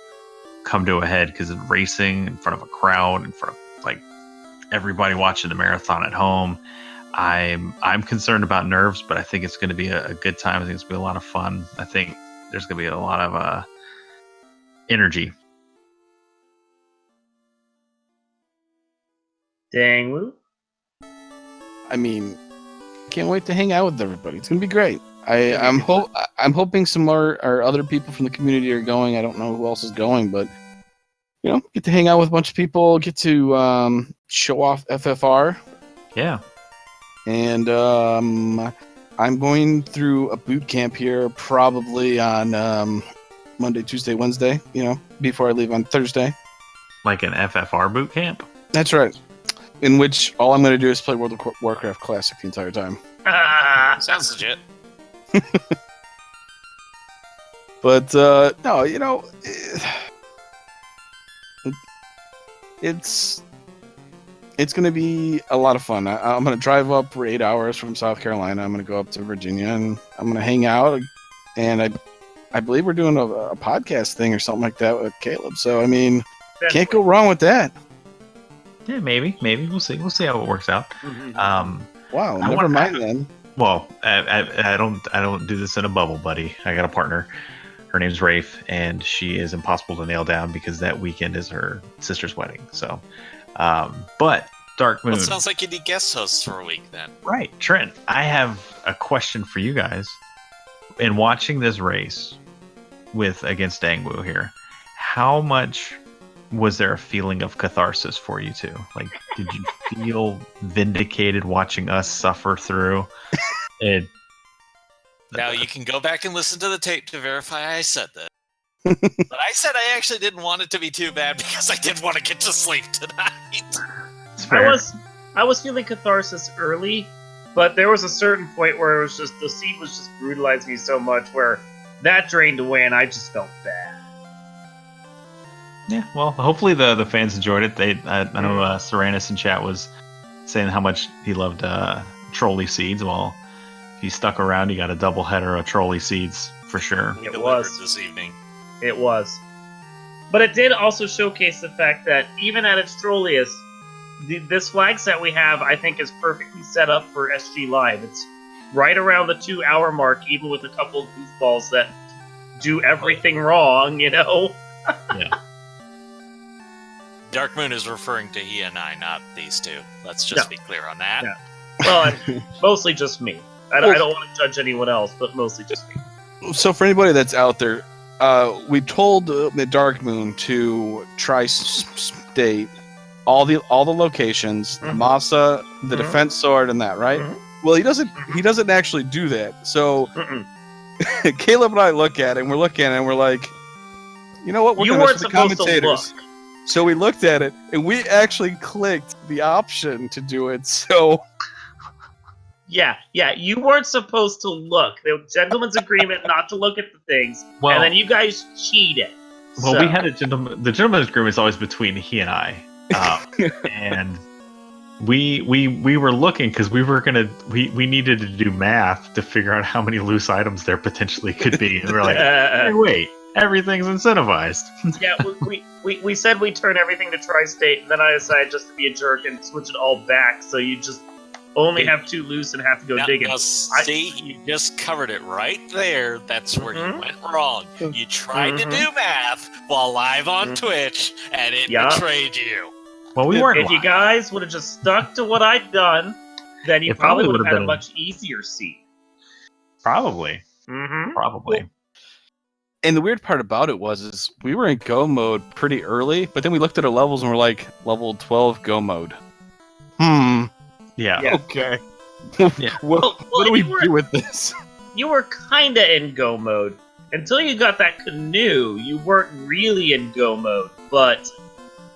come to a head because racing in front of a crowd, in front of like everybody watching the marathon at home. I'm concerned about nerves, but I think it's going to be a good time. I think it's going to be a lot of fun. I think there's going to be a lot of energy. Dang, Woo. Can't wait to hang out with everybody. It's gonna be great. I'm hoping some more or other people from the community are going. I don't know who else is going, but get to hang out with a bunch of people, get to show off FFR. Yeah. And I'm going through a boot camp here, probably on Monday, Tuesday, Wednesday, before I leave on Thursday. Like an FFR boot camp? That's right. In which all I'm going to do is play World of Warcraft Classic the entire time. Sounds legit. But, no, it's going to be a lot of fun. I'm going to drive up for 8 hours from South Carolina. I'm going to go up to Virginia, and I'm going to hang out. And I believe we're doing a podcast thing or something like that with Caleb. So, I mean, can't go wrong with that. Yeah, maybe. We'll see. We'll see how it works out. Wow, never mind then. Well, I don't do this in a bubble, buddy. I got a partner. Her name's Rafe, and she is impossible to nail down because that weekend is her sister's wedding. So, but Dark Moon. Well, it sounds like you need guest hosts for a week then. Right, Trent. I have a question for you guys. In watching this race against Dangwu here, how much was there a feeling of catharsis for you two? Like, did you feel vindicated watching us suffer through it? Now you can go back and listen to the tape to verify I said that. But I said I actually didn't want it to be too bad because I did want to get to sleep tonight. It's fair. I was feeling catharsis early, but there was a certain point where it was just the scene was just brutalizing me so much where that drained away and I just felt bad. Yeah, well, hopefully the fans enjoyed it. I know Seranus in chat was saying how much he loved trolley seeds. Well, if you stuck around, you got a double header of trolley seeds for sure. It was this evening. It was. But it did also showcase the fact that even at its trolliest, this flag set we have, I think, is perfectly set up for SG Live. It's right around the 2 hour mark, even with a couple of goofballs that do everything wrong, Yeah. Dark Moon is referring to he and I, not these two. Let's just be clear on that. Yeah. Well, mostly just me. I don't want to judge anyone else, but mostly just me. So for anybody that's out there, we told the Dark Moon to try state all the locations, the Masa, the defense sword, and that, right? Well, he doesn't actually do that. So Caleb and I look at it, and we're looking at it, and we're like, you know what? We're going to the commentators. So we looked at it, and we actually clicked the option to do it. So yeah, you weren't supposed to look. There was a gentleman's agreement not to look at the things, and then you guys cheated. Well, we had the gentleman's agreement is always between he and I, and we were looking because we needed to do math to figure out how many loose items there potentially could be, and we're like, hey, wait. Everything's incentivized. Yeah, we said we'd turn everything to Tri-State, and then I decided just to be a jerk and switch it all back, so you just only have 2 loose and have to go digging. See, you just covered it right there. That's where you went wrong. You tried to do math while live on Twitch, and it betrayed you. Well, we weren't. If you guys would have just stuck to what I'd done, then you probably would have had a much easier seat. Probably. Probably. Well, and the weird part about it is we were in go mode pretty early, but then we looked at our levels and we're like, level 12 go mode. Yeah. Okay. Yeah. What do we do with this? You were kinda in go mode. Until you got that canoe, you weren't really in go mode. But,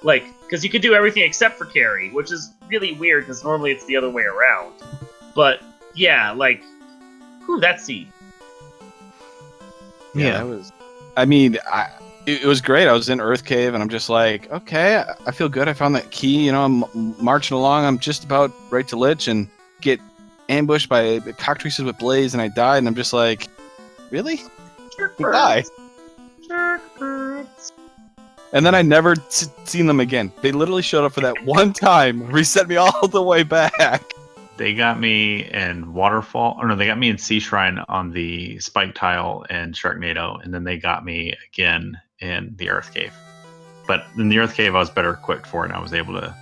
because you could do everything except for carry, which is really weird because normally it's the other way around. But, yeah, that seat. Yeah, it was great. I was in Earth Cave, and I'm just like, okay, I feel good. I found that key. I'm marching along. I'm just about right to lich and get ambushed by cockatrices with blaze, and I died. And I'm just like, really? Goodbye. And then I never seen them again. They literally showed up for that one time, reset me all the way back. They got me in Waterfall, or no, they got me in Sea Shrine on the Spike Tile and Sharknado, and then they got me again in the Earth Cave. But in the Earth Cave, I was better equipped for it, and I was able to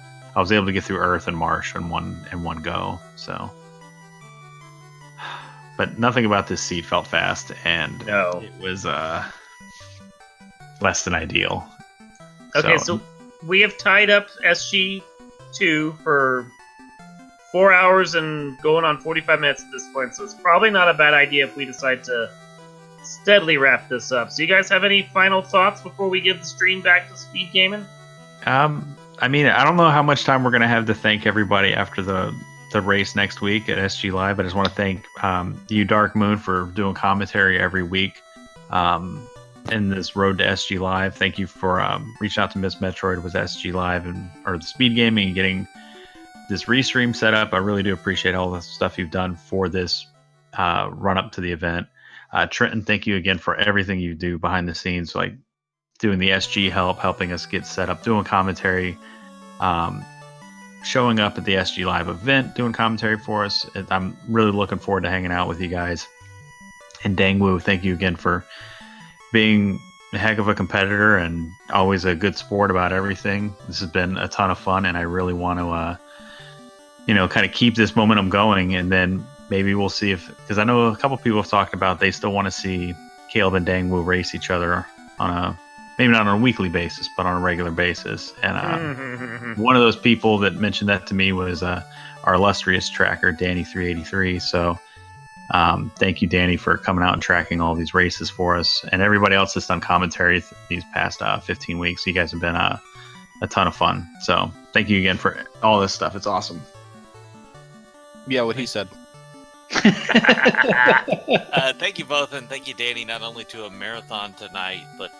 get through Earth and Marsh in one go. So, but nothing about this seed felt fast, and it was less than ideal. Okay, so we have tied up SG2 for 4 hours and going on 45 minutes at this point, so it's probably not a bad idea if we decide to steadily wrap this up. So you guys have any final thoughts before we give the stream back to Speed Gaming? I mean, I don't know how much time we're gonna have to thank everybody after the race next week at SG Live. I just want to thank you, Dark Moon, for doing commentary every week in this road to SG Live. Thank you for reaching out to Miss Metroid with SG Live or the Speed Gaming and getting this restream set up. I really do appreciate all the stuff you've done for this run up to the event. Trenton, thank you again for everything you do behind the scenes, like doing the SG helping us get set up, doing commentary, showing up at the SG Live event, doing commentary for us. I'm really looking forward to hanging out with you guys. And Dangwoo, thank you again for being a heck of a competitor and always a good sport about everything. This has been a ton of fun, and I really want to, kind of keep this momentum going. And then maybe we'll see because I know a couple people have talked about they still want to see Caleb and Dangwoo race each other maybe not on a weekly basis, but on a regular basis. And one of those people that mentioned that to me was our illustrious tracker, Danny383. So thank you, Danny, for coming out and tracking all these races for us. And everybody else that's done commentary these past 15 weeks. You guys have been a ton of fun. So thank you again for all this stuff. It's awesome. Yeah, what he said. Thank you both, and thank you, Danny, not only to a marathon tonight, but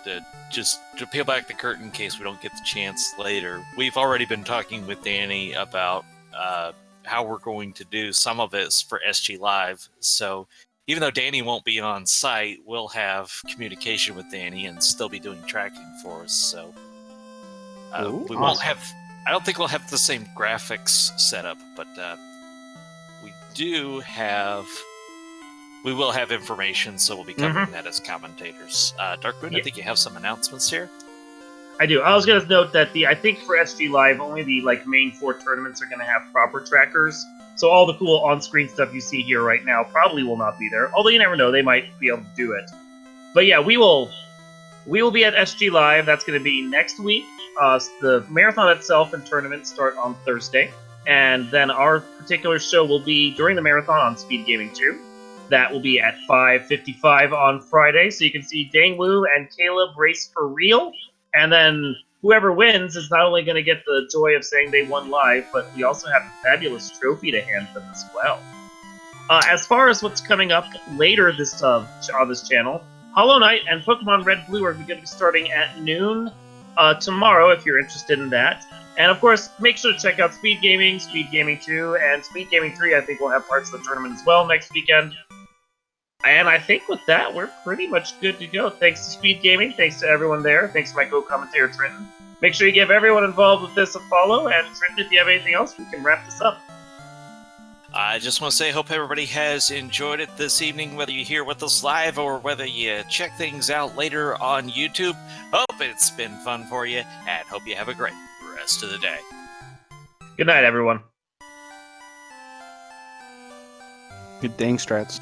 just to peel back the curtain in case we don't get the chance later. We've already been talking with Danny about how we're going to do some of it for SG Live. So even though Danny won't be on site, we'll have communication with Danny and still be doing tracking for us. So we won't have. I don't think we'll have the same graphics setup, but we will have information, so we'll be covering that as commentators. Dark Moon, I think you have some announcements here. I do. I was going to note that I think for SG Live, only the main 4 tournaments are going to have proper trackers. So all the cool on-screen stuff you see here right now probably will not be there. Although you never know, they might be able to do it. But yeah, we will be at SG Live. That's going to be next week. The marathon itself and tournament start on Thursday. And then our particular show will be during the marathon on Speed Gaming 2. That will be at 5:55 on Friday. So you can see Dangwoo and Caleb race for real. And then whoever wins is not only going to get the joy of saying they won live, but we also have a fabulous trophy to hand them as well. As far as what's coming up later this on this channel, Hollow Knight and Pokemon Red Blue are going to be starting at noon tomorrow if you're interested in that. And of course, make sure to check out Speed Gaming 2, and Speed Gaming 3. I think we'll have parts of the tournament as well next weekend. And I think with that, we're pretty much good to go. Thanks to Speed Gaming, thanks to everyone there, thanks to my co-commentator Trenton. Make sure you give everyone involved with this a follow, and Trenton, if you have anything else, we can wrap this up. I just want to say, hope everybody has enjoyed it this evening, whether you hear with us live or whether you check things out later on YouTube. Hope it's been fun for you, and hope you have a great rest of the day. Good night, everyone. Good dang strats.